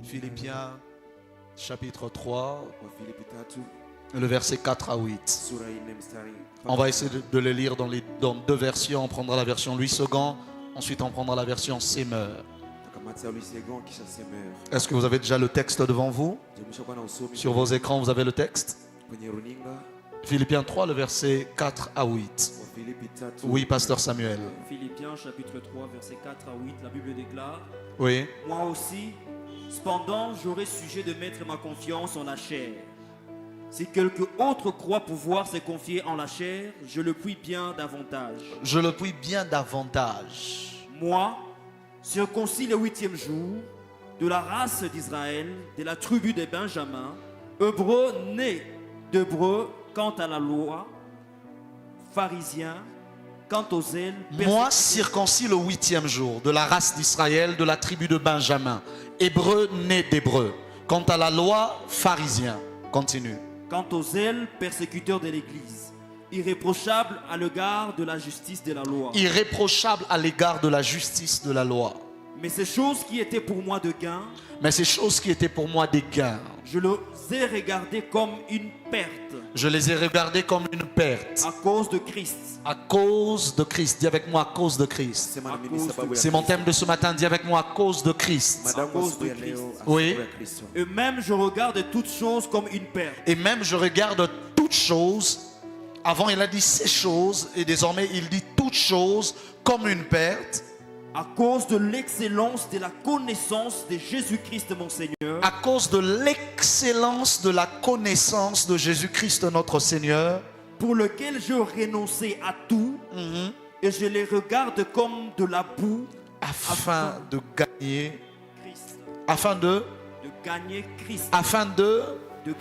Philippiens chapitre 3, le verset 4 à 8. On va essayer de les lire dans deux versions. On prendra la version Louis II, ensuite on prendra la version Semeur. Est-ce que vous avez déjà le texte devant vous? Sur vos écrans, vous avez le texte? Philippiens 3, le verset 4 à 8. Oui, pasteur Samuel. Philippiens chapitre 3, verset 4 à 8, la Bible déclare: Oui. Moi aussi, cependant, j'aurai sujet de mettre ma confiance en la chair. Si quelque autre croit pouvoir se confier en la chair, je le puis bien davantage. Je le puis bien davantage. Moi, circoncis le 8e jour, de la race d'Israël, de la tribu de Benjamin, hébreu né d'hébreu, quant à la loi, pharisien, quant aux zèles. Moi, circoncis le 8e jour, de la race d'Israël, de la tribu de Benjamin, hébreu né d'hébreu, quant à la loi, pharisien. Continue. Quant aux zèles, persécuteurs de l'Église, irréprochable à l'égard de la justice de la loi. Irréprochable à l'égard de la justice de la loi. Mais ces choses qui étaient pour moi de gain, mais ces choses qui étaient pour moi des gains, je les ai regardées comme une perte. Je les ai regardées comme une perte. À cause de Christ. À cause de Christ. Dis avec moi, à cause de Christ. C'est mon thème de ce matin. Dis avec moi, à cause de Christ. À cause de Christ. Oui. Et même je regarde toutes choses comme une perte. Et même je regarde toutes choses. Avant il a dit ces choses et désormais il dit toutes choses comme une perte. À cause de l'excellence de la connaissance de Jésus-Christ mon Seigneur. À cause de l'excellence de la connaissance de Jésus-Christ notre Seigneur. Pour lequel je renonçais à tout. Et je les regarde comme de la boue. Afin de gagner Christ. Afin de gagner Christ. Afin de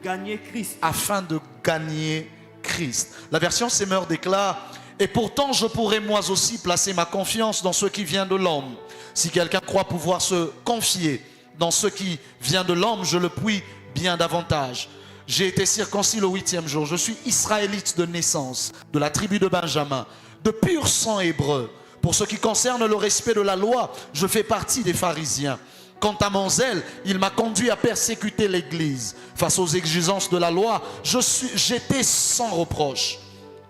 gagner Christ. Afin de gagner Christ. La version Semeur déclare: et pourtant je pourrais moi aussi placer ma confiance dans ce qui vient de l'homme. Si quelqu'un croit pouvoir se confier dans ce qui vient de l'homme, je le puis bien davantage. J'ai été circoncis le 8e jour. Je suis israélite de naissance, de la tribu de Benjamin, de pur sang hébreu. Pour ce qui concerne le respect de la loi, je fais partie des pharisiens. Quant à mon zèle, il m'a conduit à persécuter l'Église. Face aux exigences de la loi, j'étais sans reproche.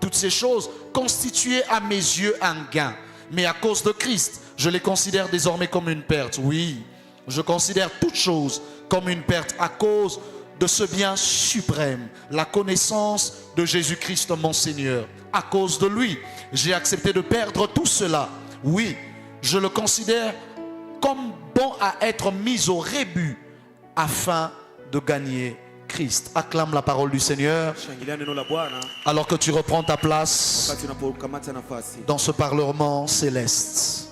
Toutes ces choses constituaient à mes yeux un gain. Mais à cause de Christ, je les considère désormais comme une perte. Oui, je considère toutes choses comme une perte à cause de ce bien suprême, la connaissance de Jésus-Christ mon Seigneur. À cause de lui, j'ai accepté de perdre tout cela. Oui, je le considère comme bon à être mis au rébut afin de gagner Christ. Acclame la parole du Seigneur alors que tu reprends ta place dans ce parlement céleste.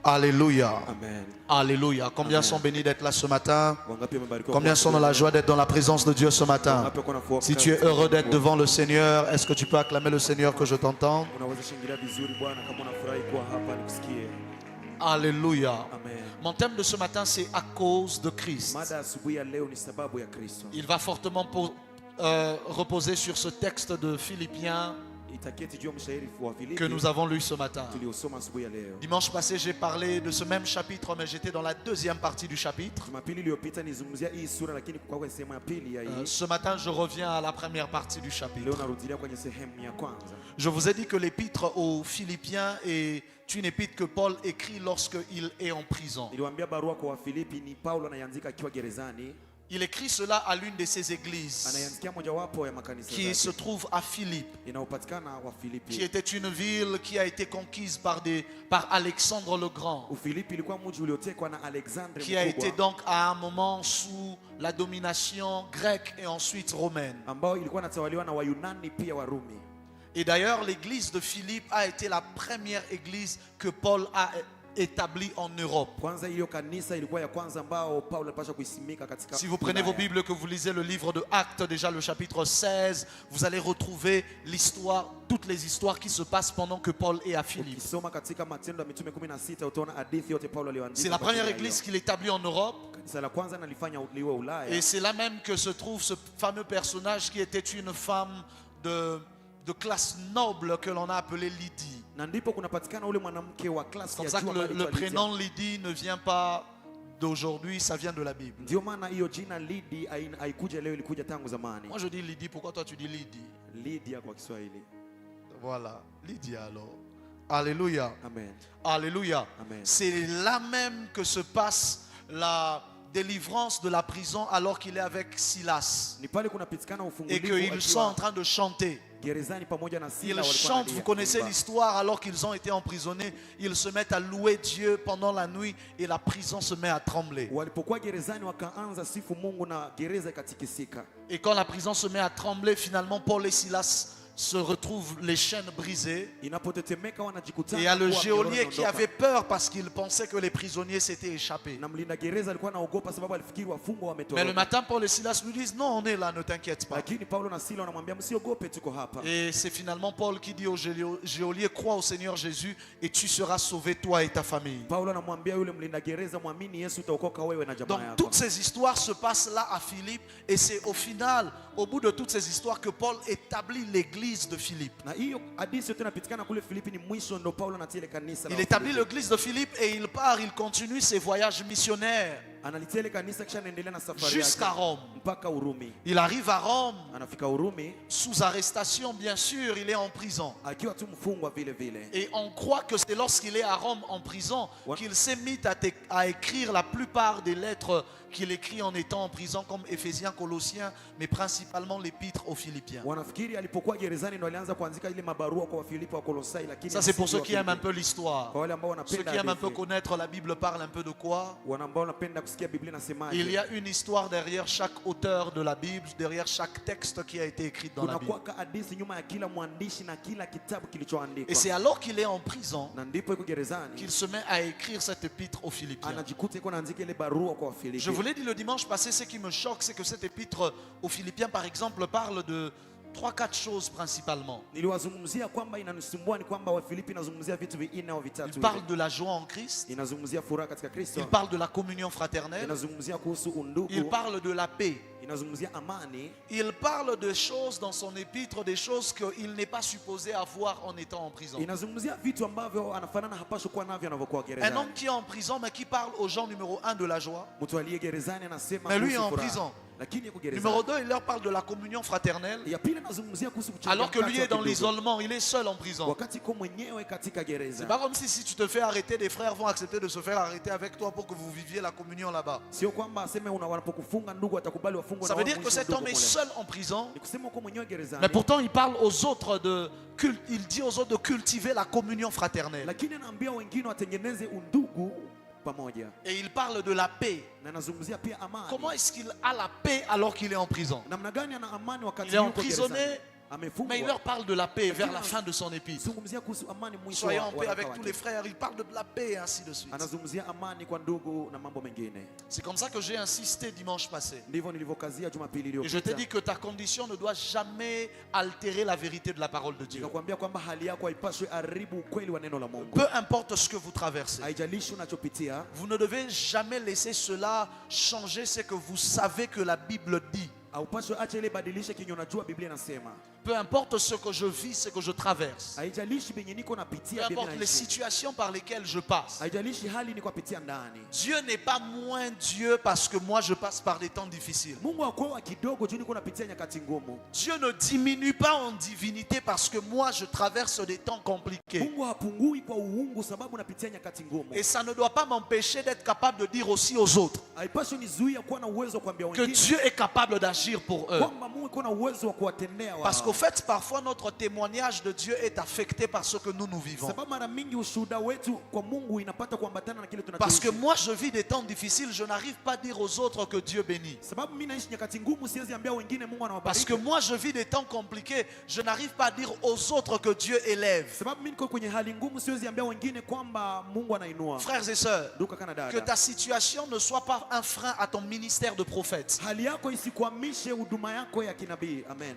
Alléluia. Amen. Alléluia. Combien Amen. Sont bénis d'être là ce matin? Combien sont dans la joie d'être dans la présence de Dieu ce matin? Si tu es heureux d'être devant le Seigneur, est-ce que tu peux acclamer le Seigneur que je t'entende? Alléluia. Amen. Mon thème de ce matin, c'est à cause de Christ. Il va fortement reposer sur ce texte de Philippiens que nous avons lu ce matin. Dimanche passé, j'ai parlé de ce même chapitre, mais j'étais dans la deuxième partie du chapitre. Ce matin, je reviens à la première partie du chapitre. Je vous ai dit que l'épître aux Philippiens est une épître que Paul écrit lorsqu'il est en prison. Il écrit cela à l'une de ses églises qui se trouve à Philippe, qui était une ville qui a été conquise par Alexandre le Grand, qui a été donc à un moment sous la domination grecque et ensuite romaine. Et d'ailleurs, l'église de Philippe a été la première église que Paul a établie en Europe. Si vous prenez vos Bibles, que vous lisez le livre de Actes, déjà le chapitre 16, vous allez retrouver l'histoire, toutes les histoires qui se passent pendant que Paul est à Philippe. C'est la première église qu'il établit en Europe. Et c'est là même que se trouve ce fameux personnage qui était une femme de classe noble que l'on a appelée Lydie. C'est comme ça que le prénom Lydie ne vient pas d'aujourd'hui, ça vient de la Bible. Ndio maana hiyo jina Lidi haikuja leo, ilikuja tangu zamani. Moi je dis Lydie, pourquoi toi tu dis Lydie? Lydia kwa Kiswahili. Voilà, Lydie alors. Alléluia. Amen. Alléluia. Amen. C'est là même que se passe la délivrance de la prison alors qu'il est avec Silas. Ni pale kunapitikana Et ufungulivu qu'ils sont en train de chanter. gerezani pamoja na Sila Ils walikuwa chantent, wanalia vous connaissez kuimba. l'histoire, alors qu'ils ont été emprisonnés, ils se mettent à louer Dieu pendant la nuit et la prison se met à trembler. Walipokuwa gerezani wakaanza sifu Mungu na gereza ikatikisika. Et quand la prison se met à trembler, finalement Paul et Silas se retrouvent les chaînes brisées. Inapotetemeka wanajikutana. Et il y a le kuwa geôlier mnyororo qui unaondoka. avait peur parce qu'il pensait que les prisonniers s'étaient échappés. Na mlinda gereza alikuwa anaogopa sababu alifikiri wafungwa Mais le wametoroka. matin, Paul et Silas lui disent, non, on est là, ne t'inquiète pas. Lakini Paulo na Sila wanamwambia msiogope, tuko hapa. Et c'est finalement Paul qui dit au geôlier, crois au Seigneur Jésus et tu seras sauvé, toi et ta famille. Paulo anamwambia yule mlinda gereza, mwamini Yesu utaokoka wewe na jamaa Donc yako. toutes ces histoires se passent là à Philippe et c'est au final, au bout de toutes ces histoires, que Paul établit l'église de Philippe. Na hiyo hadithi yote inapitikana kule Filipi, ni mwisho ndo Paulo anatia ile kanisa la Il établit Wafilipi. l'église de Philippe et il part, il continue ses voyages missionnaires Analitia ile kanisa kisha anaendelea na safari jusqu'à yake Rome. mpaka Urumi. Il arrive à Rome Anafika Urumi sous arrestation, bien sûr, il est en prison. akiwa tu mfungwa vile vile. Et on croit que c'est lorsqu'il est à Rome en prison qu'il s'est mis à écrire la plupart des lettres qu'il écrit en étant en prison, comme Éphésiens, Colossiens, mais principalement l'épître aux Philippiens. Wanafikiri alipokuwa gerezani ndo alianza kuandika ile mabarua kwa Wafilipi wa Kolosai, lakini Ça c'est pour ceux msingi qui wa aiment un Filipi. peu l'histoire. Kwa wale ambao Ceux wanapenda qui aiment un peu hadithi, connaître la Bible parlent un peu de quoi? ambao wanapenda kusikia Biblia inasemaje. Il y a une histoire derrière chaque auteur de la Bible, derrière chaque texte qui a été écrit dans la Bible. Kunakuwa hadithi nyuma ya kila mwandishi na kila kitabu kilichoandikwa. Et c'est alors qu'il est en prison Na ndipo yuko gerezani qu'il se met à écrire cette épître aux Philippiens. anajikuta yuko anaandika ile barua kwa Wafilipi. Je vous l'ai dit le dimanche passé, ce qui me choque, c'est que cette épître aux Philippiens, par exemple, parle de 3-4 choses principalement. Niliwazungumzia kwamba inanisumbua ni kwamba Wafilipi inazungumzia vitu vinne au vitatu. Il parle de la joie en Christ, Inazungumzia furaha katika Kristo. il parle de la communion fraternelle, Inazungumzia kuhusu undugu. il parle de la paix. Inazungumzia amani. Il parle de choses dans son épître, des choses qu'il n'est pas supposé avoir en étant en prison. Inazungumzia vitu ambavyo anafanana hapaswi kuwa navyo anavyokuwa Un gerezani. homme qui est en prison mais qui parle aux gens, numéro 1, de la joie. Mtu aliye gerezani anasema Mais lui kuhusu est en furaha. prison. Lakini yuko Numéro gerezani. 2, il leur parle de la communion fraternelle, Ya pili anazungumzia kuhusu kuchangia alors que lui mkate wa est dans kidogo. l'isolement, il est seul en prison. Wakati ko mwenyewe katika C'est gereza. pas comme si tu te fais arrêter, des frères vont accepter de se faire arrêter avec toi pour que vous viviez la communion là-bas. Sio kwamba aseme wanapokufunga ndugu atakubali wafungwe Ça na veut wao dire que mwisho cet ndugu homme est mule. seul en prison, Ni kusema uko mwenyewe gerezani. mais pourtant il parle aux autres il dit aux autres de cultiver la communion fraternelle. Lakini anaambia wengine watengeneze undugu pamoja. Et il parle de la paix. Na anazungumzia pia amani. Comment est-ce qu'il a la paix alors qu'il est en prison? Namna gani ana amani wakati Il est yuko emprisonné, gerezani? mais il Amefungwa. leur parle de la paix vers la fin de son épître. Zungumzia kuhusu amani mwisho Soyez wa en paix waraka avec wake. tous les frères. Il parle de la paix et ainsi de suite. Anazungumzia amani kwa ndugu na mambo mengine. C'est comme ça que j'ai insisté dimanche passé. Ndivyo nilivyokazia Jumapili Et je t'ai iliyopita. dit que ta condition ne doit jamais altérer la vérité de la parole de Dieu. Nikakwambia kwamba hali yako haipaswi haribu ukweli wa neno la Mungu. Peu importe ce que vous traversez, Haijalishi unachopitia, vous ne devez jamais laisser cela changer ce que vous savez que la Bible dit. haupaswi acha ile badilisha kinyo unajua Biblia inasema. Peu importe ce que je vis, ce que je traverse. Haijalishi benye niko Peu napitia Biblia importe les inaishi. situations par lesquelles je passe. Haijalishi hali niko napitia ndani. Dieu n'est pas moins Dieu parce que moi je passe par des temps difficiles. Mungu hakuwa kidogo juu niko napitia nyakati ngumu. Dieu ne diminue pas en divinité parce que moi je traverse des temps compliqués. Mungu hapungui kwa uungu sababu napitia nyakati ngumu. Et ça ne doit pas m'empêcher d'être capable de dire aussi aux autres Haipaswi nizuia kuwa na uwezo wa kuambia que wengine Dieu est capable d'agir pour eux. kwamba Mungu iko na uwezo wa kuwatendea Parce qu'au wao. fait, parfois notre témoignage de Dieu est affecté par ce que nous vivons. Sababu mara mingi ushuhuda wetu kwa Mungu inapata kuambatana na kile Parce que tunachoishi. moi je vis des temps difficiles, je n'arrive pas à dire aux autres que Dieu bénit. Sababu mimi naishi nyakati ngumu, siwezi ambia wengine Mungu Parce anawabariki. que moi je vis des temps compliqués, je n'arrive pas à dire aux autres que Dieu élève. Sababu mimi niko kwenye hali ngumu, siwezi ambia wengine kwamba Mungu anainua. Frères et sœurs, Ndugu kana que dada, ta situation ne soit pas un frein à ton ministère de prophète. hali yako isikwamishe huduma yako ya kinabii. Amen.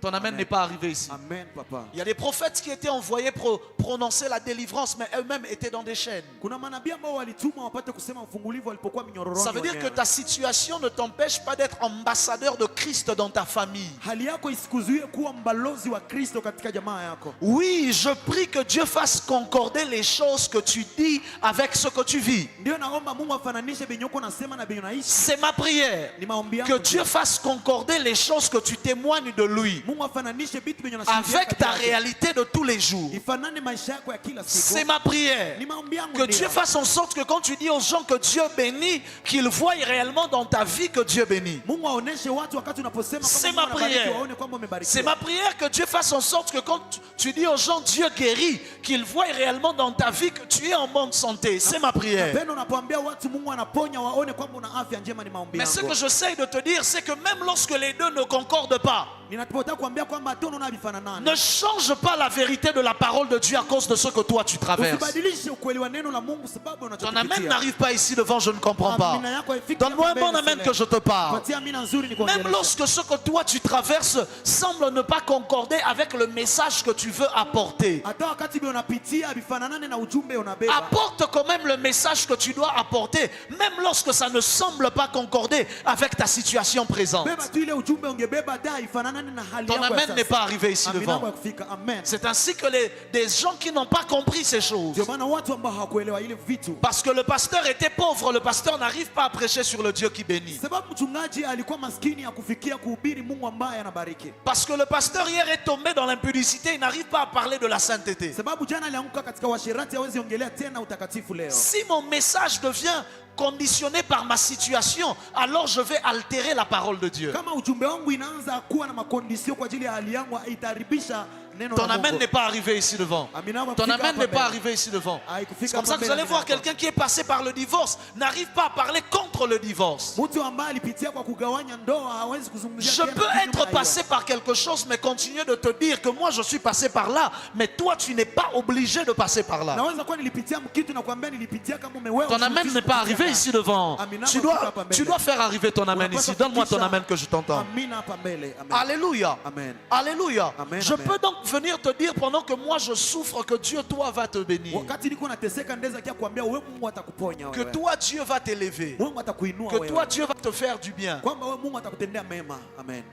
Ton amen Amen. n'est pas arrivé ici. Amen, papa. Il y a des prophètes qui étaient envoyés pour prononcer la délivrance, mais eux-mêmes étaient dans des chaînes. Kuna manabii ambao walitumwa wapate kusema ufungulivu walipokuwa minyororoni. Ça veut dire que wenyewe. ta situation ne t'empêche pas d'être ambassadeur de Christ dans ta famille. Hali yako isikuzuie kuwa mbalozi wa Kristo katika jamaa yako. Oui, je prie que Dieu fasse concorder les choses que tu dis avec ce que tu vis. Ndio naomba Mungu afananishe benye uko nasema na benye unaishi. C'est ma prière. Ni maombi yangu. Que Dieu fasse concorder les choses que tu témoignes de lui Mungu afananishe vitu benye unashuhudia avec ta kati yake. réalité de tous les jours. Ifanane maisha yako ya kila siku. C'est ma prière. Ni maombi yangu Que ndio. Dieu fasse en sorte que quand tu dis aux gens que Dieu bénit, qu'ils voient réellement dans ta vie que Dieu bénit. Mungu aoneshe watu wakati unaposema C'est kwamba ma Mungu anabariki, prière. waone kwamba umebarikiwa. C'est ma prière que Dieu fasse en sorte que quand tu dis aux gens Dieu guérit, qu'ils voient réellement dans ta vie que tu es en bonne santé. C'est ma prière. Pendo unapoambia watu Mungu anaponya waone kwamba una afya njema ni maombi Mais ce yangu. que j'essaye de te dire, c'est que même lorsque les deux ne concordent pas, Ninataka kuambia kwamba hata unaona vifanana. ne change pas la vérité de la parole de Dieu à cause de ce que toi tu traverses. Usibadilishe ukweli wa neno la Mungu sababu Ton unachopitia. amen n'arrive pas ici devant, je ne comprends pas. Amina yako haifiki Donne-moi un hapa bon mbele amen mbele. que je te parle. Patia amina nzuri Même nikuongeleshe. lorsque ce que toi tu traverses semble ne pas concorder avec le message que tu veux apporter, Hata wakati bi unapitia bifananane na ujumbe unabeba. apporte quand même le message que tu dois apporter, même lorsque ça ne semble pas concorder avec ta situation présente. Beba tu ile ujumbe ungebeba da ifananane na hali Ton yako ya amen sasa. n'est pas arrivé ici Amina yako devant. ya kufika. Amen. C'est ainsi que des gens qui n'ont pas compris ces choses. Ndio maana watu ambao hawakuelewa ile vitu. Parce que le pasteur était pauvre, le pasteur n'arrive pas à prêcher sur le Dieu qui bénit. Sababu mchungaji alikuwa maskini ya kufikia kuhubiri Mungu ambaye anabariki. Parce que le pasteur hier est tombé dans l'impudicité, il n'arrive pas à parler de la sainteté. Sababu jana alianguka katika washirati hawezi ongelea tena utakatifu leo. Si mon message devient conditionné par ma situation, alors je vais altérer la parole de Dieu. Kama ujumbe wangu inaanza kuwa na makondisio kwa ajili ya hali yangu itaharibisha neno Ton la amen Mungu. n'est pas arrivé ici devant. Amina yako Ton kufika amen hapa n'est pas mbele. arrivé ici devant. Haikufika C'est comme ça hapa que vous mbele allez voir yako. quelqu'un qui est passé par le divorce n'arrive pas à parler contre le divorce. Mtu ambaye alipitia kwa kugawanya ndoa hawezi kuzungumzia Je tena peux kinyume être na hiyo. passé par quelque chose, mais continuer de te dire que moi je suis passé par là, mais toi tu n'es pas obligé de passer par là. Naweza kuwa nilipitia kitu na kuambia nilipitia kama umewewe. Ton amen n'est pas arrivé ici devant. Amina Tu hapa mbele. tu dois faire arriver ton amen Unapaswa ici. Donne-moi ton kufikisha amen que je t'entends. Amina hapa mbele. Amen. Alléluia. Amen. Alléluia. Amen, Je amen. peux donc venir te dire pendant que moi je souffre que Dieu toi va te bénir. Wakati niko nateseka ndeza kia kuambia wewe Mungu atakuponya Que wewe. toi Dieu va t'élever. Mungu atakuinua Que wewe. toi Dieu va te faire du bien. Kwamba wewe Mungu atakutendea mema. Amen.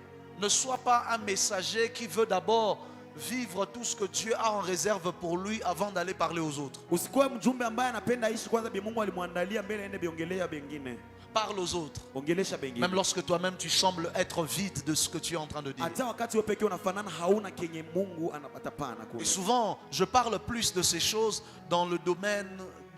Ne sois pas un messager qui veut d'abord vivre tout ce que Dieu a en réserve pour lui avant d'aller parler aux autres. Usikuwe mjumbe ambaye anapenda ishi kwanza bi Mungu alimwandalia mbele aende biongelea bengine. Parle aux autres. Ongelesha bengine. Même lorsque toi-même tu sembles être vide de ce que tu es en train de dire. Hata wakati wewe pekee unafanana hauna kenye Mungu anapatapana Et kule. souvent, je parle plus de ces choses dans le domaine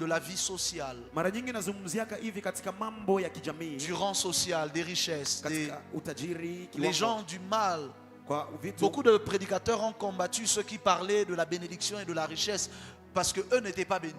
de la vie sociale, Mara nyingi nazungumziaka hivi katika mambo ya kijamii, du rang social, des richesses, katika utajiri, les gens du mal. kwa vitu. Beaucoup de prédicateurs ont combattu ceux qui parlaient de la bénédiction et de la richesse parce que eux n'étaient pas bénis.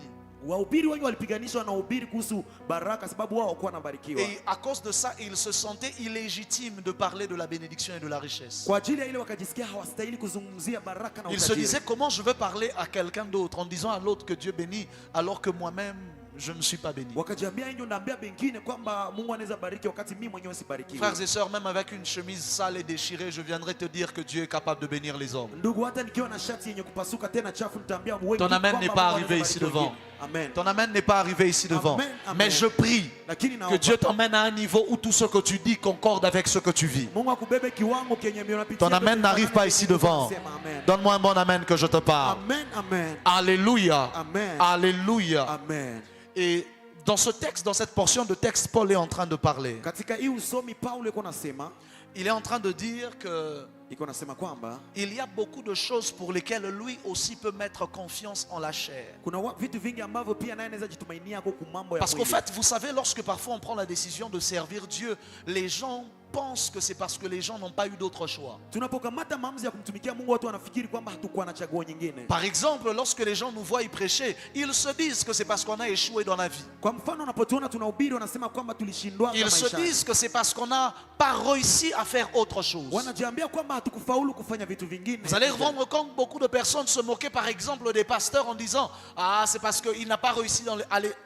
Wahubiri wengi walipiganishwa na uhubiri kuhusu baraka sababu wao hawakuwa wanabarikiwa. Et à cause de ça, ils se sentaient illégitimes de parler de la bénédiction et de la richesse. Kwa ajili ya ile wakajisikia hawastahili kuzungumzia baraka na Ils se utajiri. disaient comment je veux parler à quelqu'un d'autre en disant à l'autre que Dieu bénit alors que moi-même je ne suis pas béni. Wakajiambia hiyo ndaambia bengine kwamba Mungu anaweza bariki wakati mimi mwenyewe sibarikiwi. Frères et sœurs, même avec une chemise sale et déchirée, je viendrai te dire que Dieu est capable de bénir les hommes. Ndugu, hata nikiwa na shati yenye kupasuka tena chafu nitaambia wewe. Ton amen n'est pas arrivé ici devant. Amen. Ton amen n'est pas arrivé ici devant. Amen, amen. Mais je prie Lakini que naomba Dieu t'emmène à un niveau où tout ce que tu dis concorde avec ce que tu vis. Mungu akubebe kiwango kenye unapitia. Ton amen n'arrive pas ici devant. Amen. Donne-moi un bon amen que je te parle. Amen, amen. Alléluia. Amen. Alléluia. Amen. Et dans ce texte, dans cette portion de texte, Paul est en train de parler. Katika hii usomi Paulo iko nasema, Il est en train de dire que iko nasema kwamba il y a beaucoup de choses pour lesquelles lui aussi peut mettre confiance en la chair. kuna vitu vingi ambavyo pia naye anaweza jitumainia kwa mambo ya Parce qu'au mwili. fait, vous savez, lorsque parfois on prend la décision de servir Dieu, les gens pensent que c'est parce que les gens n'ont pas eu d'autre choix. Tunapokamata maamuzi ya kumtumikia Mungu, watu wanafikiri kwamba hatukuwa na chaguo nyingine. Par exemple, lorsque les gens nous voient y prêcher, ils se disent que c'est parce qu'on a échoué dans la vie. Kwa mfano, unapotuona tunahubiri wanasema kwamba tulishindwa Ils se maisha. disent que c'est parce qu'on n'a pas réussi à faire autre chose. Wanajiambia kwamba hatukufaulu kufanya vitu vingine. Vous allez rendre compte, beaucoup de personnes se moquaient par exemple des pasteurs en disant « Ah, c'est parce qu'il n'a pas réussi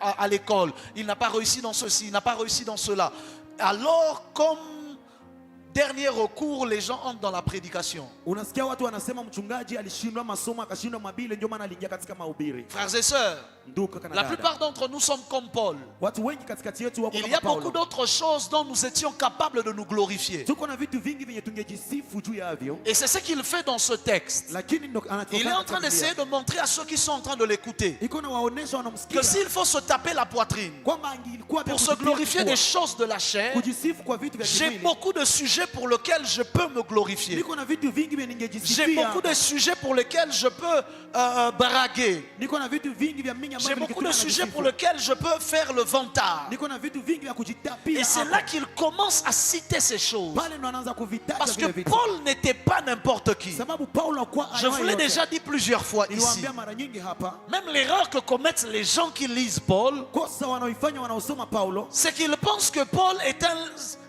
à l'école, il n'a pas réussi dans ceci, il n'a pas réussi dans cela. » Alors, comme dernier recours, les gens entrent dans la prédication. Unasikia watu wanasema mchungaji alishindwa masomo akashindwa mabile ndio maana aliingia katika mahubiri. Frères et sœurs, Ndugu kaka na la dada. plupart d'entre nous sommes comme Paul. Watu wengi katikati yetu wako Il y kama a beaucoup Paulo. d'autres choses dont nous étions capables de nous glorifier. Tuko na vitu vingi vyenye tungejisifu juu yavyo. Et c'est ce qu'il fait dans ce texte. Lakini ndo Il est en train d'essayer de montrer à ceux qui sont en train de l'écouter iko na waonesha que wanamsikia s'il faut se taper la poitrine kwamba angilikuwa pour se glorifier des choses de la chair, kujisifu kwa vitu vya j'ai kimwili. beaucoup de sujets pour lesquels je peux me glorifier. Niko na vitu vingi vya J'ai ningejisifia. beaucoup de sujets pour lesquels je peux braguer. Niko na vitu vingi vya mingi J'ai ambavyo beaucoup de ningetumia sujets najisifu. pour lesquels je peux faire le vantard. Niko na vitu vingi vya kujitapia. Et c'est hapo. là qu'il commence à citer ces choses. Pale ndo anaanza kuvitaja Parce que vile vitu. Paul n'était pas n'importe qui. Sababu Paulo kwa Je vous l'ai déjà dit plusieurs fois ici. niliwaambia mara nyingi hapa. Même l'erreur que commettent les gens qui lisent Paul, Kosa wanaoifanya wanaosoma Paulo c'est qu'ils pensent que Paul est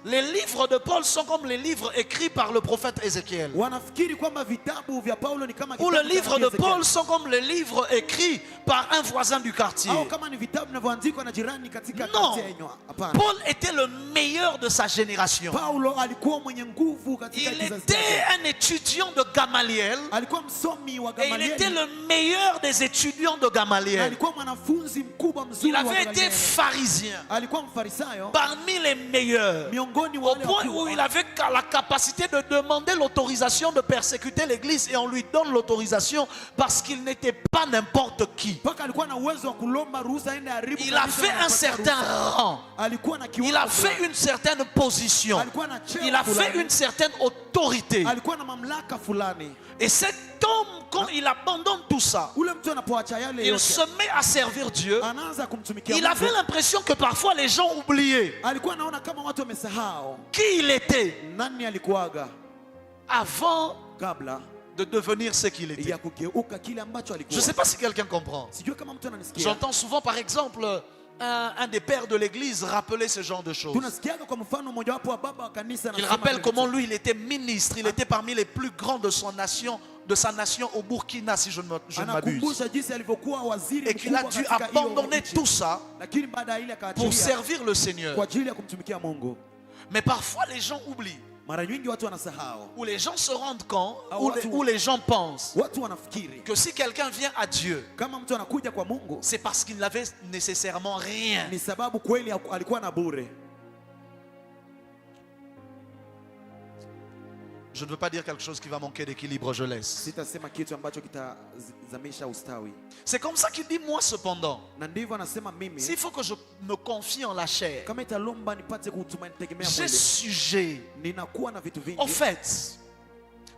les livres de Paul sont comme les livres écrits par le prophète Ézéchiel. wanafikiri kwamba vitabu vya Paulo ni kama Ou kitabu les cha livres nabii de Ezekiel. Paul sont comme les livres écrits par un voisin du quartier. Au kama ni vitabu vinavyoandikwa na jirani katika Non. kati yenyu. Hapana. Paul était le meilleur de sa génération. Paulo alikuwa mwenye nguvu katika Il kizazi était chake. un étudiant de Gamaliel. Alikuwa msomi wa Et il était Gamalieli. le meilleur des étudiants de Na Gamaliel. alikuwa mwanafunzi mkubwa mzuri Il wa avait été Gamalieli. pharisien, Alikuwa mfarisayo parmi les meilleurs. miongoni mwa Au wale point où wakubwa. il avait la capacité de demander l'autorisation de persécuter l'église et on lui donne l'autorisation parce qu'il n'était pas n'importe qui. Mpaka alikuwa na uwezo wa kulomba ruhusa aende haribu Il a kanisa fait na un kupata certain ruhusa. rang. Alikuwa na kiwango Il a fulani. fait une certaine position. Alikuwa na cheo Il a fait fulani. une certaine autorité. Alikuwa na mamlaka fulani. Et cet homme, quand il abandonne tout ça, Ule mtu anapoacha yale il yote se met à servir Dieu. anaanza kumtumikia Il Mungu. avait l'impression que parfois les gens oubliaient Alikuwa anaona kama watu wamesahau qui il était nani alikuwaga avant kabla de devenir ce qu'il était. ya kugeuka kile ambacho Je ne alikuwa. sais pas si quelqu'un comprend. Sijui kama mtu ananisikia. J'entends souvent, par exemple, un des pères de l'église rappeler ce genre de choses. Tunasikiaga kwa mfano mojawapo wa baba wa kanisa Il anasema rappelle vile comment vitu. lui, il était ministre. Il était parmi les plus grands de sa nation au Burkina, si je ne m'abuse. Anakumbusha jinsi alivyokuwa waziri Et qu'il a mkubwa dû katika hiyo abandonner nchi. tout ça Lakini baada ya ile pour akaachilia servir le Seigneur. kwa ajili ya kumtumikia Mungu. Mais parfois, les gens oublient. Mara nyingi watu wanasahau. Ou les gens se rendent compte, Ah, ou les gens pensent Watu wanafikiri que si quelqu'un vient à Dieu, kama mtu anakuja kwa Mungu c'est parce qu'il n'avait nécessairement rien. ni sababu kweli alikuwa na bure. Je ne veux pas dire quelque chose qui va manquer d'équilibre, je laisse. Sitasema kitu ambacho kitazamisha ustawi. C'est comme ça qu'il dit, moi cependant, Na ndivyo anasema mimi s'il faut que je me confie en la chair, kama italomba nipate kutumaini tegemea j'ai mwili. sujet. Ninakuwa na vitu vingi. En fait,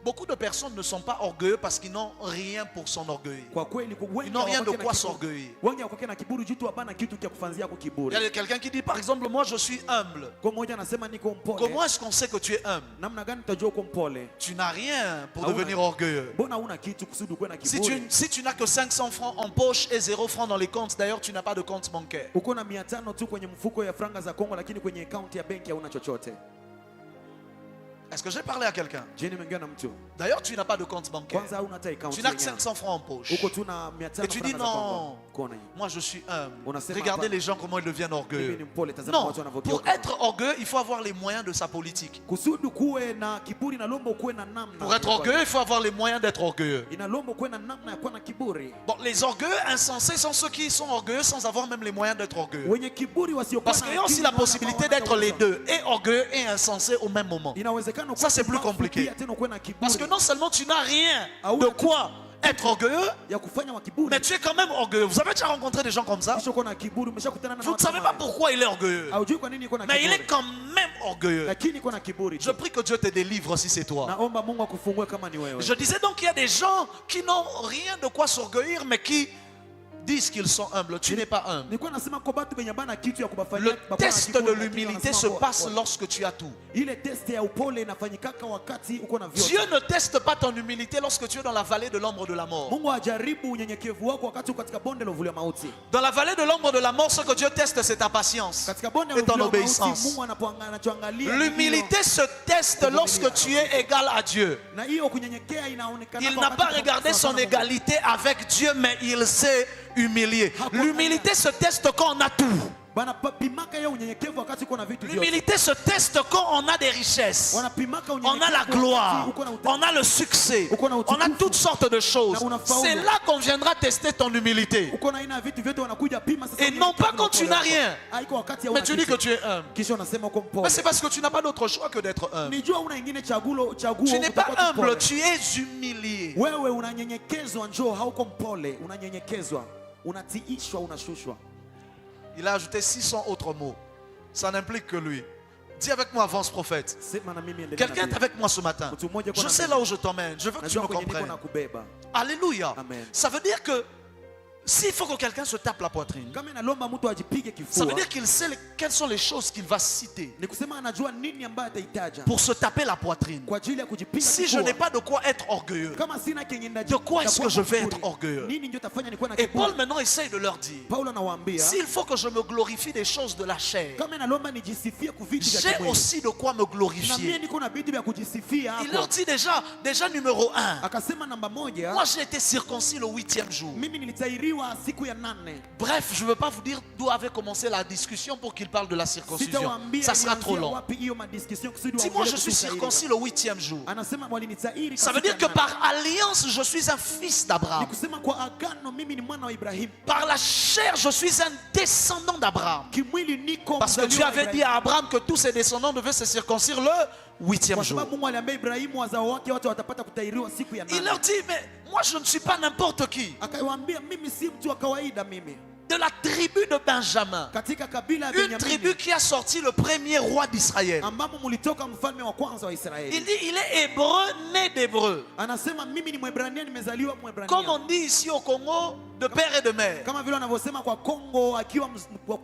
beaucoup de personnes ne sont pas orgueilleux parce qu'ils n'ont rien pour s'enorgueillir. Kwa kweli wengi Ils n'ont rien de hawapake na quoi kiburi. s'orgueillir. Wengi hawapake na kiburi juu tu hapana kitu cha kufanzia kwa Il y kiburi. a quelqu'un qui dit, par exemple, moi je suis humble. Kwa mmoja anasema niko mpole. Comment est-ce qu'on sait que tu es humble? Namna gani utajua uko mpole? Tu n'as rien pour Ah, ouais. devenir orgueilleux. Mbona huna kitu kusudi uwe na Si kiburi? tu n'as que 500 francs en poche et 0 francs dans les comptes, d'ailleurs tu n'as pas de compte bancaire. Uko na 500 tu kwenye mfuko ya franga za Kongo lakini kwenye akaunti ya benki hauna chochote. Est-ce que j'ai parlé à quelqu'un? Je nimeongea na mtu. D'ailleurs tu n'as pas de compte bancaire. Kwanza hauna hata account. Tu n'as que 500 francs en poche. Uko tu na 500 Et tu dis franga za Kongo. non, Kona hii. moi je suis humble. Unasema Regardez hapa. les gens comment ils deviennent Mimi orgueilleux. ni mpole, tazama Non, watu pour wanavyogeuka. être orgueilleux, il faut avoir les moyens de sa politique. Kusudi kuwe na kiburi inalomba ukuwe na namna. Pour être orgueilleux, il faut avoir les moyens d'être orgueilleux. Inalomba ukuwe na namna ya kuwa na kiburi. Bon, les orgueilleux insensés sont ceux qui sont orgueilleux sans avoir même les moyens d'être orgueilleux. Wenye kiburi wasiokuwa Parce na qu'il y a aussi akili la wana possibilité hawana d'être les uwezo. deux, et orgueilleux et insensé au même moment. Inawezekana Ça, c'est plus compliqué. Parce que non seulement tu n'as rien de quoi être orgueilleux, ya kufanya wa kiburi. mais tu es quand même orgueilleux. Vous avez déjà rencontré des gens comme ça? Kisha uko na kiburi, umeshakutana na Vous ne watu savez kama pas hao. pourquoi il est orgueilleux. Haujui kwa nini iko na Mais il est kiburi. quand même orgueilleux. Lakini iko na kiburi. Je prie que Dieu te délivre si c'est toi. Naomba Mungu akufungue kama ni wewe. Je disais donc qu'il y a des gens qui n'ont rien de quoi s'orgueillir, mais qui disent qu'ils sont humbles. Tu n'es pas humble. Nilikuwa nasema kwa watu wenye bana kitu ya kubafanyia Le bakwana test kiburi, de lakini l'humilité wanasema se kwa- passe kwa- lorsque tu as tout. Ile test ya upole inafanyikaka wakati uko na vyote. Dieu ne teste pas ton humilité lorsque tu es dans la vallée de l'ombre de la mort. Mungu hajaribu unyenyekevu wako wakati uko katika bonde la uvuli wa mauti. Dans la vallée de l'ombre de la mort, ce que Dieu teste, c'est ta patience Katika bonde la et ton uvuli wa mauti, obéissance. Mungu anachoangalia L'humilité se teste lorsque tu es égal à Dieu. na hiyo kunyenyekea inaonekana Il kwa n'a wakati pas uko regardé sawa son na Mungu. égalité avec Dieu, mais il s'est humilié. L'humilité se teste quand on a tout. Banapimaka ya unyenyekevu wakati uko na vitu vyote. L'humilité se teste quand on a des richesses. Wanapimaka On unyenyekevu a la gloire, wakati uko na on a le succès, Uko na on a utukufu. toutes sortes de choses. Na unafaulu. C'est là qu'on viendra tester ton humilité. uko na aina ya vitu vyote wanakuja pima sasa. Et non pas quand tu n'as rien. Haiko wakati Mais tu dis que tu es humble. Kisha unasema uko mpole. Mais c'est parce que tu n'as pas d'autre choix que d'être humble. Nijua una ingine chaguo Tu n'es pas utakuwa humble, mpole. tu es humilié. Wewe unanyenyekezwa, njoo, hauko mpole, unanyenyekezwa, unatiishwa, unashushwa. Il a ajouté 600 autres mots. Ça n'implique que lui. Dis avec moi, avance prophète. Sema na mimi endelea. Quelqu'un est avec moi ce matin. Je sais là où je t'emmène. Je veux que tu me comprennes. Alléluia. Amen. Ça veut dire que s'il faut que quelqu'un se tape la poitrine, Kama inalomba mtu ajipige kifua. ça veut dire qu'il sait quelles sont les choses qu'il va citer Ni kusema anajua nini ambayo atahitaja pour se taper la poitrine. kwa ajili ya kujipiga Si je kifua. n'ai pas de quoi être orgueilleux, Kama sina kenye de quoi est-ce que je vais être orgueilleux? Nini ndio tafanya nikuwa na Et kiburi? Paul maintenant essaye de leur dire, Paulo anawaambia s'il faut que je me glorifie des choses de la chair, kama inalomba nijisifie kuvitu vya j'ai kimwili. aussi de quoi me Na mimi glorifier. niko na vitu vya kujisifia Il leur hapo. dit déjà numéro 1. Akasema namba moja, Moi j'ai été circoncis le 8e jour. mimi nilitahiriwa siku ya 8. Bref, je ne veux pas vous dire d'où avait commencé la discussion pour qu'il parle de la circoncision. Sitawaambia Ça sera trop ilianzia long. wapi hiyo madiscussion kusudi Dis-moi, waongelee je suis kuhusu circoncis tahiriwa. le 8e jour. Anasema walinitahiri Ça kwa veut siku dire ya que 8. par alliance, je suis un fils Ni d'Abraham. kusema kwa agano mimi ni mwana wa Ibrahim. Par la chair, je suis un descendant d'Abraham. Kimwili niko Parce que Dieu mzaliwa wa avait dit Ibrahim. à Abraham que tous ses descendants devaient se circoncire le 8e Kwa jour. sababu Mungu aliambia Ibrahimu wazao wake wote watapata kutahiriwa siku ya Il leur 8. dit, mais moi je ne suis pas n'importe qui. Akawaambia mimi si mtu wa kawaida mimi. De la tribu de Benjamin. Katika kabila ya Une tribu Benyamini qui a sorti le premier roi d'Israël. ambamo mulitoka mfalme wa kwanza wa Israeli. Il dit, il est hébreu, né d'hébreu. Anasema mimi ni Mwebrania, nimezaliwa Comme Mwebrania. on dit ici au Congo, de père et de mère. Kama vile wanavyosema kwa Kongo akiwa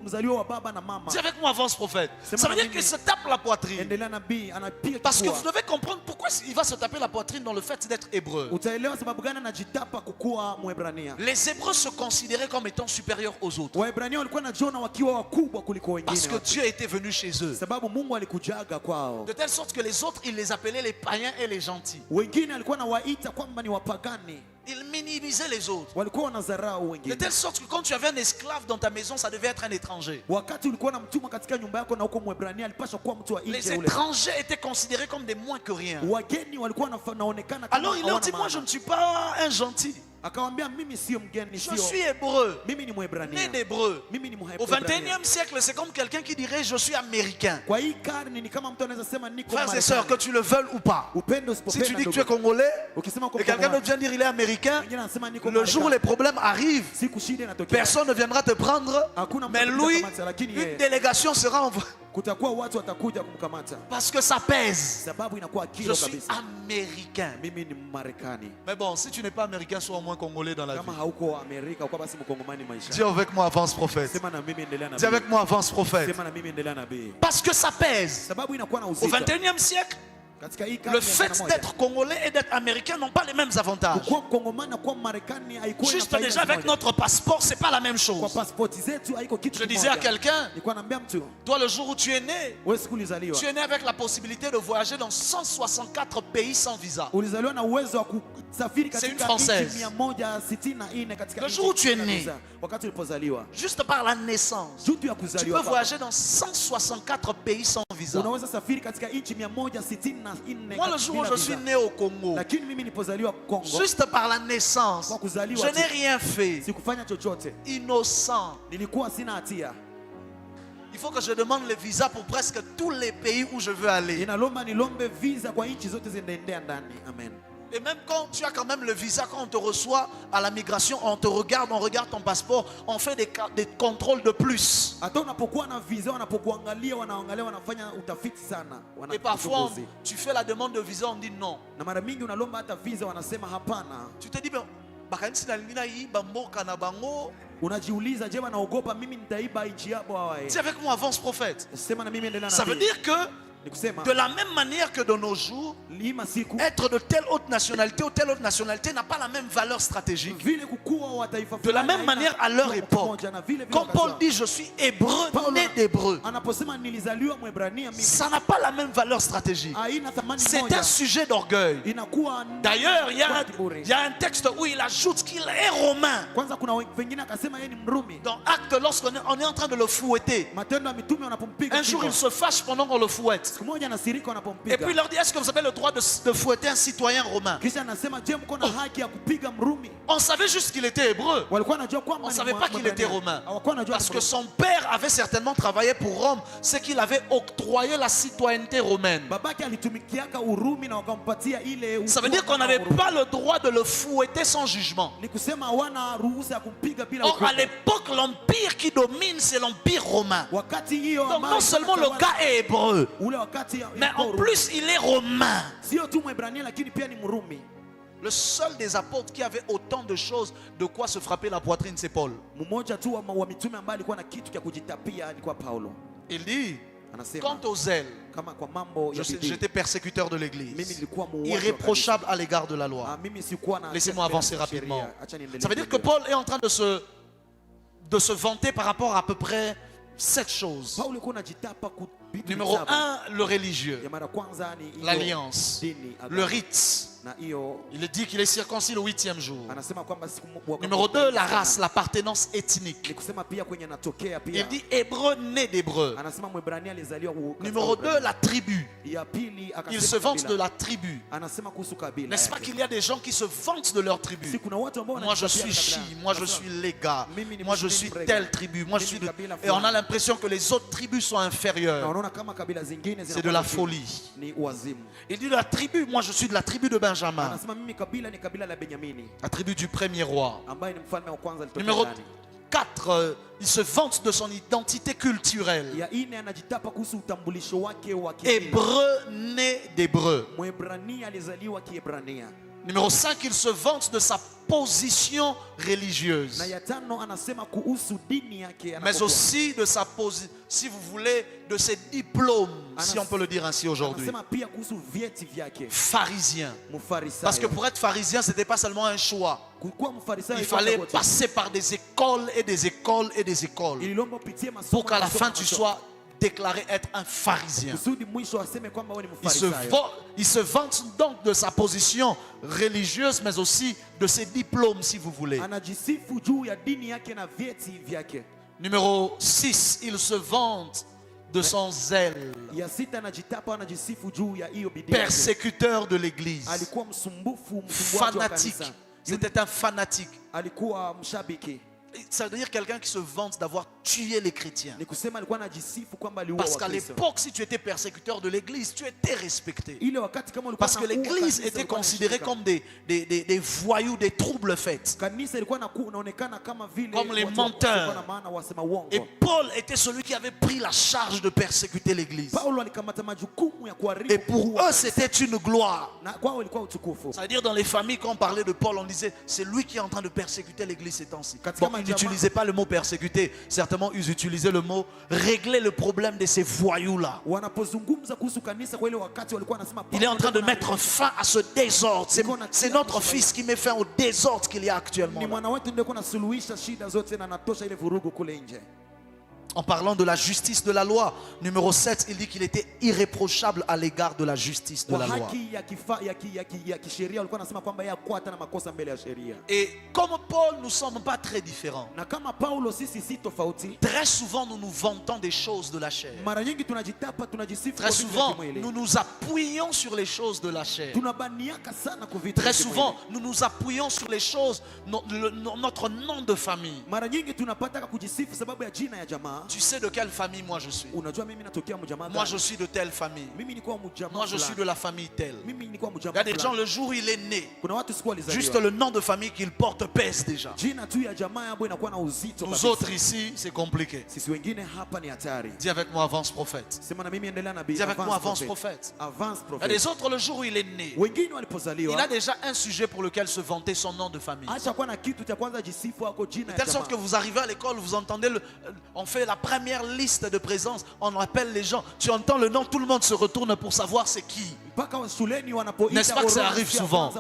mzaliwa wa baba na mama. Dis avec moi, avance prophète. Ça veut dire qu'il se tape la poitrine. Endelea nabii anapiga Parce que kifua. vous devez comprendre pourquoi il va se taper la poitrine dans le fait d'être hébreu. Utaelewa sababu gani anajitapa kukuwa Mwebrania. Les Hébreux se considéraient comme étant supérieurs aux autres. Waebrania walikuwa najiona wakiwa wakubwa kuliko wengine. Parce que Dieu était venu chez eux. Sababu Mungu alikujaga kwao. De telle sorte que les autres, ils les appelaient les païens et les gentils. Wengine alikuwa anawaita kwamba ni wapagani. Ils minimisaient les autres. Walikuwa wanadharau De wengine. telle sorte que quand tu avais un esclave dans ta maison, ça devait être un étranger. Wakati ulikuwa na mtuma katika nyumba yako na huko Mwebrania alipaswa kuwa mtu wa Les nje ule. étrangers étaient considérés comme des moins que rien. Wageni walikuwa wanaonekana kama Alors il leur dit, hawana moi je maana. ne suis pas un gentil. Akawaambia mimi sio mgeni, Je sio. suis hébreu, Mimi ni Mwebrania. né d'hébreu. Mimi ni Au Mwebrania. 21e siècle, c'est comme quelqu'un qui dirait je suis américain. Kwa hii karne ni kama mtu anaweza sema niko Frères et sœurs, que Marekani. tu le veuilles ou pas. Upendo Si usipopenda tu dis que tu ndugu. es congolais Ukisema uko et quelqu'un d'autre Mkongomani, vient dire il est américain, mwingine anasema niko le jour où Marekani. les problèmes arrivent, Siku shida inatokea. personne ne viendra te prendre. Hakuna Mais mtu lui, atakukamata, lakini une yeye délégation sera envoyée. kutakuwa watu watakuja kumkamata. Parce que ça pèse. Sababu inakuwa Je kilo suis kabisa. américain. Mimi ni Marekani. Mais bon, si tu n'es pas américain, sois au moins congolais dans la vie. Kama hauko Amerika, uko basi mkongomani maisha. Dis avec moi, avance prophète. Sema na mimi endelea na Dis avec moi, avance prophète. Sema na mimi endelea na bii. Parce que ça pèse. Sababu inakuwa na Au uzito. 21e siècle, Katika hii le karne ya fait 21, d'être congolais et d'être américain n'ont pas les mêmes avantages. kuwa mkongomani na kuwa Marekani haikuwa Juste faida déjà avec moja. notre passeport, c'est pas la même Kwa chose. pasipoti zetu haiko kitu Je disais à kimoja. quelqu'un, Nilikuwa naambia mtu, toi le jour où tu es né, wewe siku ulizaliwa. tu es né avec la possibilité de voyager dans 164 pays sans visa. Ulizaliwa na uwezo wa kusafiri C'est une katika Française. nchi 164 katika Le nchi jour où tu es bila né. visa. Wakati ulipozaliwa. Juste par la naissance, Juu ya tu kuzaliwa peux kwako, voyager dans 164 pays sans visa. unaweza safiri katika nchi 164 Moi le jour où bila je visa. suis né au Congo, Lakini mimi nilipozaliwa Kongo, juste par la naissance, kwa kuzaliwa je tu, n'ai rien fait. sikufanya chochote. Innocent. Nilikuwa sina hatia. Il faut que je demande le visa pour presque tous les pays où je veux aller. Inalomba nilombe visa kwa nchi zote zinaendea ndani. Amen. Et même quand tu as quand même le visa, quand on te reçoit à la migration, on te regarde, on regarde ton passeport, on fait des contrôles de plus. Hata unapokuwa na visa, wanapokuangalia, wanaangalia, wanafanya utafiti sana. Et parfois, Uchunguzi. tu fais la demande de visa, on dit non. Na mara mingi unalomba hata visa, wanasema hapana. Tu te dis, ben, bakanisi na lingina hii, bamboka na bango. Unajiuliza, je, wanaogopa mimi nitaiba nchi yao hawae? Dis avec moi, avance prophète. Sema na mimi endelea na Ça veut mimi. dire que Ni kusema de la même manière que de nos jours, lima siku être de telle autre nationalité ou telle autre nationalité n'a pas la même valeur stratégique. vile kukua wa taifa De la fulani même haina manière, à leur kiwango époque, kimoja, na vile vile comme Paul wakati dit, je suis hébreu, Paulo né d'hébreu, anaposema nilizaliwa Mwebrania mimi ça n'a pas la même valeur stratégique. haina thamani C'est moja, un sujet d'orgueil. inakuwa D'ailleurs, il y kwa kiburi. a un texte où il ajoute qu'il est romain. Kwanza kuna wengine akasema yeye ni Mrumi. Dans Actes, lorsqu'on est en train de le fouetter, Matendo ya Mitume wanapompiga un jour kichwa. il se fâche pendant qu'on le fouette. Siku moja anasirika Et puis il wanapompiga, leur dit, est-ce que vous avez le droit de fouetter un citoyen romain? kisha anasema je, mko na haki ya kupiga Mrumi? On savait juste qu'il était hébreu. Walikuwa wanajua kwamba On ne ni savait pas qu'il était Mwebrania. romain. Hawakuwa wanajua Parce ni que Mrumi. son père avait certainement travaillé pour Rome, c'est qu'il avait octroyé la citoyenneté romaine. babake alitumikiaka Urumi na wakampatia ile Ça veut dire qu'on n'avait pas le droit de le fouetter sans jugement. ni kusema hawana ruhusa ya kumpiga bila Or, à hukumu. l'époque, l'empire qui domine, c'est l'empire romain. Wakati hiyo Donc, ambayo non seulement le wanatawala, gars est hébreu, ule wakati mais ilikuwa en Urumi. plus, il est romain. Sio tu Mwebrania lakini pia ni Mrumi. Le seul des apôtres qui avait autant de choses de quoi se frapper la poitrine, c'est Paul. Mmoja tu wa mitume ambaye alikuwa na kitu cha kujitapia alikuwa Paulo. Il dit, Anasema quant aux ailes, kama kwa mambo ya bidii, j'étais persécuteur de mimi l'église, nilikuwa muuaji wa kanisa. irréprochable à l'égard de la loi. Mimi sikuwa na Laissez-moi avancer sheria. rapidement. Acha niendelee Ça veut dire que kuendelea. Paul est en train de se vanter par rapport à peu près 7 choses. Paulo alikuwa anajitapa ku vitu Numéro saba. 1, le religieux, Ya mara kwanza ni hiyo l'alliance, dini, agano. le rite. Na hiyo Il dit qu'il est circoncis le 8e jour. anasema kwamba siku wa- Numéro 2, la race, l'appartenance ethnique. ni kusema pia kwenye anatokea pia. Il dit hébreu né d'hébreu. Anasema Mwebrania alizaliwa katika Numéro 2, Uebrania. la tribu. Ya pili akasema Il se vante kabila. de la tribu. Anasema kuhusu kabila. N'est-ce pas yake. qu'il y a des gens qui se vantent de leur tribu? Si kuna watu ambao Moi je wanajitapia suis kabila. Chi, moi je Anasema, suis Lega, Mimi ni moi je Muslim suis Brega. telle tribu, moi je suis Mimi de... kabila Et on a fulani. l'impression que les autres tribus sont na inférieures. unaona kama kabila zingine C'est de la zinakuwa folie. ni uazimu. Il dit la tribu, moi je suis de la tribu de Benjamin, Anasema mimi kabila ni kabila la Benyamini la tribu du premier roi. ambaye ni mfalme wa kwanza alitokea Numéro ndani. 4, il se vante de son identité culturelle. Ya ine anajitapa kuhusu utambulisho wake wa kimila. Hébreu né d'hébreu. Mwebrania alizaliwa Kiebrania. Numéro 5, il se vante de sa position religieuse, Na ya tano anasema kuhusu dini yake mais anapokuwa. aussi de sa position, si vous voulez, de ses diplômes, si on peut le dire ainsi aujourd'hui. Anasema pia kuhusu vyeti vyake. Pharisien. Mfarisayo. Parce que pour être pharisien, ce n'était pas seulement un choix. Kukuwa mfarisayo Il ilikuwa fallait chaguo tu. passer par des écoles et des écoles et des écoles Ililomba upitie masomo pour qu'à na la fin masomo tu na masomo. sois déclaré être un pharisien. Kusudi mwisho aseme kwamba wewe ni Il mfarisayo. se vante donc de sa position religieuse, mais aussi de ses diplômes, si vous voulez. Anajisifu juu ya dini yake na vyeti vyake. Numéro 6, il se vante de son zèle. Ya sita anajitapa, anajisifu juu ya hiyo bidii yake. Persécuteur de l'église. Alikuwa msumbufu, msumbuaji wa Fanatique. kanisa. C'était un fanatique. Alikuwa mshabiki. Ça veut dire quelqu'un qui se vante d'avoir tué les chrétiens. Ni kusema alikuwa anajisifu kwamba aliua Parce qu'à Wakristo. l'époque, si tu étais persécuteur de l'église, tu étais respecté. Ile wakati kama ulikuwa Parce que unaua l'église kanisa, était ulikuwa considérée unashirika. comme des voyous, des troubles faits. Kanisa ilikuwa unaonekana kama vile Comme les watu menteurs. wasiokuwa na maana wasema uongo. Et Paul était celui qui avait pris la charge de persécuter l'église. Paulo alikamata majukumu ya kuharibu. Et pour kuua eux, kanisa. c'était une gloire. Na kwao ilikuwa utukufu. Ça veut dire dans les familles, quand on parlait de Paul, on disait c'est lui qui est en train de persécuter l'église ces temps-ci. Katika Bon, ils majama- n'utilisaient pas le mot persécuter, certainement ils utilisaient le mot régler le problème de ces voyous-là. Wanapozungumza kuhusu kanisa kwa ile wakati walikuwa wanasema Il est en train de Paulo mettre fin à ce désordre. C'est notre fils qui met fin au désordre qu'il y a actuellement. ni là. mwana wetu ndio anasuluhisha shida zote na anatosha ile vurugu kule nje. En parlant de la justice de la loi, numéro 7, il dit qu'il était irréprochable à l'égard de la justice de Kwa la loi. haki ya kisheria walikuwa wanasema kwamba yeye hakuwa hata na makosa mbele ya sheria. Et comme Paul, nous ne sommes pas très différents. Na kama Paulo sisi si tofauti. Très souvent, nous nous vantons des choses de la chair. Mara nyingi tunajitapa, tunajisifu Très kwa vitu vya souvent, kimwili. nous nous appuyons sur les choses de la chair. Tunabaniaka sana kwa vitu Très vya kimwili. souvent, nous nous appuyons sur les choses, notre nom de famille. Mara nyingi tunapata kujisifu sababu ya jina ya jamaa. Tu sais de quelle famille moi je suis? Unajua mimi natokea mjamaa Moi gani? je suis de telle famille. Mimi nilikuwa mjamaa. Moi je suis de la famille telle. Mimi nilikuwa Il y mjamaa. a des gens, le jour où il est né, Kuna watu siku walizaliwa. juste le nom de famille qu'il porte pèse déjà. Jina tu ya jamaa yabo inakuwa na uzito Nous kabisa. autres ici, c'est compliqué. Sisi wengine hapa ni hatari. Dis avec moi, avance prophète. Sema na mimi endelea na Dis avec moi, avance prophète. Avance Il y a prophète. des autres, le jour où il est né, Wengine il walipozaliwa a déjà un sujet pour lequel se vanter son nom de famille. acha kuwa na kitu cha kwanza jisifu ako jina De ya telle sorte que jamaa. vous arrivez à l'école, vous entendez, on fait la première liste de présence, on appelle les gens. Tu entends le nom, tout le monde se retourne pour savoir c'est qui. N'est-ce pas que ça arrive souvent?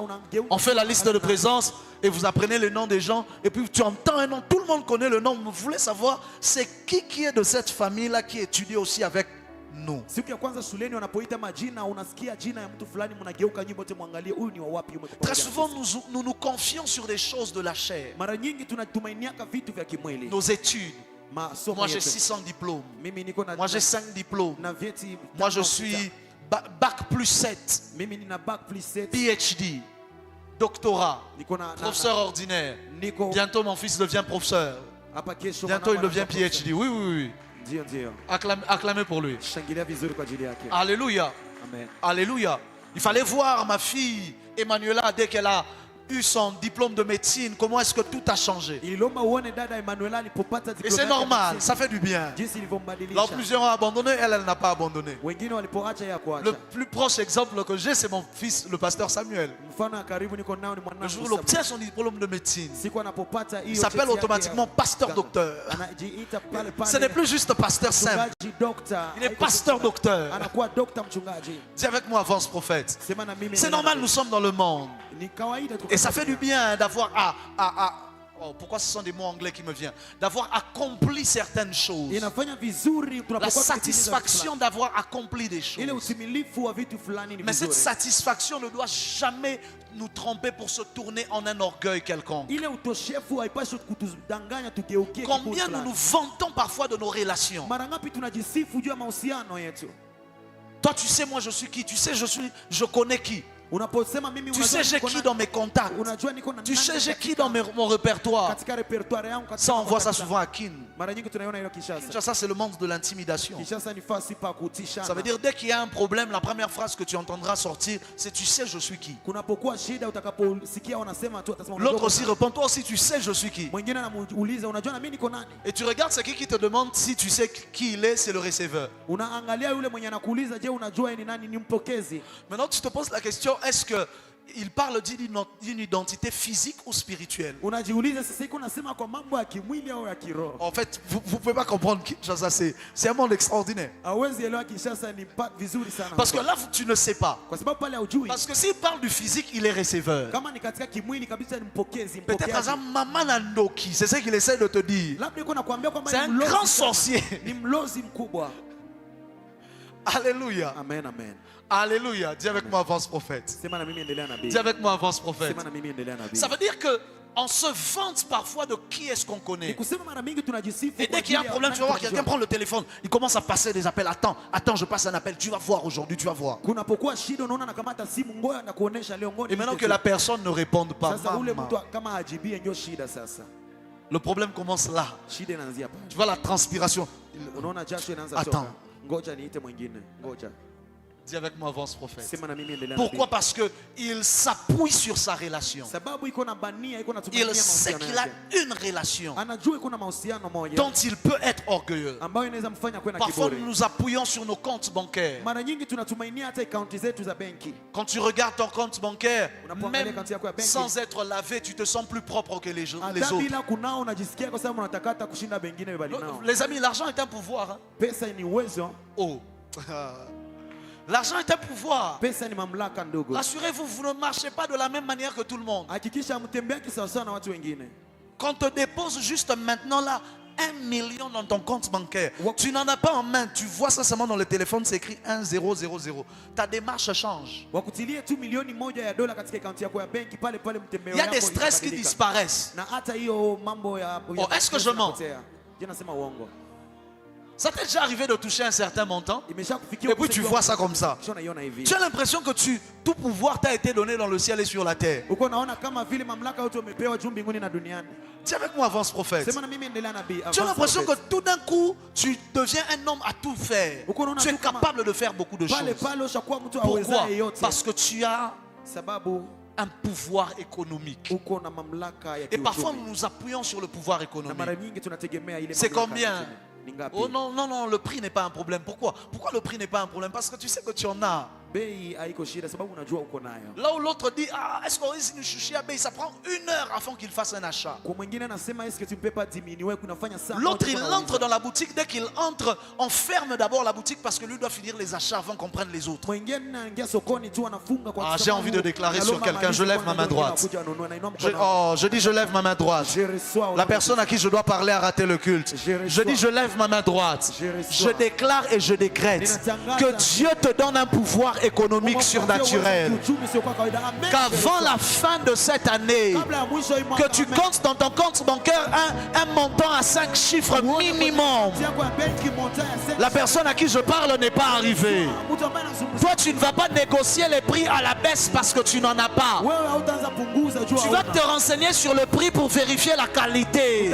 On fait la liste de présence et vous apprenez le nom des gens. Et puis tu entends un nom, tout le monde connaît le nom. Vous voulez savoir c'est qui est de cette famille-là qui étudie aussi avec nous. Très souvent nous nous confions sur des choses de la chair. Nos études. Moi j'ai 600 diplômes. Moi j'ai 5 diplômes. Moi je suis bac plus 7. PhD. Doctorat. Professeur ordinaire. Bientôt mon fils devient professeur. Bientôt il devient PhD. Oui, oui, oui. Acclamez pour lui. Alléluia. Alléluia. Il fallait voir ma fille Emmanuela dès qu'elle a eu son diplôme de médecine, comment est-ce que tout a changé. Et c'est normal, ça fait du bien. Là, plusieurs ont abandonné, elle n'a pas abandonné. Le plus proche exemple que j'ai, c'est mon fils, le pasteur Samuel. Le jour où il obtient son diplôme de médecine, il s'appelle automatiquement pasteur docteur. Ce n'est plus juste pasteur simple. Il est pasteur docteur. Dis avec moi, avance prophète. C'est normal, nous sommes dans le monde. Et ça fait du bien d'avoir oh, pourquoi ce sont des mots anglais qui me viennent? D'avoir accompli certaines choses. La satisfaction d'avoir accompli des choses. Mais cette satisfaction ne doit jamais nous tromper pour se tourner en un orgueil quelconque. Combien nous nous vantons parfois de nos relations. Toi tu sais moi je suis qui? Tu sais je connais qui? Tu sais j'ai qui dans mes contacts. Tu sais j'ai qui dans mon répertoire. Ça on voit ça souvent à Kin. Ça c'est le monde de l'intimidation. Ça veut dire dès qu'il y a un problème, la première phrase que tu entendras sortir c'est tu sais je suis qui. L'autre aussi répond toi aussi tu sais je suis qui. Et tu regardes c'est qui te demande si tu sais qui il est, c'est le receveur. Maintenant tu te poses la question, est-ce qu'il parle d'une identité physique ou spirituelle? En fait, vous ne pouvez pas comprendre Kinshasa, c'est un monde extraordinaire. Parce que là, tu ne sais pas. Parce que s'il parle du physique, il est receveur. Peut-être à Maman Nandoki, c'est ce qu'il essaie de te dire. C'est un grand sorcier. Alléluia. Amen, amen. Alléluia. Dis avec moi, avance prophète. Dis avec moi, avance prophète. Ça veut dire que on se vante parfois de qui est-ce qu'on connaît. Et dès qu'il y a un problème, tu vas voir quelqu'un prend le téléphone, il commence à passer des appels. Attends, je passe un appel. Tu vas voir aujourd'hui, tu vas voir. Et maintenant que la personne ne réponde pas, le problème commence là. Tu vois la transpiration. Attends. Dis avec moi, avance prophète. Pourquoi? Parce qu'il s'appuie sur sa relation. Il sait qu'il a une relation dont il peut être orgueilleux. Parfois nous nous appuyons sur nos comptes bancaires. Quand tu regardes ton compte bancaire, même sans être lavé, tu te sens plus propre que les autres. Les amis, l'argent est un pouvoir. Hein? Oh. L'argent est un pouvoir. Rassurez-vous, vous ne marchez pas de la même manière que tout le monde. Quand on te dépose juste maintenant là 1 million dans ton compte bancaire, tu n'en as pas en main, tu vois ça seulement dans le téléphone, c'est écrit 1000. Ta démarche change. Il y a des stress qui disparaissent. Oh, est-ce que je mens? Ça t'est déjà arrivé de toucher un certain montant et puis tu vois ça comme ça. Tu as l'impression que tout pouvoir t'a été donné dans le ciel et sur la terre. Dis avec moi, avance prophète. Tu as l'impression que tout d'un coup, tu deviens un homme à tout faire. Tu es capable de faire beaucoup de choses. Pourquoi? Parce que tu as un pouvoir économique. Et parfois nous nous appuyons sur le pouvoir économique. C'est combien? Oh non, le prix n'est pas un problème. Pourquoi le prix n'est pas un problème? Parce que tu sais que tu en as. bei haiko shida sababu unajua uko nayo. Là où l'autre dit, ah, est-ce qu'on risque de chucher à bei? Ça prend 1 heure avant qu'il fasse un achat. Kwa mwingine anasema est-ce que tu peux pas diminuer kunafanya saa. L'autre, il entre dans la boutique. Dès qu'il entre, on ferme d'abord la boutique parce que lui doit finir les achats avant qu'on prenne les autres. Mwingine anaingia sokoni tu anafunga kwa Ah, j'ai envie de déclarer sur quelqu'un. Je lève ma main droite. Je dis, je lève ma main droite. La personne à qui je dois parler a raté le culte. Je dis, je lève ma main droite. Je déclare et je décrète que Dieu te donne un pouvoir économique surnaturel. Qu'avant la fin de cette année, que tu comptes dans ton compte bancaire un montant à 5 chiffres minimum. La personne à qui je parle n'est pas arrivée. Toi, tu ne vas pas négocier les prix à la baisse parce que tu n'en as pas. Tu vas te renseigner sur le prix pour vérifier la qualité.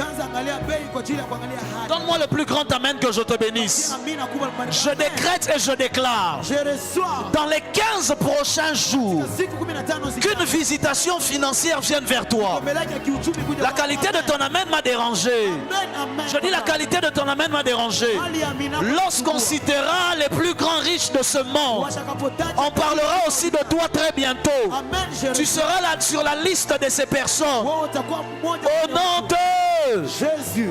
Donne-moi le plus grand amen que je te bénisse. Je décrète et je déclare dans les 15 prochains jours qu'une visitation financière vienne vers toi. La qualité de ton amen m'a dérangé. Je dis la qualité de ton amen m'a dérangé. Lorsqu'on citera les plus grands riches de ce monde, on parlera aussi de toi très bientôt. Tu seras là sur la liste de ces personnes. Au nom de Jésus.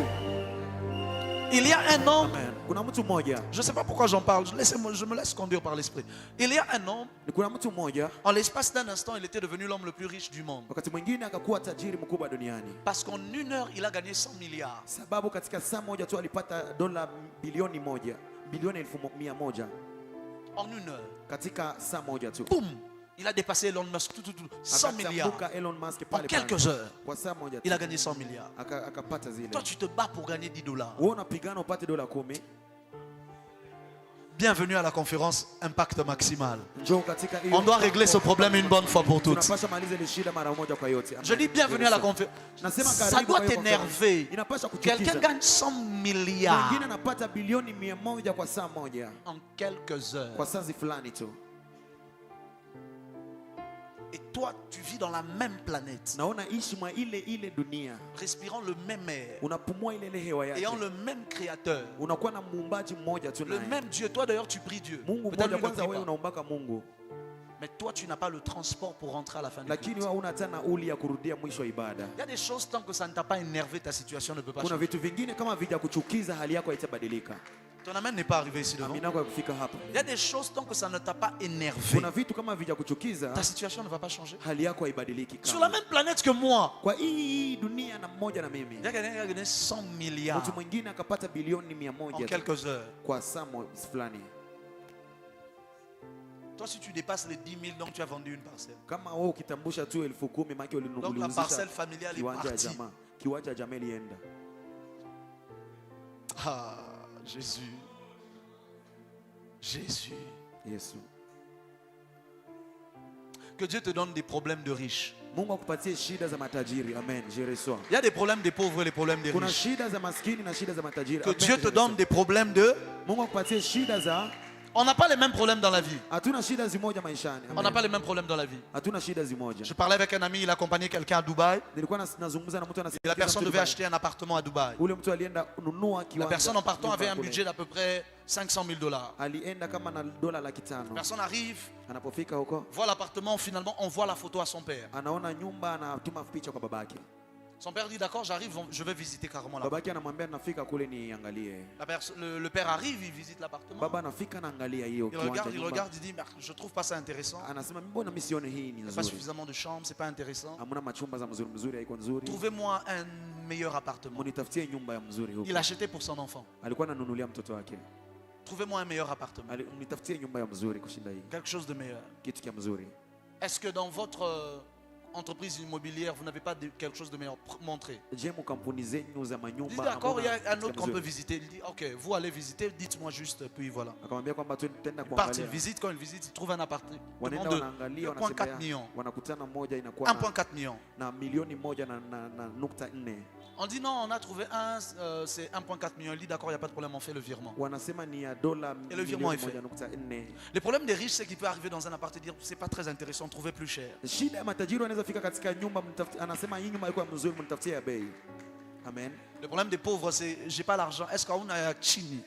Il y a un homme. Kuna mtu mmoja. Je ne sais pas pourquoi j'en parle. Je me laisse conduire par l'esprit. Il y a un homme. Kuna mtu mmoja. En l'espace d'un instant, il était devenu l'homme le plus riche du monde. Wakati mwingine akakuwa tajiri mkubwa duniani. Parce qu'en 1 heure, il a gagné 100 milliards. Sababu katika saa moja tu alipata dola bilioni 1, bilioni 1,100. En 1 heure. Katika saa moja tu. Boum! Il a dépassé Elon Musk. 100 milliards. En quelques heures. Il a gagné 100 milliards. Toi, tu te bats pour gagner $10. Bienvenue à la conférence Impact Maximal. On doit régler ce problème une bonne fois pour toutes. Je dis bienvenue à la conférence. Ça doit t'énerver. Quelqu'un gagne 100 milliards en quelques heures. Et toi, tu vis dans la même planète. Respirant le même air. Ayant le même créateur. Le même Dieu. Toi d'ailleurs, tu pries Dieu. Peut-être lui ne prie pas. Mais toi, tu n'as pas le transport pour rentrer à la fin du culte. Il y a des choses, tant que ça ne t'a pas énervé, ta situation ne peut pas changer. Ton amen n'est pas arrivé ici devant. Il y a des choses, tant que ça ne t'a pas énervé, ta situation ne va pas changer. Sur la même planète que moi, il y a quelqu'un qui a gagné 100 milliards en quelques heures. Toi, si tu dépasses les 10 000, donc tu as vendu une parcelle. Donc la parcelle familiale est partie. Ah, Jésus. Jésus. Que Dieu te donne des problèmes de riches. Il y a des problèmes des pauvres et des problèmes des riches. Que Dieu te donne des problèmes de... On n'a pas les mêmes problèmes dans la vie. On n'a pas les mêmes problèmes dans la vie. Je parlais avec un ami, il accompagnait quelqu'un à Dubaï. Et la personne devait acheter un appartement à Dubaï. La personne en partant avait un budget d'à peu près $500,000. La personne arrive, voit l'appartement, finalement on voit la photo à son père. Son père dit d'accord, j'arrive, je vais visiter carrément là. Le père arrive, il visite l'appartement. Il regarde, il dit je trouve pas ça intéressant. Il n'y a pas suffisamment de chambres, c'est pas intéressant. Trouvez-moi un meilleur appartement. Il achetait pour son enfant. Trouvez-moi un meilleur appartement. Quelque chose de meilleur. Est-ce que dans votre entreprise immobilière, vous n'avez pas quelque chose de meilleur montré? Il dit d'accord, il y a un autre qu'on peut visiter. Il dit ok, vous allez visiter, dites-moi juste, puis voilà. Il part, il visite, quand il visite, il trouve un appartement de 1,4 million. 1,4 million. On dit non, on a trouvé un, c'est 1,4 million. Il dit d'accord, il n'y a pas de problème, on fait le virement. Et le virement est fait. Le problème des riches, c'est qu'il peut arriver dans un appart et dire c'est pas très intéressant, trouvez plus cher. Amen. Le problème des pauvres, c'est j'ai pas l'argent. Est-ce qu'on a chini?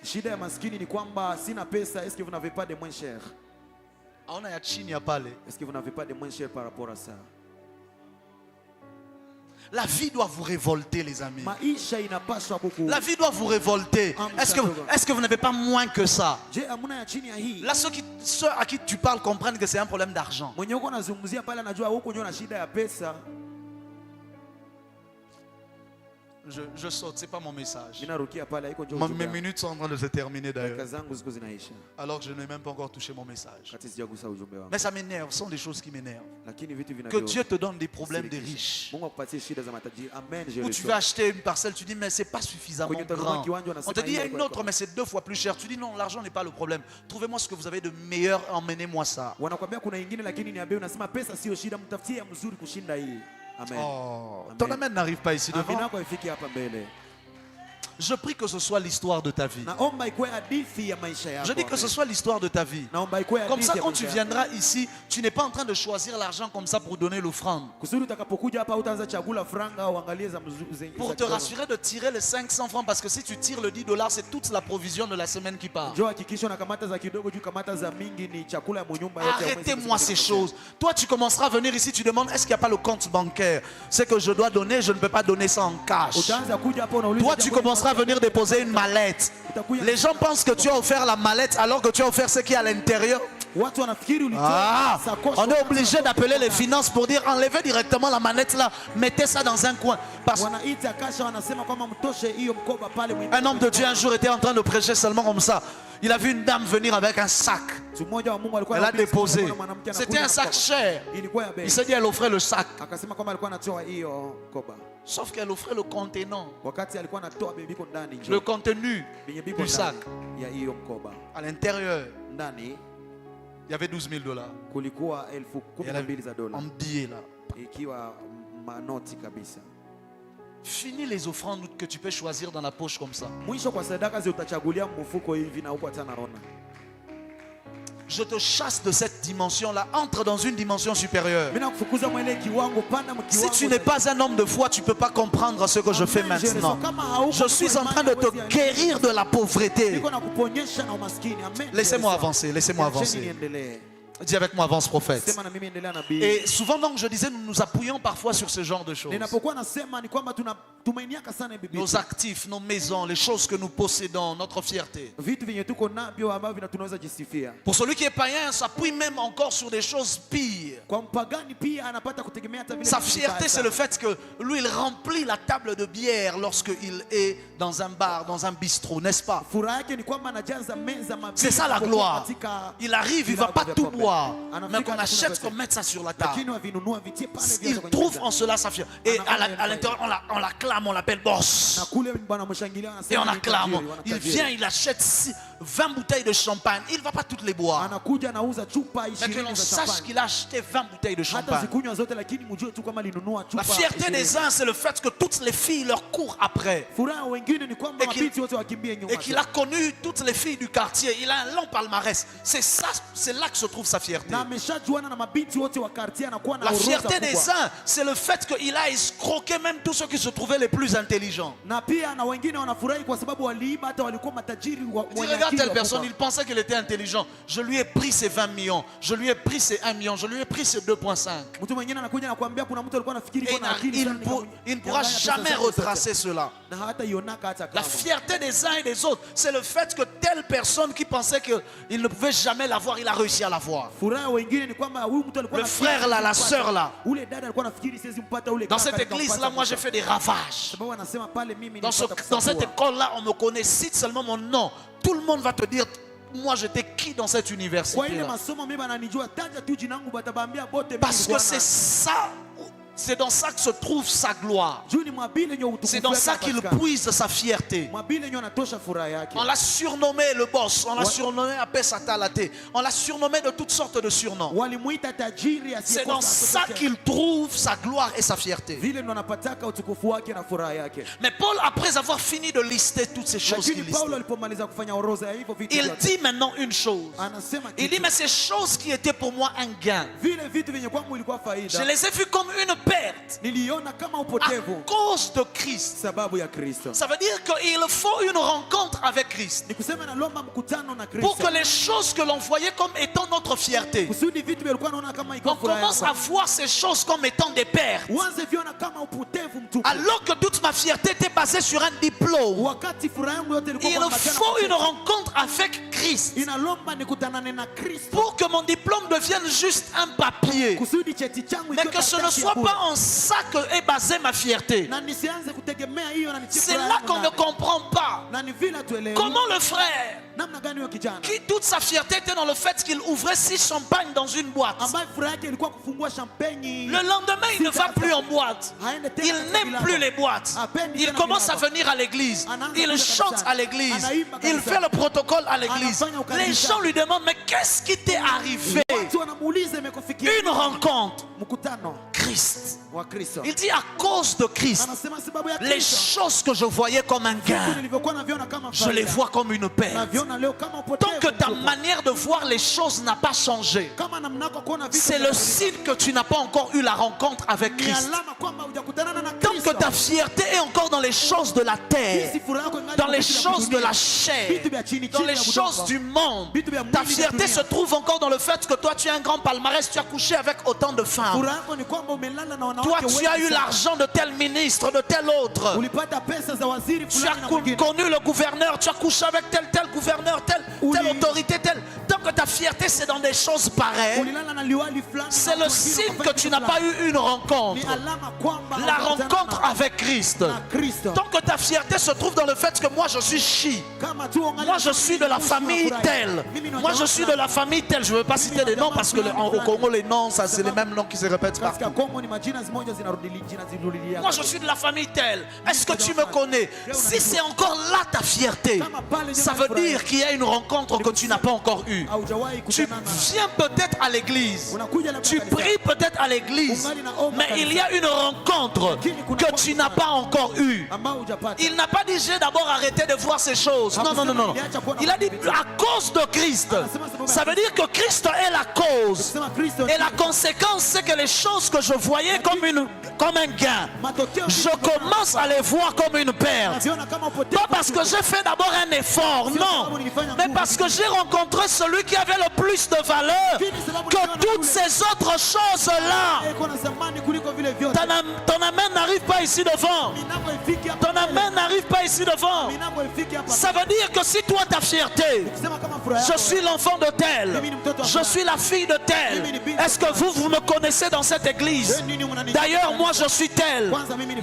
Hauna ya chini ya pale. Est-ce que vous n'avez pas de moins cher par rapport à ça? La vie doit vous révolter, les amis. Maisha inapaswa kuku. La vie doit vous révolter. Est-ce que vous n'avez pas moins que ça? Je amuna ya chini ya hii. Là, ceux à qui tu parles comprennent que c'est un problème d'argent. Mwenye uko nazungumzia pale anajua huko ndio na shida ya pesa. Je saute, c'est pas mon message. Ninarukia pale haiko ndio. Mes minutes sont en train de se terminer d'ailleurs. Dakika zangu ziko zinaisha. Alors que je n'ai même pas encore touché mon message. Kati sijagusa ujumbe wangu. Mais ça m'énerve, ce sont des choses qui m'énervent. Lakini vitu Que vinavyo. Dieu te donne des problèmes des riches. Mungu akupatie shida za matajiri. Amen. Je Où tu veux acheter une parcelle, tu dis mais c'est pas suffisamment grand. On te dit il y a une autre mais c'est 2 fois plus cher. Tu dis non, l'argent n'est pas le problème. Trouvez-moi ce que vous avez de meilleur, emmenez-moi ça. Wanakuambia kuna ingine lakini ni bei, unasema pesa sio shida, mtafutie ya mzuri kushinda hii. Amen. Oh, Amen. ton amen n'arrive pas ici devant. Amina kwa ifiki hapa mbele. Je prie que ce soit l'histoire de ta vie. Naomba ikuwe hadithi ya maisha yako. Je dis que ce soit l'histoire de ta vie. Naomba ikuwe Comme hadithi ça, ya quand maisha tu yako. viendras ici, tu n'es pas en train de choisir l'argent comme ça pour donner l'offrande. Kusudi utakapokuja hapa utaanza chagula franga au angalie za mzuri. Pour te rassurer de tirer les 500 francs, parce que si tu tires le 10$, c'est toute la provision de la semaine qui part. Njoo hakikisha unakamata za kidogo juu kamata za mingi ni chakula ya mnyumba yote. Arrêtez-moi ces choses. Toi, tu commenceras à venir ici, tu demandes est-ce qu'il n'y a pas le compte bancaire? C'est que je dois donner, je ne peux pas donner ça en cash. Utaanza kuja hapa unauliza. Toi, tu commenceras à venir déposer une mallette. Les gens pensent que tu as offert la mallette alors que tu as offert ce qui est à l'intérieur. Watu wanafikiri ulitoa Ah, sakoshi. on est obligé d'appeler les finances pour dire enlevez directement la manette là, mettez ça dans un coin. Parce Wanaita kasha wanasema kwamba mtoshe hiyo mkoba pale mwingine. qu'un homme de Dieu un jour était en train de prêcher seulement comme ça. Il a vu une dame venir avec un sac. Mmoja wa Mungu alikuwa Elle a anapita, déposé. mwanamke anakuja C'était un na sac mkoba. cher. Ilikuwa ya bei. Il s'est dit elle offrait le sac. Akasema kwamba alikuwa anatoa hiyo mkoba. Sauf qu'elle offrait le contenant, Wakati alikuwa anatoa bibiko ndani le contenu Benye biko du sac. ndani ya hiyo mkoba. À l'intérieur, Ndani il y avait 12 000 $. kulikuwa Et 12,000 za dola. en billets là. Ikiwa manoti kabisa. Finis les offrandes que tu peux choisir dans la poche comme ça. Mwisho kwa sadaka zi utachagulia mfuko hivi na huko hata naona. Je te chasse de cette dimension-là. Entre dans une dimension supérieure. Mimi nakufukuza mwele kiwango panda Si mkiwango. tu n'es pas un homme de foi, tu ne peux pas comprendre ce que je fais maintenant. Je suis en train de te guérir de la pauvreté. Niko nakuponyesha na umaskini. Amen. Laissez-moi avancer, laissez-moi avancer. Niendelee. Dis avec moi, avance prophète. Sema na mimi endelea nabii. Et souvent donc, je disais, nous nous appuyons parfois sur ce genre de choses. Ninapokuwa nasema ni kwamba tunaitumainiaka sana Biblia. Nos actifs, nos maisons, les choses que nous possédons, notre fierté. Vitu vyenye tuko navyo ambavyo tunaweza jisifia. Pour celui qui est païen, s'appuie même encore sur des choses pires. Kwa mpagani pia anapata kutegemea hata vile. Sa fierté, c'est le fait que lui, il remplit la table de bière lorsqu'il est dans un bar, dans un bistrot, n'est-ce pas? Furaha yake ni kwamba anajaza meza mabili. C'est ça la gloire. Il arrive, il ne va pas tout boire. Mais qu'on achète, qu'on mette ça sur la table. Il trouve en cela sa fierté. Et à l'intérieur, on l'acclame, on l'appelle boss. Et on acclame. Il vient, il achète 20 bouteilles de champagne. Il ne va pas toutes les boire. Mais que l'on sache qu'il a acheté 20 bouteilles de champagne. La fierté des uns, c'est le fait que toutes les filles leur courent après. Et qu'il a connu toutes les filles du quartier. Il a un long palmarès. C'est ça, c'est là que se trouve sa fierté. La fierté des uns, c'est le fait qu'il a escroqué même tous ceux qui se trouvaient les plus intelligents. Regarde telle personne, il pensait qu'il était intelligent. Je lui ai pris ses 20 millions. Je lui ai pris ses 1 million. Je lui ai pris ses 2,5. Il ne pourra jamais retracer cela. La fierté des uns et des autres, c'est le fait que telle personne qui pensait qu'il ne pouvait jamais l'avoir, il a réussi à l'avoir. Le frère là, la sœur là. Dans cette église là, moi j'ai fait des ravages. Dans cette école là, on me connaît. Cite seulement mon nom. Tout le monde va te dire, moi j'étais qui dans cette université là. Parce que c'est ça. C'est dans ça que se trouve sa gloire. C'est dans ça qu'il puise sa fierté. On l'a surnommé le boss. On l'a surnommé Apesatalaté. On l'a surnommé de toutes sortes de surnoms. C'est dans ça qu'il trouve sa gloire et sa fierté. Mais Paul, après avoir fini de lister toutes ces choses qu'il listait, il dit maintenant une chose. Il dit, mais ces choses qui étaient pour moi un gain, je les ai vues comme une perte niliona kama à upotevu cause de Christ. sababu ya Kristo. Ça veut dire qu'il faut une rencontre avec Christ Ni kusema nalomba mkutano na pour Kristo. que les choses que l'on voyait comme étant notre fierté, Kusudi vitu vilikuwa naona kama on iko furaha commence à yako. voir ces choses comme étant des pertes. Uanze viona kama upotevu mtupu. Alors que toute ma fierté était basée sur un diplôme. Wakati furaha yangu yote ilikuwa Il kuambatana na faut une cheti. rencontre avec Christ Inalomba nikutanane na Kristo. pour que mon diplôme devienne juste un papier, Kusudi cheti changu mais ikiwe que ce ne karatasi ya soit bure. pas en ça que est basée ma fierté. Na nisianze kutegemea hiyo na nitie C'est furaha là yangu qu'on ne ndani. comprend pas Na ni vile tuelewe. comment le frère, Namna gani huyo kijana qui toute sa fierté était dans le fait qu'il ouvrait 6 champagnes dans une boîte, ambaye furaha yake ilikuwa kufungua champagne. le lendemain il ne va plus en boîte. Haende tena Il katika n'aime vilabu. plus les boîtes. Hapendi Il tena commence à vilabu. venir à l'église. Anaanza Il kuja chante kanisani. à l'église. Anaimba Il kanisani. fait le protocole à l'église. Anafanya ukaribisho. Les gens lui demandent, mais qu'est-ce qui t'est arrivé? Watu wanamuuliza imekufikia Une rencontre. mkutano Christ. wa Kristo. Il dit à cause de Christ, Anasema sababu ya les Kristo. choses que je voyais comme un Vitu gain, nilivyokuwa naviona kama je les faida, vois comme une perte. naviona leo kama Tant upotevu. que ta mtupu. manière de voir les choses n'a pas changé, Kama namna yako kuona vitu c'est le vinabadilika. signe que tu n'as pas encore eu la rencontre avec Ni Christ. alama kwamba hujakutana na Tant Kristo. que ta fierté est encore dans les choses de la terre, Jinsi furaha yako ingali dans les vitu vya choses de kidunia. la chair, Vitu vya chini dans chini les ya choses budongo. du monde, Vitu vya ta mwili vya fierté dunia. se trouve encore dans le fait que toi tu as un grand palmarès, tu as couché avec autant de femmes. Furaha yako ni kwamba umelala na Toi wanawake tu wengi as eu sana. l'argent de tel ministre, de tel autre. Ulipata pesa za waziri Tu fulani as na mwingine. connu le gouverneur, tu as couché avec tel gouverneur, telle Oui. autorité, telle. Tant que ta fierté c'est dans des choses pareilles, Ulilala na liwali fulani c'est na le wengine signe wakafanya que tu kitu n'as pas fulani. eu une rencontre. Ni alama kwamba La haujakutana rencontre na- avec Christ. na Kristo. Tant que ta fierté se trouve dans le fait que moi je suis chi. Kama tu ungali Moi je na suis de la mimi famille nafurahi. telle. Mimi ni Moi je jamaa suis de fulani. la famille telle. Je ne veux pas citer les noms parce que au Congo les noms ça c'est les mêmes noms qui se répètent Katika partout. Kongo ni majina zimoja zinarudili jina zirudilia. Moi je suis de la famille telle. Est-ce que tu me connais? Si c'est encore là ta fierté, ça veut dire qu'il y a une rencontre que tu n'as pas encore eue. Haujawahi Tu kutana na. viens peut-être à l'église. Unakuja labda Tu kanisa. pries peut-être à l'église. Mais il y a une rencontre que tu n'as pas encore eue. Ambao hujapata. Il n'a pas dit j'ai d'abord arrêté de voir ces choses. Non, non, non, non. Il a dit à cause de Christ. Ça veut dire que Christ est la cause. Sema Kristo. Et la conséquence, c'est que les choses que je voyais comme un gain, matokeo je commence à les voir comme une perte. naviona kama upotevu. Pas parce que j'ai fait d'abord un effort, non. Mais parce que j'ai rencontré celui qui avait le plus de valeur que toutes ces autres choses-là. Iko na thamani kuliko vile vyote. Ton amen n'arrive pas ici devant. Minako ifiki hapa. Ton amen n'arrive pas ici devant. Minako ifiki hapa. Ça veut dire que si toi ta fierté, Sema kama furaha je yako. suis l'enfant de tel, je suis la fille de tel, est-ce que vous me connaissez dans cette église? D'ailleurs moi je suis tel,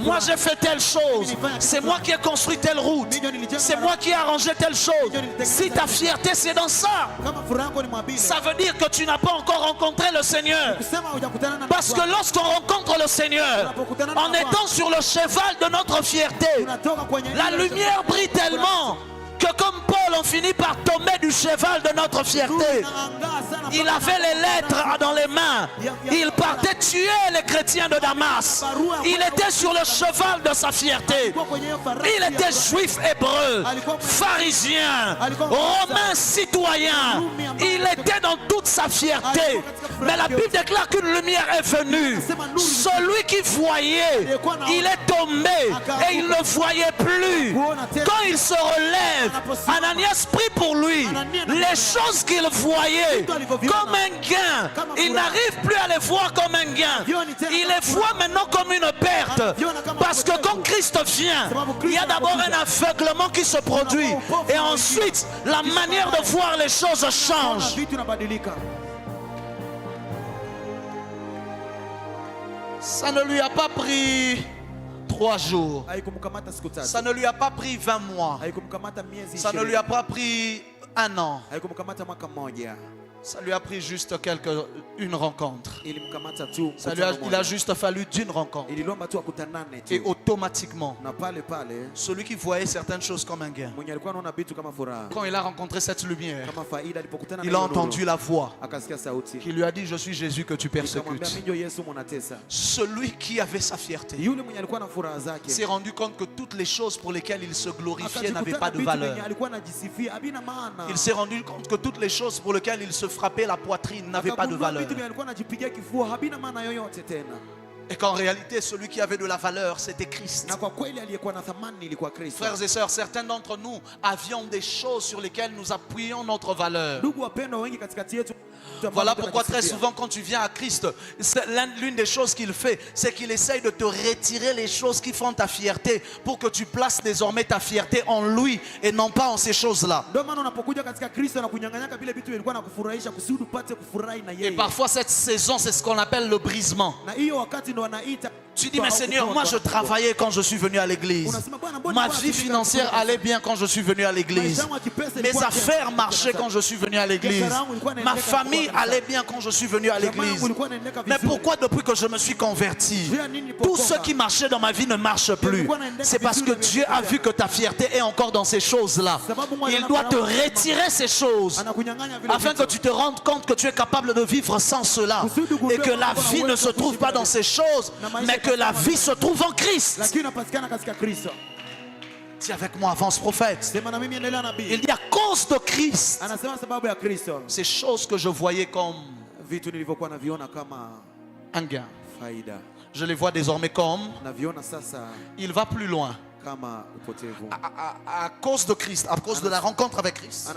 moi j'ai fait telle chose, c'est moi qui ai construit telle route, c'est moi qui ai arrangé telle chose. Si ta fierté c'est dans ça, Kama furaha yako ni mwabile. ça veut dire que tu n'as pas encore rencontré le Seigneur. Sema hujakutana na. Parce que lorsqu'on rencontre le Seigneur, en étant sur le cheval de notre fierté, Unatoka kwenye la lumière brille tellement que comme Paul, on finit par tomber du cheval de notre fierté. Il avait les lettres dans les mains. Il partait tuer les chrétiens de Damas. Il était sur le cheval de sa fierté. Il était juif hébreu, pharisien, romain citoyen. Il était dans toute sa fierté. Mais la Bible déclare qu'une lumière est venue. Celui qui voyait, il est tombé et il ne voyait plus. Quand il se relève, Ananias prie pour lui. Les choses qu'il voyait comme un gain, il n'arrive plus à les voir comme un gain. Il les voit maintenant comme une perte. Parce que quand Christ vient, il y a d'abord un aveuglement qui se produit. Et ensuite, la manière de voir les choses change. Vitu inabadilika. Ça ne lui a pas pris 3 jours. Haikumkamata siku tatu. Ça ne lui a pas pris 20 mois. Haikumkamata miezi Ça ne 20. lui a pas pris 1 an. Haikumkamata mwaka mmoja. Ça lui a pris juste une rencontre. Ilimkamata tu. Il a juste fallu d'une rencontre. Ililomba tu akutanane Et tu. automatiquement, Na pale pale celui qui voyait certaines choses comme un gain, mwenye alikuwa anaona vitu kama furaha. quand il a rencontré cette lumière, Kama faida alipokutana na il a hiyo nuru, entendu la voix akasikia sauti. qui lui a dit, je suis Jésus que tu Akamwambia persécutes. mimi ndio Yesu mwanatesa. Celui qui avait sa fierté Yule mwenye alikuwa na furaha zake. s'est rendu compte que toutes les choses pour lesquelles il se glorifiait n'avaient Akajikuta pas na de vitu valeur. venye alikuwa anajisifia havina maana. Il s'est rendu compte que toutes les choses pour lesquelles il se frappait la poitrine n'avaient pas de Akagundua valeur. vitu vyenye alikuwa anajipigia kifua havina maana yoyote tena. Et qu'en réalité, celui qui avait de la valeur, c'était Christ. Na kwa kweli aliyekuwa na thamani ilikuwa Kristo. Frères et sœurs, certains d'entre nous avions des choses sur lesquelles nous appuyions notre valeur. Ndugu wapendwa, wengi katikati yetu Voilà pourquoi très souvent quand tu viens à Christ, l'une des choses qu'il fait, c'est qu'il essaye de te retirer les choses qui font ta fierté pour que tu places désormais ta fierté en lui et non pas en ces choses-là. ndio maana unapokuja katika Kristo na kunyang'anyaka vile vitu vilikuwa nakufurahisha kusudi upate kufurahi na Et yeye. parfois cette saison, c'est ce qu'on appelle le brisement. Na hiyo wakati ndo wanaita Tu dis, mais Seigneur, moi je travaillais quand je suis venu à l'église. Ma vie financière allait bien quand je suis venu à l'église. Mes affaires marchaient quand je suis venu à l'église. Ma famille allait bien quand je suis venu à l'église. Mais pourquoi depuis que je me suis converti, tout ce qui marchait dans ma vie ne marche plus? C'est parce que Dieu a vu que ta fierté est encore dans ces choses-là. Il doit te retirer ces choses afin que tu te rendes compte que tu es capable de vivre sans cela. Et que la vie ne se trouve pas dans ces choses, mais que la vie se trouve en Christ. Si avec moi avance prophète, il dit à cause de Christ, ces choses que je voyais comme un gain, je les vois désormais comme il va plus loin. À cause de Christ, à cause de la rencontre avec Christ,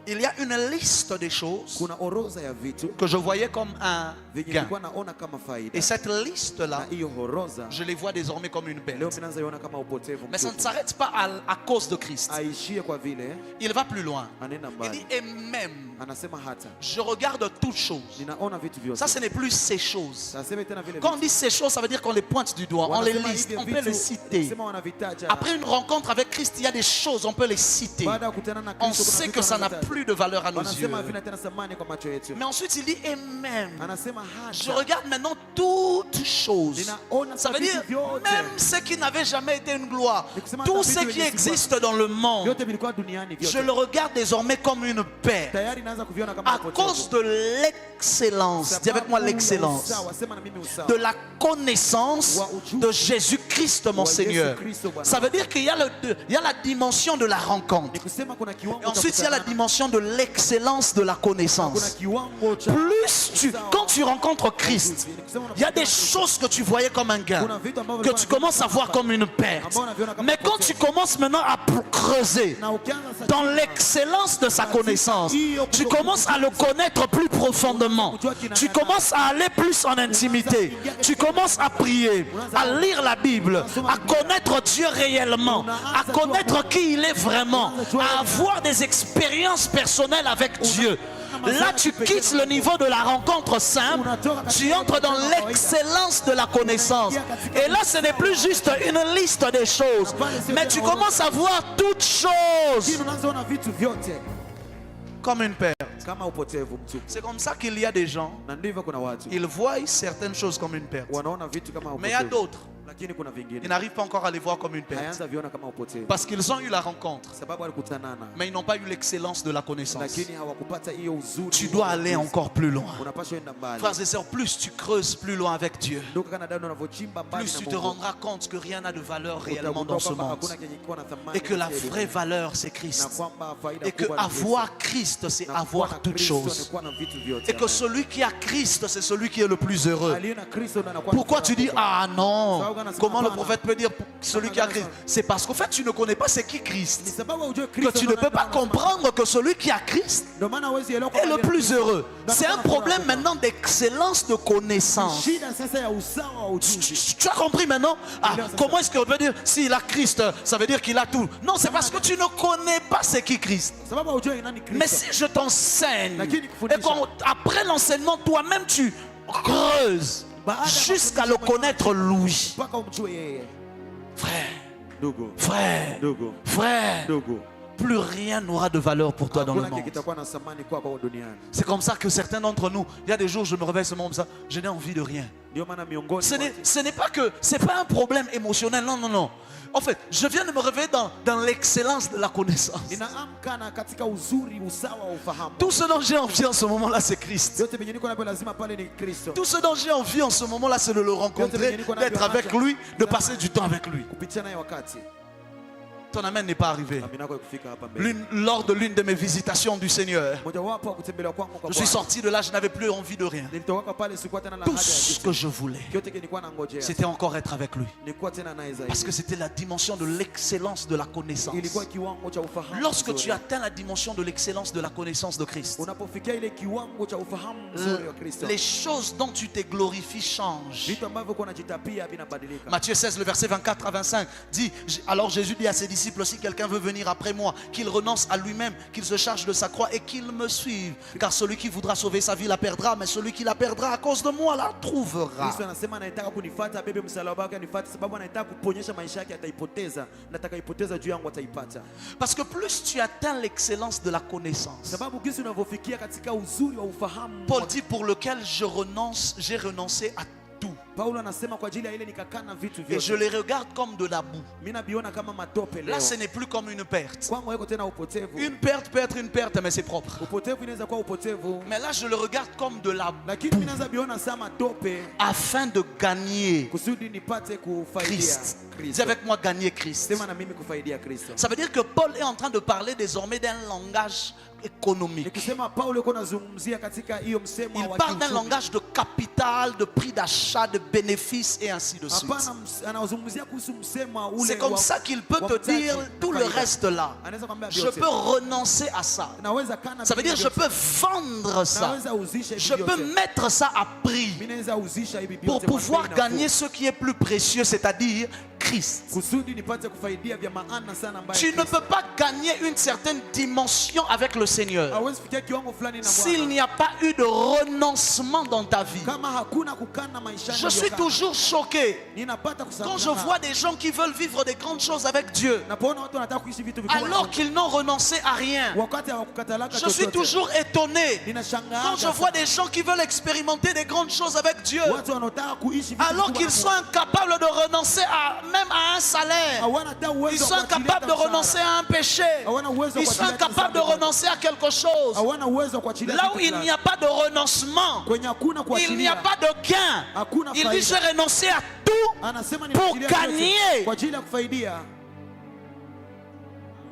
il y a une liste des choses que je voyais comme un gain. Et cette liste-là, je les vois désormais comme une perte. Mais ça ne s'arrête pas à cause de Christ. Il va plus loin. Il dit, et même, je regarde toutes choses. Ça, ce n'est plus ces choses. Quand on dit ces choses, ça veut dire qu'on les pointe du doigt, on les liste, on peut les citer. Après une rencontre avec Christ, il y a des choses, on peut les citer. On sait que ça n'a plus de valeur à nos yeux. Mais ensuite, il dit, et même, je regarde maintenant toutes choses. Ça veut dire, même ce qui n'avait jamais été une gloire, tout ce qui existe dans le monde, je le regarde désormais comme une perte. À cause de l'excellence, dis avec moi l'excellence, de la connaissance de Jésus-Christ mon Seigneur. Ça veut dire qu'il y a la dimension de la rencontre. Et ensuite, il y a la dimension de l'excellence de la connaissance. Quand tu rencontres Christ, il y a des choses que tu voyais comme un gain, que tu commences à voir comme une perte. Mais quand tu commences maintenant à creuser dans l'excellence de sa connaissance, tu commences à le connaître plus profondément. Tu commences à aller plus en intimité. Tu commences à prier, à lire la Bible, à connaître Dieu réellement, à connaître qui il est vraiment, à avoir des expériences personnelles avec Dieu. Là, tu quittes le niveau de la rencontre simple, tu entres dans l'excellence de la connaissance. Et là, ce n'est plus juste une liste des choses, mais tu commences à voir toutes choses comme une perte. C'est comme ça qu'il y a des gens, ils voient certaines choses comme une perte. Mais il y a d'autres, ils n'arrivent pas encore à les voir comme une perte. Parce qu'ils ont eu la rencontre, mais ils n'ont pas eu l'excellence de la connaissance. Tu dois aller encore plus loin. Frères et sœurs, plus tu creuses plus loin avec Dieu, plus tu te rendras compte que rien n'a de valeur réellement dans ce monde. Et que la vraie valeur, c'est Christ. Et que avoir Christ, c'est avoir toutes choses. Et que celui qui a Christ, c'est celui qui est le plus heureux. Pourquoi tu dis, ah non, comment le prophète peut dire celui qui a Christ? C'est parce qu'en fait tu ne connais pas c'est qui Christ, que tu ne peux pas comprendre que celui qui a Christ est le plus heureux. C'est un problème maintenant d'excellence de connaissance. Tu as compris maintenant? Comment est-ce qu'on peut dire s'il a Christ, ça veut dire qu'il a tout? Non, c'est parce que tu ne connais pas c'est qui Christ. Mais si je t'enseigne et qu'après l'enseignement toi-même tu creuses jusqu'à le connaître lui, frère, plus rien n'aura de valeur pour toi dans le monde. C'est comme ça que certains d'entre nous, il y a des jours je me réveille ce moment comme ça, je n'ai envie de rien. Ce n'est pas que, c'est pas un problème émotionnel, non, non, non. En fait, je viens de me réveiller dans l'excellence de la connaissance. Tout ce dont j'ai envie en ce moment-là, c'est Christ. Tout ce dont j'ai envie en ce moment-là, c'est de le rencontrer, d'être avec lui, de passer du temps avec lui. Ton amen n'est pas arrivé. Amina yako kufika hapa mbele. Lors de l'une de mes visitations du Seigneur, Mojawapo wa kutembelewa kwangu kwa je suis Bwana. sorti de là, je n'avais plus envie de rien. Nilitoka pale sikuwa tena na Tout haja ya ce kitu. que je voulais, Kyote nilikuwa nangojea. c'était encore être avec lui. Nilikuwa tena naye zaidi. Parce que c'était la dimension de l'excellence de la connaissance. Ilikuwa kiwango cha ufahamu. Lorsque mzuri. tu atteins la dimension de l'excellence de la connaissance de Christ, Unapofikia ile kiwango cha ufahamu mzuri wa Kristo. les choses dont tu te glorifies changent. Vitu ambavyo kuna jitapia vinabadilika. Matthieu 16, le verset 24 à 25 dit, alors Jésus dit à ses disciples, si quelqu'un veut venir après moi, qu'il renonce à lui-même, qu'il se charge de sa croix et qu'il me suive. Car celui qui voudra sauver sa vie la perdra, mais celui qui la perdra à cause de moi la trouvera. Kristo anasema anataka kunifuata, abebe msalaba wake anifuate, sababu anataka kuponyesha maisha yake, ataipoteza na atakaipoteza juu yangu ataipata. Parce que plus tu atteins l'excellence de la connaissance, Sababu jinsi unavyofikia katika uzuri wa ufahamu. Paul dit, pour lequel j'ai renoncé à tout. Paulo anasema kwa ajili ya ile nikakana vitu Et je vyote. les regarde comme de la boue. Mimi nabiona kama matope leo. Là, ce n'est plus comme une perte. Kwangu haiko tena upotevu. Une perte peut être une perte, mais c'est propre. Upotevu inaweza kuwa upotevu. Mais là, je le regarde comme de la boue, Lakini mimi naweza biona sama matope afin de gagner kusudi nipate kufaidia Christ. Dis Kristo. avec moi, gagner Christ. Sema na mimi kufaidia Kristo. Ça veut dire que Paul est en train de parler désormais d'un langage économique. Nikisema Paulo yuko anazungumzia katika hiyo msemo Il wa parle d'un kiuchumi. langage de capital, de prix d'achat, de bénéfices et ainsi de suite. Hapana, anazungumzia kuhusu msemo ule. C'est comme ça qu'il peut te dire tout le reste là. Anaweza kwambia Je vyote. peux renoncer à ça. Naweza kana Ça veut dire je peux vendre ça. naweza uzisha hivi Je peux vyote. mettre ça à prix Mimi naweza uzisha hivi pour vyote kwa pouvoir bei gagner nafuu. ce qui est plus précieux, c'est-à-dire Christ. Kusudi nipate kufaidia vya maana sana ambaye Tu ne peux pas gagner une certaine dimension avec le Seigneur hawezi fikia kiwango fulani na s'il Bwana n'y a pas eu de renoncement dans ta vie. kama hakuna kukana maishani. Je suis toujours choqué ninapata quand je vois des gens qui veulent vivre des grandes choses avec Dieu napoona watu wanataka kuishi vitu vikubwa alors qu'ils n'ont renoncé à rien. wakati hawakukatalaka Je suis toujours étonné ninashangaa quand je vois des gens qui veulent expérimenter des grandes choses avec Dieu watu wanaotaka kuishi vitu alors vikubwa qu'ils na sont Mungu. incapables de renoncer même à un salaire. Hawana hata Ils uwezo sont wa kuachilia incapables de hata renoncer mshahara. à un péché. Hawana uwezo wa Ils sont kuachilia hata incapables de dhambi. renoncer à quelque chose. Hawana uwezo wa kuachilia Là kitu où il fulani. n'y a pas de renoncement, Kwenye hakuna il n'y a kuachilia pas de gain. hakuna Il dit j'ai faida. renoncé à tout Anasema pour ninaachilia vyote gagner. kwa ajili ya kufaidia.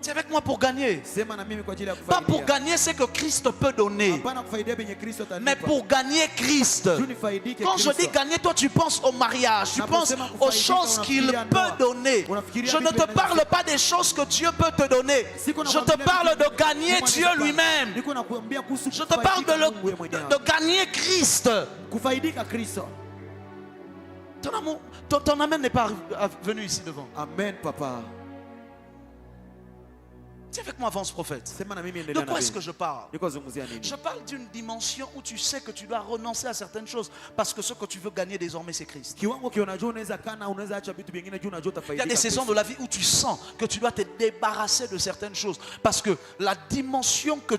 C'est avec moi pour gagner. Sema na mimi kwa ajili ya Pas pour kufaidia. gagner ce que Christ peut donner, Hapana kufaidia benye Kristo atanipa. mais pour gagner Christ. Juu nifaidike Quand je Kristo. dis gagner, toi tu penses au mariage, tu penses aux choses qu'il peut donner. Je ne te parle pas des choses que Dieu peut te donner. Je te parle de gagner Dieu lui-même. Niko nakuambia kuhusu Je te parle kufaidika Mungu yeye mwenyewe. de gagner Christ. Kufaidika Kristo. Ton amen n'est pas venu ici devant. Amen papa. Dis avec moi, avance prophète. Sema na mimi De endelea na quoi est-ce mimi. que je parle? Niko zungumzia nini? Je parle d'une dimension où tu sais que tu dois renoncer à certaines choses parce que ce que tu veux gagner désormais c'est Christ. Kiwango unajua unaweza kana unaweza acha vitu vingine juu unajua Il y a utafaidika. des saisons de la vie où tu sens que tu dois te débarrasser de certaines choses parce que la dimension que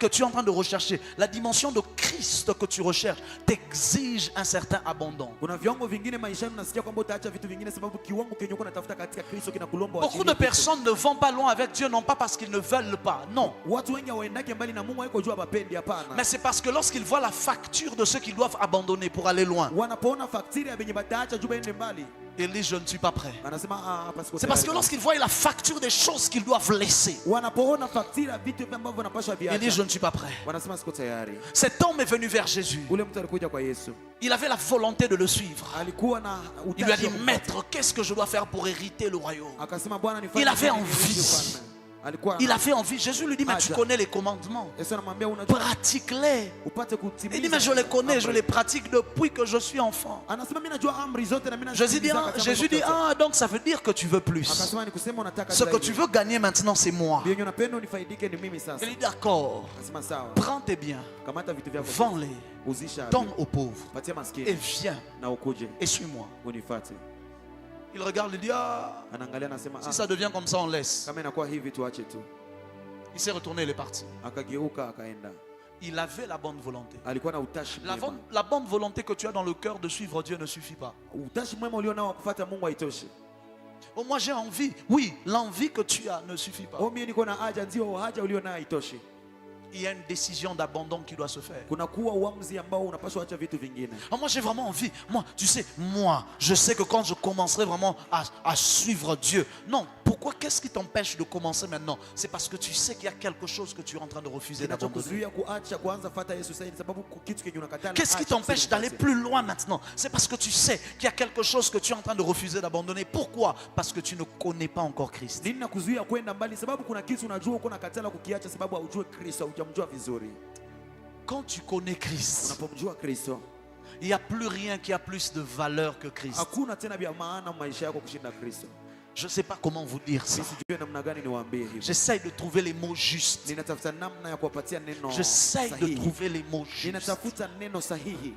tu es en train de rechercher, la dimension de Christ que tu recherches, t'exige un certain abandon. Kuna viwango vingine maishani unasikia kwamba utaacha vitu vingine sababu kiwango kenye uko unatafuta katika Kristo kinakulomba Beaucoup uachilie de vitu. personnes ne vont pas loin avec Dieu non pas parce qu'ils ne veulent pas, non. Watu wengi hawaendake mbali na Mungu haiko juu hawapendi, hapana. Mais c'est parce que lorsqu'ils voient la facture de ceux qu'ils doivent abandonner pour aller loin, Wanapoona faktiri ya benye bataacha juu baende mbali. ils disent je ne suis pas prêt. Anasema parce que C'est parce que lorsqu'ils voient la facture des choses qu'ils doivent laisser, wanapoona faktiri ya vitu ambavyo wanapaswa ils disent je viacha. ne suis pas prêt. Wanasema siko tayari. Cet homme est venu vers Jésus. Ule mtu alikuja kwa Yesu. Il avait la volonté de le suivre. Alikuwa na Il lui a dit, utashi wa kumfuata. maître, qu'est-ce que je dois faire pour hériter le royaume? Akasema Bwana nifanye Il avait nini envie. nirithi ufalme? Alikuwa Il avait envie. Jésus lui dit, mais tu Aja. connais les commandements. Yesu anamwambia unajua Pratique-les. upate kutimiza. Il dit, mais je les connais, je amri. les pratique depuis que je suis enfant. Anasema mimi najua amri zote na mimi Jésus dit, nazitimiza kama Jésus dit, mtoto. ah, donc ça veut dire que tu veux plus. Akasema ni kusema unataka Ce que zaidi. tu veux gagner maintenant, c'est moi. Yenye unapenda unifaidike ni mimi sasa. Il dit, d'accord, Akasema sawa. prends tes biens, Kamata vitu vyako. vends-les, Uzisha. donne aux pauvres Patia et maskini viens na ukuje et suis-moi. unifuate. Il regarde, il dit, ah, Anaangalia anasema si ça devient comme ça, on laisse. kama inakuwa hivi tuache tu. Il s'est retourné, il est parti. Akageuka akaenda. Il avait la bonne volonté. Alikuwa na utashi mwema. La bonne volonté que tu as dans le cœur de suivre Dieu ne suffit pas. Utashi mwema ulio nao wa kufuata Mungu haitoshi. Oh, moi j'ai envie. Oui, l'envie que tu as ne suffit pas. Oh, mimi niko na haja, ndio haja ulio nayo haitoshi. Il y a une décision d'abandon qui doit se faire. Kuna kuwa uamuzi ambao unapaswa acha vitu vingine. Oh, moi j'ai vraiment envie. Moi, tu sais, je sais que quand je commencerai vraiment à suivre Dieu. Non, pourquoi Pourquoi? Qu'est-ce qui t'empêche de commencer maintenant? C'est parce que tu sais qu'il y a quelque chose que tu es en train de refuser d'abandonner. Kinachokuzuia kuacha kuanza fuata Yesu sasa ni sababu kitu kenye unakatala. Qu'est-ce qui t'empêche d'aller plus loin maintenant? C'est parce que tu sais qu'il y a quelque chose que tu es en train de refuser d'abandonner. Pourquoi? Parce que tu ne connais pas encore Christ. Nini nakuzuia kwenda mbali? Sababu kuna kitu unajua uko nakatala kukiacha sababu haujui Kristo, hujamjua vizuri. Quand tu connais Christ, Unapomjua Kristo, il n'y a plus rien qui a plus de valeur que Christ. hakuna tena vya maana maisha yako kushinda Kristo. Je ne sais pas comment vous dire ça. Mimi sijui namna gani niwaambie hivi. J'essaye de trouver les mots justes. Ninatafuta namna ya kuwapatia neno J'essaye de sahihi. trouver les mots justes. Ninatafuta neno sahihi.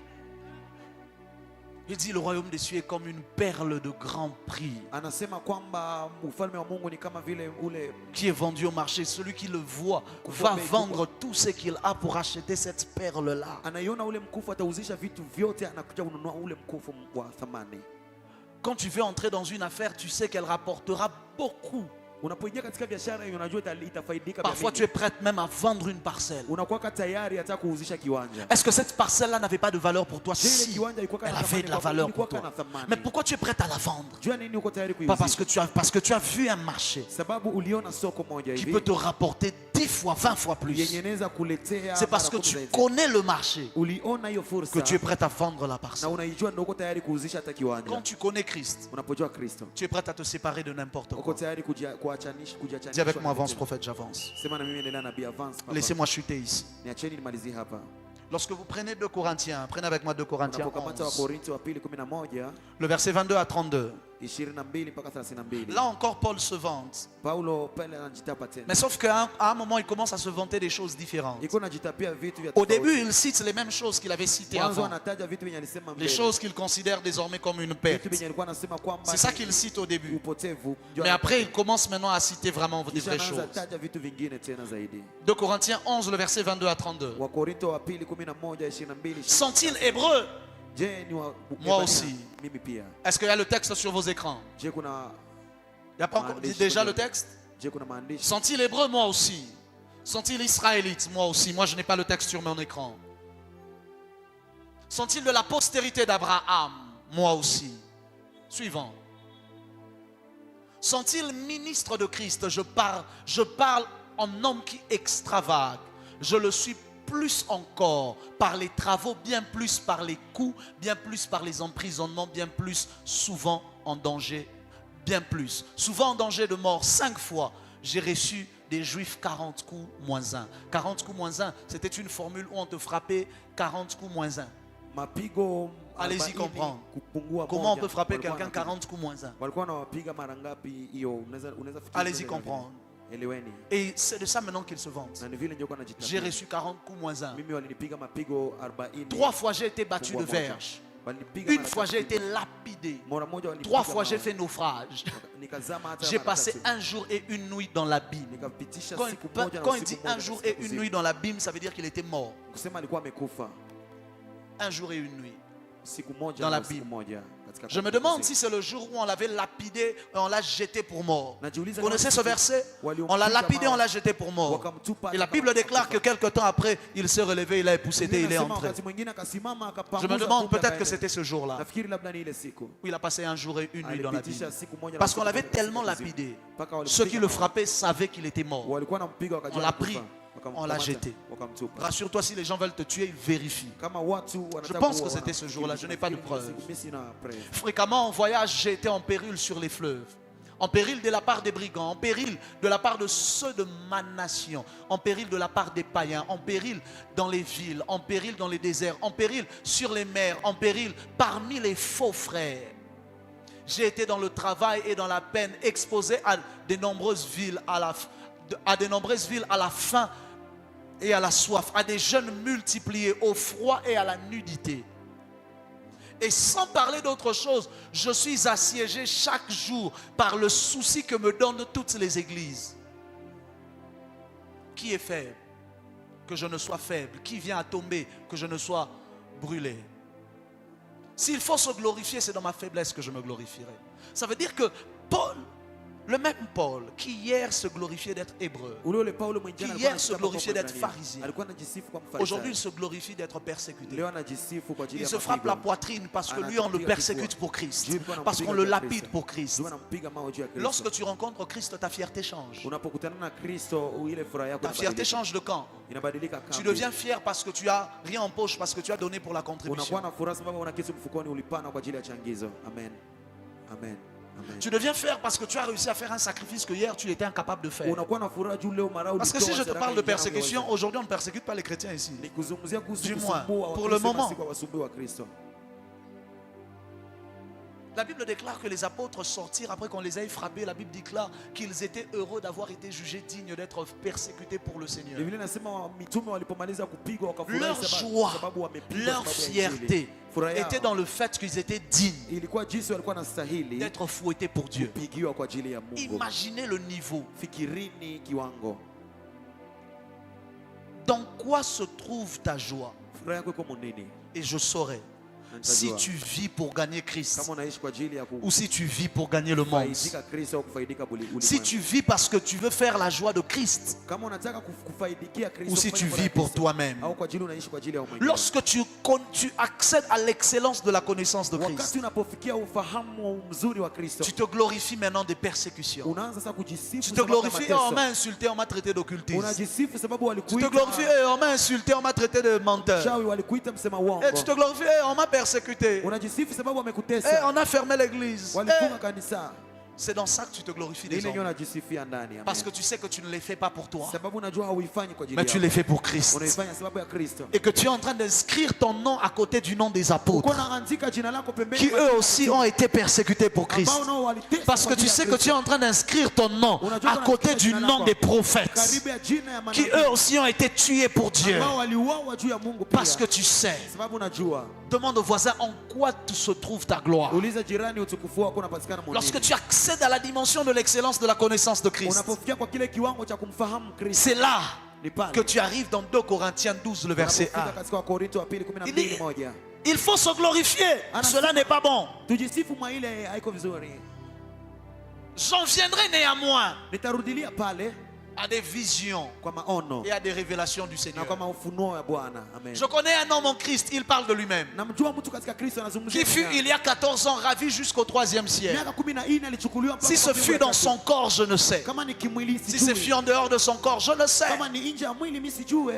Il dit le royaume des cieux est comme une perle de grand prix Anasema kwamba ufalme wa Mungu ni kama vile ule qui est vendu au marché. Celui qui le voit va vendre tout ce qu'il a pour acheter cette perle-là. anaiona ule mkufu, atauzisha vitu vyote, anakuja kununua ule mkufu wa thamani. Quand tu veux entrer dans une affaire, tu sais qu'elle rapportera beaucoup. Unapoingia katika biashara hiyo unajua itafaidika. Parfois tu es prête même à vendre une parcelle. Unakuwa tayari hata kuuzisha kiwanja. Est-ce que cette parcelle-là n'avait pas de valeur pour toi? Si, elle avait de la valeur pour toi. Mais pourquoi tu es prête à la vendre? Pas parce que tu as vu un marché qui peut te rapporter 10 fois, 20 fois plus. C'est parce que tu connais le marché que tu es prête à vendre la parcelle. Quand tu connais Christ, tu es prête à te séparer de n'importe quoi. Dis avec moi, avance prophète, j'avance. Laissez-moi chuter ici. Lorsque vous prenez 2 Corinthiens, prenez avec moi 2 Corinthiens 11, le verset 22 à 32. Là encore Paul se vante. Mais sauf qu'à un moment il commence à se vanter des choses différentes. Au début il cite les mêmes choses qu'il avait citées avant. Les choses qu'il considère désormais comme une perte. C'est ça qu'il cite au début. Mais après il commence maintenant à citer vraiment des vraies choses. 2 Corinthiens 11 le verset 22 à 32. Sont-ils hébreux? Moi aussi. Est-ce qu'il y a le texte sur vos écrans? Il n'y a pas encore déjà le texte? Sont-ils hébreux? Moi aussi. Sont-ils israélites? Moi aussi. Moi je n'ai pas le texte sur mon écran. Sont-ils de la postérité d'Abraham? Moi aussi. Suivant. Sont-ils ministres de Christ? Je parle en homme qui extravage. Je le suis plus encore par les travaux, bien plus par les coups, bien plus par les emprisonnements, bien plus souvent en danger, bien plus. Souvent en danger de mort, 5 fois, j'ai reçu des juifs 40 coups moins 1. 40 coups moins 1, c'était une formule où on te frappait 40 coups moins 1. Allez-y comprendre. Comment on peut frapper quelqu'un 40 coups moins 1? Allez-y comprendre. Et c'est de ça maintenant qu'il se vante. J'ai reçu 40 coups moins 1. 3 fois j'ai été battu de verge. 1 fois j'ai été lapidé. 3 fois j'ai fait naufrage. J'ai passé 1 jour et 1 nuit dans l'abîme. Quand il dit 1 jour et 1 nuit dans l'abîme, ça veut dire qu'il était mort. 1 jour et 1 nuit dans l'abîme. Je me demande si c'est le jour où on l'avait lapidé et on l'a jeté pour mort. Vous connaissez ce verset? On l'a lapidé, on l'a jeté pour mort. Et la Bible déclare que quelque temps après, il s'est relevé, il a épousseté, il est entré. Je me demande peut-être que c'était ce jour-là où il a passé 1 jour et 1 nuit dans la Bible. Parce qu'on l'avait tellement lapidé. Ceux qui le frappaient savaient qu'il était mort. On l'a pris. On l'a jeté. Rassure-toi, si les gens veulent te tuer, vérifie. Je pense que c'était ce jour-là, je n'ai pas de preuve. Fréquemment en voyage, j'ai été en péril sur les fleuves. En péril de la part des brigands, en péril de la part de ceux de ma nation, en péril de la part des païens, en péril dans les villes, en péril dans les déserts, en péril sur les mers, en péril parmi les faux frères. J'ai été dans le travail et dans la peine, exposé à de nombreuses villes à la faim et à la soif, à des jeûnes multipliés, au froid et à la nudité. Et sans parler d'autre chose, je suis assiégé chaque jour par le souci que me donnent toutes les églises. Qui est faible? Que je ne sois faible. Qui vient à tomber? Que je ne sois brûlé. S'il faut se glorifier, c'est dans ma faiblesse que je me glorifierai. Ça veut dire que Paul Le même Paul qui hier se glorifiait d'être hébreu, Ule Paulo mwingine qui alikuwa hier se anajisifu glorifiait kama d'être Mwebrania. pharisien, Alikuwa anajisifu kwa aujourd'hui il Mfarisayo. se glorifie d'être persécuté. Leo anajisifu kwa ajili Il ya se frappe la mapigo. poitrine parce que lui on le persécute pour Christ, parce qu'on le lapide pour Christ. Juu anampiga mawe juu ya Kristo. Lorsque tu rencontres Christ, ta fierté change. Unapokutana na Kristo, ile furaha yako Ta fierté inabadilika. change de camp. Inabadilika Tu kambi. deviens fier parce que tu as rien en poche, parce que tu as donné pour la contribution. Unakuwa na furaha sababu una kitu mfukoni ulipana kwa ajili ya changizo. Amen. Amen. Amen. Tu deviens fier parce que tu as réussi à faire un sacrifice que hier tu étais incapable de faire. Unakuwa na furaha juu leo mara Parce que si je te parle de persécution, aujourd'hui on ne persécute pas les chrétiens ici. nikuzungumzia kuhusu Du moins, kusumbua pour le moment. kwa wasumbui wa Kristo. La Bible déclare que les apôtres sortirent après qu'on les ait frappés. La Bible déclare qu'ils étaient heureux d'avoir été jugés dignes d'être persécutés pour le Seigneur. Biblia inasema mitume walipomaliza kupigwa wakafurahi Leur joie, sababu wamepigwa leur sababu ya fierté Injili. Furaha yao était dans le fait qu'ils étaient dignes ilikuwa jinsi walikuwa nastahili d'être fouettés pour Dieu. kupigiwa kwa ajili ya Mungu. Imaginez le niveau. Fikirini kiwango. Dans quoi se trouve ta joie? Furaha yako iko munini? Et je saurai si tu vis pour gagner Christ Kama unaishi kwa ajili ya ou si tu vis pour gagner le monde. kufaidika Kristo au kufaidika ulimwengu. Si tu vis parce que tu veux faire la joie de Christ Kama unataka kufaidikia Kristo ou si kufanya tu furaha vis ya pour Kristo, toi-même. au kwa ajili unaishi kwa ajili ya ulimwengu. Lorsque tu accèdes à l'excellence de la connaissance de Christ, Wakati unapofikia ufahamu mzuri wa Kristo, tu te glorifies maintenant des persécutions. unaanza sasa kujisifu Tu te sababu ya glorifies, oh, on mateso. m'a insulté, on m'a traité d'occultiste. Unajisifu sababu Tu walikuita te glorifies, on m'a insulté, on m'a traité de menteur. chawi, walikuita msema uongo. Et tu te glorifies, on m'a persécuté. Unajisifu sababu Et wamekutesa, on a fermé l'église. walifunga kanisa. C'est dans ça que tu te glorifies des Ile ndio hommes. unajisifia ndani. Amen. Parce que tu sais que tu ne les fais pas pour toi, Sababu unajua hauifanyi kwa ajili mais tu yako. les fais pour Christ. Unaifanya sababu ya Kristo. Et que tu es en train d'inscrire ton nom à côté du nom des Uko apôtres, naandika jina lako pembeni qui kwa eux aussi ont été persécutés pour Christ. ambao nao waliteswa Parce que kwa tu ajili ya sais que Kristo. tu es en train d'inscrire ton nom à côté du nom des prophètes, Karibu ya jina ya qui manabii eux aussi ont été tués pour Dieu. ambao waliuawa juu ya Mungu pia. Parce que tu sais. Sababu unajua. Demande au voisin en quoi se trouve ta gloire. Uliza jirani utukufu wako unapatikana Lorsque mbinguni. tu accèdes à la dimension de l'excellence de la connaissance de Christ, Unapofikia kwa kile kiwango cha kumfahamu Kristo. c'est là Ni pale. que tu arrives dans 2 Corinthiens 12, le verset Unapofika 1. katika Wakorintho wa pili Il dit, 12:1. il faut se glorifier. Cela n'est pas bon. Tujisifu mwa ile haiko vizuri. J'en viendrai néanmoins Nitarudilia pale à des visions kwa maono et à des révélations du na Seigneur. kwa maufunuo ya Bwana. Amen. Je connais un homme en Christ, il parle de lui-même, Namjua mtu katika Kristo anazungumzia. qui fut il y a 14 ans ravi jusqu'au 3e siècle. miaka 14 alichukuliwa mpaka Si ce kwa fut mbingu dans ya tatu. son corps, je ne sais. Kama ni kimwili Si ce fut sijui. en dehors de son corps, je ne sais. Kama ni nje ya mwili mimi sijue.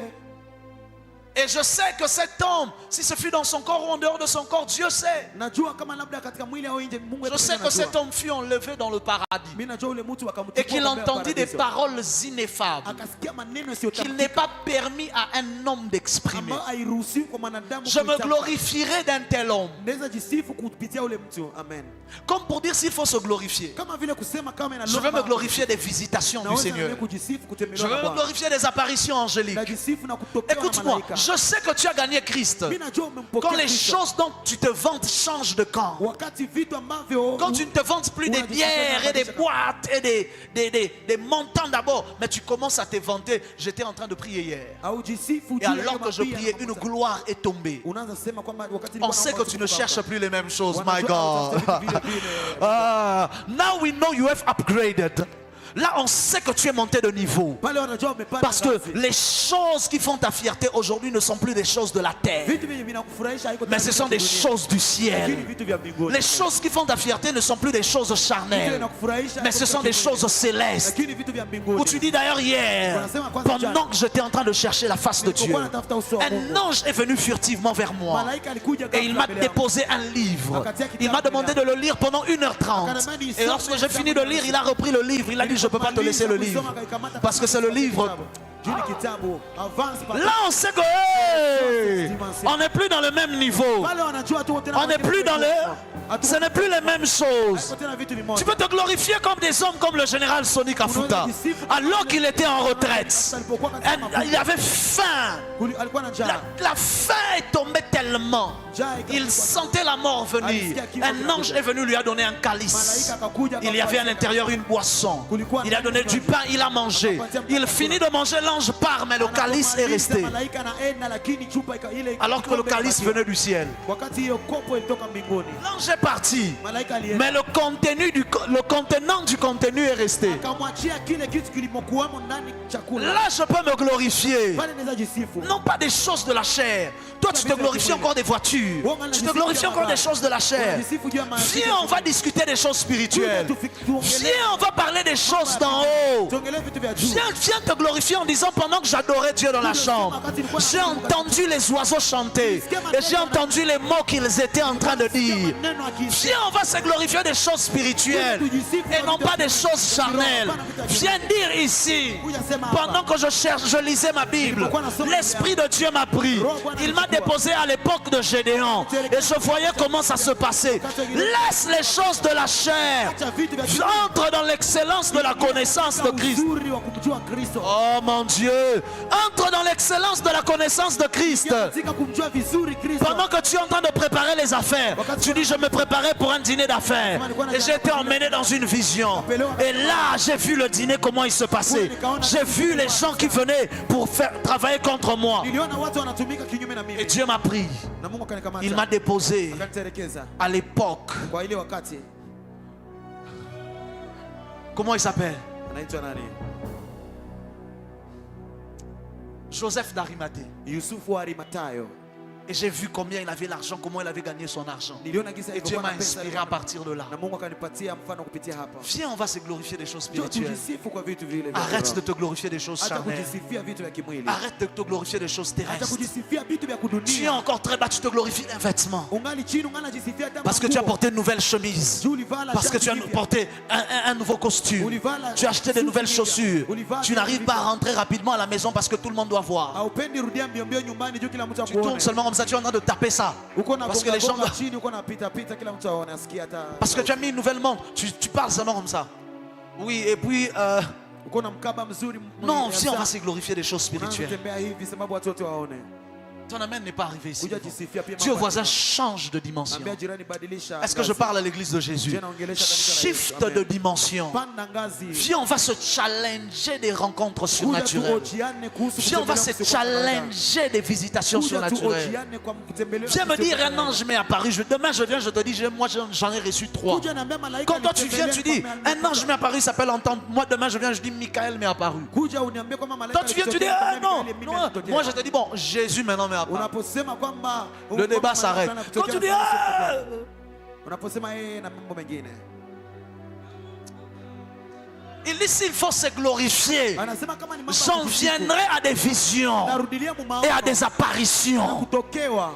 Et je sais que cet homme, si ce fut dans son corps ou en dehors de son corps, Dieu sait. Najua kama labda katika mwili au nje Mungu Je sais que cet homme fut enlevé dans le paradis Mimi najua ule mtu akamchukua et qu'il kwa mbele ya entendit des paradiso. paroles ineffables Akasikia maneno qu'il yasiyotamkika n'est pas permis à un homme d'exprimer. ambayo hairuhusiwi kwa mwanadamu Je me kuitamka. glorifierai d'un tel homme. Naweza jisifu kupitia ule mtu. Amen. Comme pour dire s'il faut se glorifier. Kama vile kusema kama Je veux me glorifier des visitations du Seigneur. Je veux me glorifier des apparitions angéliques. Écoute-moi, je sais que tu as gagné Christ. Quand les choses dont tu te vantes changent de camp. Quand tu ne te vantes plus des bières et des boîtes et des montants d'abord, mais tu commences à te vanter. J'étais en train de prier hier. Et alors que je priais, une gloire est tombée. On sait que tu ne cherches plus les mêmes choses, my God. Now we know you have upgraded. Là, on sait que tu es monté de niveau. Parce que les choses qui font ta fierté aujourd'hui ne sont plus des choses de la terre, mais ce sont des choses du ciel. Les choses qui font ta fierté ne sont plus des choses charnelles, mais ce sont des choses célestes. Où tu dis d'ailleurs hier, pendant que j'étais en train de chercher la face de Dieu, un ange est venu furtivement vers moi et il m'a déposé un livre. Il m'a demandé de le lire pendant 1h30. Et lorsque j'ai fini de lire, il a repris le livre. Il a dit, je ne peux pas te laisser le livre parce que c'est le livre. Là, on sait que hey, on n'est plus dans le même niveau. On n'est plus dans le... Ce n'est plus les mêmes choses. Tu peux te glorifier comme des hommes comme le général Soni Kafuta. Alors qu'il était en retraite, il avait faim. La faim est tombée tellement. Il sentait la mort venir. Un ange est venu lui a donné un calice. Il y avait à l'intérieur une boisson. Il a donné du pain, il a mangé. Il finit de manger. l'ange part, mais le calice est resté. Malaika anaenda, lakini chupa ile Alors que le kikombe calice ikabakia. venait du ciel. Wakati hiyo kopo ilitoka mbinguni, L'ange est parti. malaika alienda Mais le contenant du contenu est resté. akamwachia kile kitu kilimokuwamo ndani chakula. Là, je peux me glorifier. Pale naweza jisifu. Non pas des choses de la chair. Toi, tu te glorifies encore des voitures. Tu te glorifies encore des choses de la chair. Jisifu juu ya maandiko. Viens, on va discuter des choses spirituelles. Viens, on va parler des choses d'en haut. Tuongelee vitu vya juu. Viens te glorifier en disant pendant que j'adorais Dieu dans la chambre, j'ai entendu les oiseaux chanter et j'ai entendu les mots qu'ils étaient en train de dire. Viens, on va se glorifier des choses spirituelles et non pas des choses charnelles. Viens dire ici, pendant que je lisais ma Bible, l'Esprit de Dieu m'a pris. Il m'a déposé à l'époque de Gédéon et je voyais comment ça se passait. Laisse les choses de la chair. Entre dans l'excellence de la connaissance de Christ. Uzuri wa kumjua Kristo. Oh mon Dieu, entre dans l'excellence de la connaissance de Christ. Katika kumjua vizuri Kristo. Pendant que tu es en train de préparer les affaires, tu dis je me préparais pour un dîner d'affaires et j'ai été emmené dans une vision. Et là j'ai vu le dîner comment il se passait. J'ai vu les gens qui venaient pour travailler contre moi. Niliona watu wanatumika kinyume na mimi. Et Dieu m'a pris. Na Mungu akanikamata. Il m'a déposé Akanitelekeza. à l'époque. Kwa ile wakati Comment il s'appelle? anaitwa nani? Joseph d'Arimathée. Yusufu wa Arimathayo. Et j'ai vu combien il avait l'argent, comment il avait gagné son argent. Niliona gisa Et Dieu alivyokuwa m'a na pesa inspiré à partir de là. na Mungu akanipatia mfano kupitia hapa. Viens, on va se glorifier des choses Njoo spirituelles. tujisifu kwa vitu vile vya Arrête de kiroho. te glorifier des choses Acha charnelles. kujisifia vitu vya kimwili. Arrête de te glorifier des choses Acha terrestres. kujisifia vitu vya Tu es kudunia. encore très bas, tu te glorifies d'un vêtement. Ungali chini unajisifia hata Parce que tu as manguo. porté une nouvelle chemise. Juu ulivala Parce que shati tu as jipya. porté un nouveau costume. Tu as acheté de nouvelles chaussures. Tu n'arrives pas à rentrer rapidement à la maison parce que tout le monde doit voir. Haupendi rudia mbio mbio nyumbani juu kila mtu Tu tournes akuone. seulement comme ça, tu es en train de taper ça. Uko na Parce que les gens gonga chini, uko na pita pita kila mtu aone asikia hata. Parce que tu as mis une nouvelle montre. Tu parles seulement comme ça. Oui, et puis... uko na mkaba mzuri. non, viens, on va se glorifier des choses spirituelles. Unatembea hivi sababu watu wote waone. Ton amène n'est pas arrivé ici. Hujajisifia pia. Dieu voisin change de dimension. Ambia jirani badilisha. Est-ce que je parle à l'église de Jésus? Shift de dimension. Panda ngazi. Viens, on va se challenger des rencontres Kuja surnaturelles. tuojiane kuhusu Viens, on va se kutembelea kwa kawaida. challenger des visitations Kuja surnaturelles. tuojiane kwa kutembelea Viens me kwa dire, un kawaida. ange m'est apparu. Demain, je viens, je te dis, moi, j'en ai reçu 3. Kuja na mema malaika Quand toi, tu viens, tu dis, un ange m'est apparu, il s'appelle entendre. Moi, demain, je viens, je dis, Michael m'est apparu. Kuja uniambie kwamba malaika. Toi, tu viens, tu dis, ah non, non. Moi, je te dis, bon, Jésus maintenant m'est apparu. Unaposema kwamba Le débat s'arrête. Quand tu dis, ah, unaposema yeye na mambo mengine. il dit, s'il faut se glorifier, Anasema kama ni mambo ya j'en kusifu, viendrai à des visions narudilia mu maono et à des na apparitions. kutokewa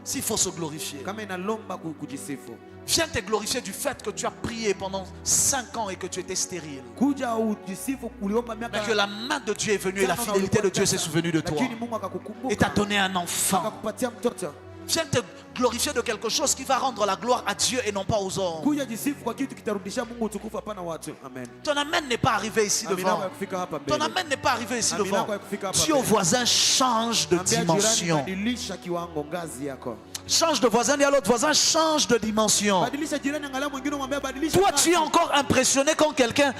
S'il faut se glorifier, kama inalomba kujisifu. viens te glorifier du fait que tu as prié pendant 5 ans et que tu étais stérile. Kuja ujisifu uliomba miaka Mais que la main de Dieu est venue et la fidélité de Dieu s'est souvenue de toi. lakini Mungu akakukumbuka Et t'a donné un enfant. akakupatia mtoto. Viens te glorifier de quelque chose qui va rendre la gloire à Dieu et non pas aux hommes. Kuja jisifu kwa kitu kitarudisha Mungu utukufu, hapana watu. Amen. Ton amène n'est pas arrivé ici Amina devant. kwa kufika hapa Ton mbele. amène n'est pas arrivé ici Amina devant. kwa kufika hapa Dis au mbele. voisin, change de Ambia jirani dimension. badilisha kiwango ngazi yako. Change de voisin, dis à l'autre voisin, change de dimension. Badilisha jirani, angalia mwingine umwambia badilisha. Toi, ngazi. tu es encore impressionné quand quelqu'un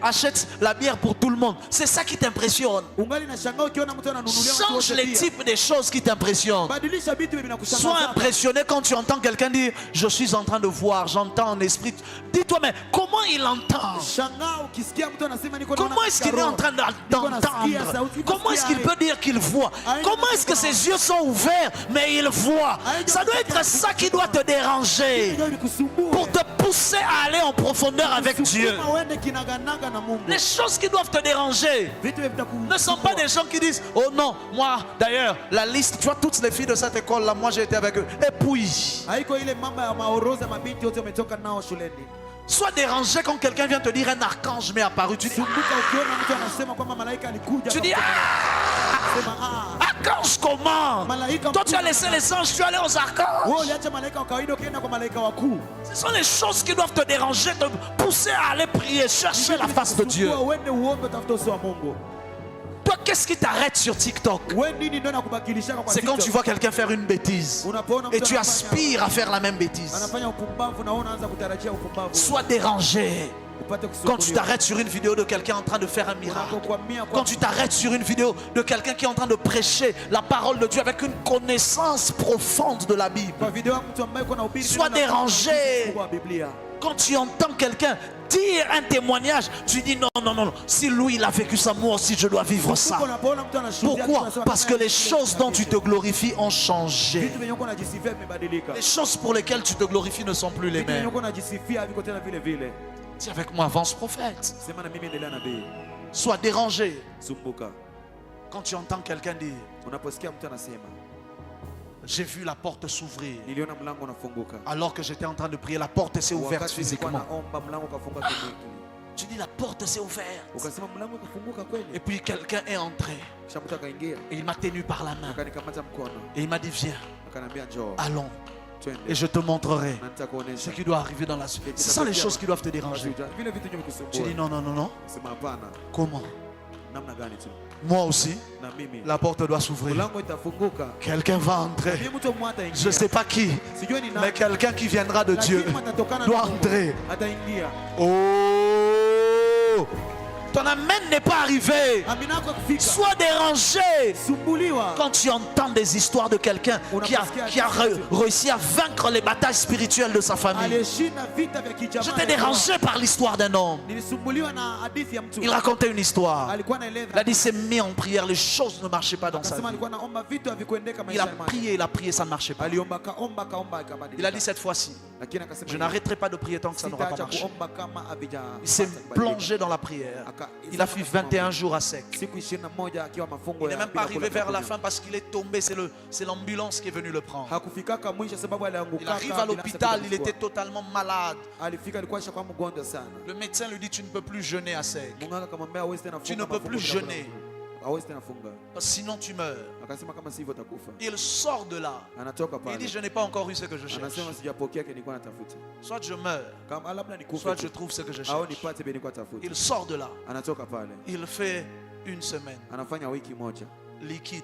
achète la bière pour tout le monde. C'est ça qui t'impressionne. Ungali na shangao ukiona mtu ananunulia watu Change wote les pia. types des choses qui t'impressionnent. Badilisha vitu hivi Sois vinakushangaza. impressionné quand tu entends quelqu'un dire, je suis en train de voir, j'entends en esprit. Dis-toi, mais comment il entend? Shangaa ukisikia mtu anasema niko naona Comment est-ce qu'il est en train d'entendre? Comment est-ce qu'il peut dire qu'il voit? Comment est-ce que ses yeux sont ouverts, mais il voit? Ça doit être ça qui doit te déranger pour te pousser à aller en profondeur avec Dieu. Les choses qui doivent te déranger ne sont pas des gens qui disent, oh non, moi d'ailleurs, la liste, tu vois, toutes les filles de cette école-là, moi j'ai été avec eux. Et puis, haiko ile mambo ya maoroza mabinti wote umetoka nao shuleni. sois dérangé quand quelqu'un vient te dire un archange m'est apparu. Tu dis, Sumbuka ukiona mtu anasema kwamba malaika alikuja. tu dis, Sema archange comment? malaika Toi tu as laissé les anges, tu es allé aux archanges. wewe uliacha malaika wa kawaida ukaenda kwa malaika wakuu. Ce sont les choses qui doivent te déranger, te pousser à aller prier, chercher la face de Dieu. Uende uombe utafuta uso wa Mungu. Toi, qu'est-ce qui t'arrête sur TikTok? Wewe nini ndio nakubakilisha kwa C'est quand tu TikTok? vois quelqu'un faire une bêtise Unapoona et mtu tu anafanya- aspires à faire la même bêtise. anafanya upumbavu na unaanza kutarajia upumbavu. Sois dérangé upate Quand tu kusumbuliwa. t'arrêtes sur une vidéo de quelqu'un en train de faire un miracle. Unapokwamia Quand tu t'arrêtes sur une vidéo de quelqu'un qui est en train de prêcher la parole de Dieu avec une connaissance profonde de la Bible. kwa video ya mtu ambaye kuna ubiri Sois dérangé. kwa Biblia. Quand tu entends quelqu'un dire un témoignage, tu dis non, non, non, non. Si lui il a vécu ça, moi aussi je dois vivre ça. Unapoona mtu anashuhudia, Pourquoi? unasema, Parce que les choses dont tu te glorifies ont changé. vitu vyenye uko unajisifia vimebadilika. Les choses pour lesquelles tu te glorifies ne sont plus les Vitu vyenye mêmes. uko unajisifia haviko tena vile vile. Dis avec moi, avance prophète. Sema na mimi endelea nabii. Sois dérangé Sumbuka. quand tu entends quelqu'un dire Unaposikia mtu anasema, j'ai vu la porte s'ouvrir. niliona mlango unafunguka. Alors que j'étais en train de prier, la porte s'est ouverte Wakati nilikuwa physiquement. naomba mlango ukafunguka kimwili. Tu dis la porte s'est ouverte. Ukasema mlango ukafunguka kweli. Et puis quelqu'un est entré. Kisha mtu akaingia, Et il m'a tenu par la main. akanikamata mkono, Et il m'a dit viens, akaniambia njoo, allons. twende. Et je te montrerai Na ce nitakuonesha. qui doit arriver dans la suite. C'est ça les choses qui doivent te déranger. Vile vitu vyenye Tu kukusumbua. dis non, non, non, non. Sema hapana. Comment? Namna gani tu? Moi aussi, Na mimi. la porte doit s'ouvrir. Mlango itafunguka. Quelqu'un va entrer. Mimi mtu mmoja ataingia. Je ne sais pas qui, Sijui ni mais nani. quelqu'un qui viendra de Dieu Lakini atatokana doit na Mungu. entrer. Ataingia. Oh! Ton amène n'est pas arrivé. Amina yako kufika. Sois dérangé Sumbuliwa. quand tu entends des histoires de quelqu'un qui a réussi à vaincre les batailles spirituelles de sa famille. Alishinda vita vya kijamaa. J'étais dérangé par l'histoire d'un homme. Nilisumbuliwa na hadithi ya mtu. Il racontait une histoire. Alikuwa Il anaeleza. a dit c'est mis en prière, les choses ne marchaient pas dans sa Akasema vie. alikuwa naomba vitu havikuendeka Il a maisha yake. prié, ça ne marchait pas. Aliomba kaomba ikabadilika. Il a dit cette fois-ci, Lakini akasema je n'arrêterai pas de prier tant que ça n'aura pas sitaacha marché. kuomba kama havija. Il s'est plongé dans la prière. Il a fait 21 jours à sec. Siku 21 akiwa mafungo Il n'est ya même pas bila arrivé kula vers la kunywa. fin parce qu'il est tombé, c'est l'ambulance qui est venue le prendre. Hakufikaka mwisho sababu alianguka. Il arrive à l'hôpital, il était totalement malade. Alifika alikuwa ashakuwa mgonjwa sana. Le médecin lui dit tu ne peux plus jeûner à sec. Munganga akamwambia hawezi tena Tu funga ne peux mafungo plus bila kula jeûner. kunywa. Hawezi tena funga. Parce que sinon tu meurs. Akasema kama sivyo utakufa. Il sort de là. Anatoka Il pale. dit je n'ai pas encore eu ce que je cherche. Anasema sijapokea kile nilikuwa natafuta. Soit je meurs, Kama labda nikufe. soit je trouve ce que je Au cherche. nipate vile nilikuwa natafuta. Il sort de là. Anatoka pale. Il fait une semaine Anafanya wiki moja. liquide.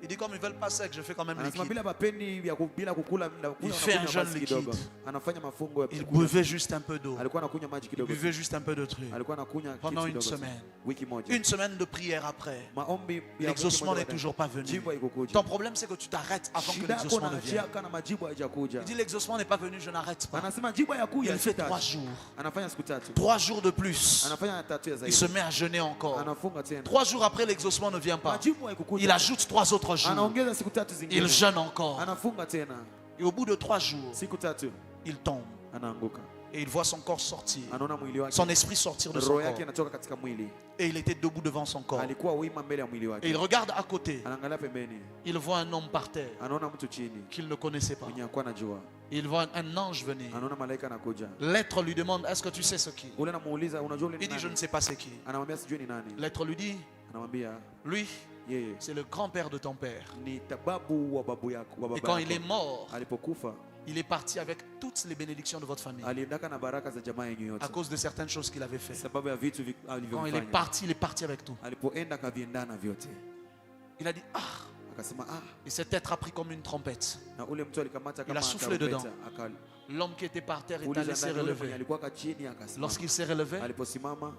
Il dit comme ils veulent pas sec, je fais quand même Anasema liquide. bila mapeni bila kukula Il fait un jeûne kidogo. liquide. Anafanya mafungo ya Il kukula. buvait juste un peu d'eau. Alikuwa anakunywa maji Il kidogo. buvait juste un peu de truc. Alikuwa anakunywa Pendant kitu une kidogo. semaine. Wiki moja. Une semaine de prière après. Maombi ya L'exaucement wiki n'est moja toujours pas venu. jibu haikukuja. Ton problème c'est que tu t'arrêtes avant que Shida yako l'exaucement ne na vienne. chiaka na majibu haijakuja. Il dit l'exaucement n'est pas venu, je n'arrête pas. Anasema jibu hayakuja. Il fait 3 jours. Anafanya siku tatu. 3 jours de plus. Anafanya tatu ya Il zaidi. se met à jeûner encore. Anafunga tena. 3 jours après, l'exaucement ne vient pas. Majibu haikukuja. Il ajoute 3 autres jours. Anaongeza siku tatu zingine. Il jeûne encore. Anafunga tena. Et au bout de 3 jours, Siku tatu il tombe. anaanguka. Et il voit son corps sortir. Anaona mwili wake. Son esprit sortir de son Roho yake corps. inatoka katika mwili. Et il était debout devant son corps. Alikuwa wima mbele ya mwili Et wake. il regarde à côté. Anaangalia pembeni. Il voit un homme par terre Anaona mtu chini. qu'il ne connaissait pas. Mwenye hakuwa anajua. Il voit un ange venir. Anaona malaika anakuja. L'être lui demande, est-ce que tu sais ce qui? Ule anamuuliza unajua ule ni Il dit, je ne nani? sais pas c'est qui. Anamwambia sijui ni nani. L'être lui dit, Anamwambia lui, yeye c'est le grand-père de ton père. ni tababu wa babu yako, wa Et baba quand il est yako. mort, Alipokufa il est parti avec toutes les bénédictions de votre famille. aliendaka na baraka za jamaa yenyu yote. À cause de certaines choses qu'il avait fait. Sababu ya vitu Quand il est alivyofanya. parti, il est parti avec tout. Alipoenda kaviendana vyote. Il a dit, ah! Akasema ah, Et cet être a pris comme une trompette. na ule mtu alikamata Il a kama soufflé tarumbeta, dedans. L'homme qui était par terre est akauliza allé se ndani ule mwenye relever. alikuwa chini akasimama. Lorsqu'il s'est relevé, Aliposimama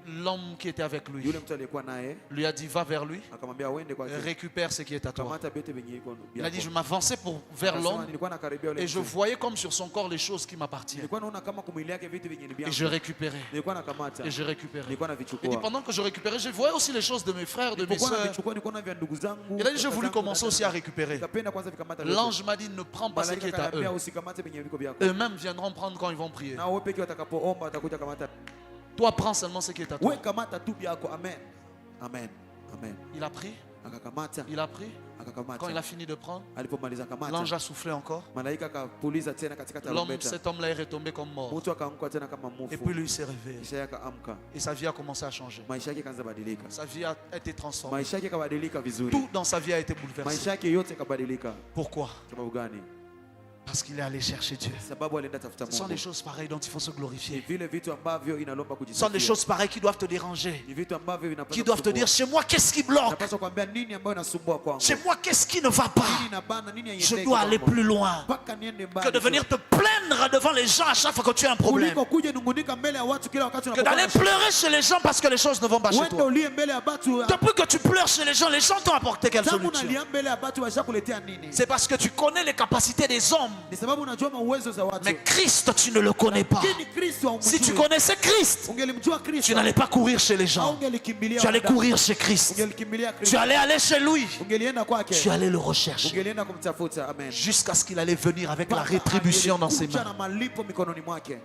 l'homme qui était avec lui yule mtu aliyekuwa naye lui a dit, va vers lui, akamwambia uende kwa récupère ce qui est à toi. kamata bete venye iko. Il a dit, je m'avançais vers l'homme nilikuwa nakaribia ule et je mtu. voyais comme sur son corps les choses qui m'appartiennent. Nilikuwa naona kama kumwili yake vitu venye ni Et vyangu. je récupérais. Nilikuwa nakamata. Et je récupérais. Nilikuwa Il dit, navichukua. pendant que je récupérais, je voyais aussi les choses de mes frères, de mes Nilikuwa soeurs. navichukua, nilikuwa na vya ndugu zangu. Il a dit, j'ai kaka voulu zangu, commencer dada aussi à zangu. récupérer. Nikapenda kwanza vikamata vyote. L'ange m'a dit, ne prends pas ce qui Malaika est à akaniambia eux. usikamate venye viko vyako. Eux-mêmes viendront prendre quand ils vont prier. Na wewe pekee watakapoomba watakuja kamata. Toi, prends seulement ce qui est à toi. Wewe kamata tu vyako. Amen. Amen. Amen. Il a pris, Akakamata. il a pris. Akakamata. Quand il a fini de prendre, Alipomaliza kamata. l'ange a soufflé encore. Malaika akapuliza tena katika L'homme, tarumbeta. cet homme-là est retombé comme mort. Mtu akaanguka tena kama Et mufu. puis lui, il s'est réveillé. Maisha yake akaamka. Et sa vie a commencé à changer. Maisha yake kaanza badilika. Sa vie a été transformée. Maisha yake kabadilika vizuri. Tout dans sa vie a été bouleversé. Maisha yake yote kabadilika. Pourquoi? Sababu gani? Parce qu'il est allé chercher Dieu. sababu alienda tafuta Ce sont Mungu. des choses pareilles dont il faut se Ni glorifier. vile vitu ambavyo inalomba Ce sont des kujisifia. choses pareilles qui doivent te déranger. Ni vitu ambavyo Qui vinapaswa doivent te dire, kusumbua. chez moi, qu'est-ce qui bloque? Napaswa kuambia nini ambayo inasumbua kwangu. Chez moi, qu'est-ce qui ne va pas? Nini inabana, nini Je haiendeki dois aller kwangu. plus loin Mpaka niende mbali. que de venir te plaindre devant les gens à chaque fois que tu as un problème. Kuliko kuja nungunika mbele ya watu kila wakati Que unapokuwa d'aller na shida. pleurer chez les gens parce que les choses ne vont pas chez Uende toi. ulie mbele ya watu. Depuis que tu pleures chez les gens t'ont apporté quelle Tangu solution? unalia mbele ya watu washakuletea nini? C'est parce que tu connais les capacités des hommes. Ni sababu unajua uwezo za watu. Mais Christ, tu ne le connais pas. Lakini Kristo haumjui. Si tu connaissais Christ, Ungelimjua tu Kristo. n'allais pas courir chez les gens. Ungelikimbilia Tu allais wanadamu. courir chez Christ. Ungelikimbilia Tu Kristo. allais aller chez lui. Ungelienda kwake. Tu allais le rechercher. Ungelienda kumtafuta. Amen. Jusqu'à ce qu'il allait venir avec la Mpaka rétribution dans ses angelikuja mains. na malipo mikononi mwake.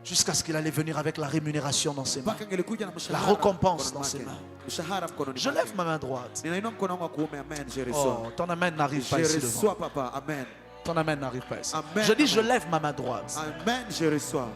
Jusqu'à ce qu'il allait venir avec la rémunération dans ses mains. Mpaka angelikuja na mshahara La récompense mkononi dans ses mwake. mains. Mshahara mkononi Je mwake. lève ma main droite. Ninainua mkono wangu wa kuume. Amen. Je reçois. Oh, ton amen n'arrive pas Je ici devant. reçois, papa. Amen. Ton amen n'arrive pas ici. Amen, Je dis, je amen. lève ma main droite. Amen. Je reçois.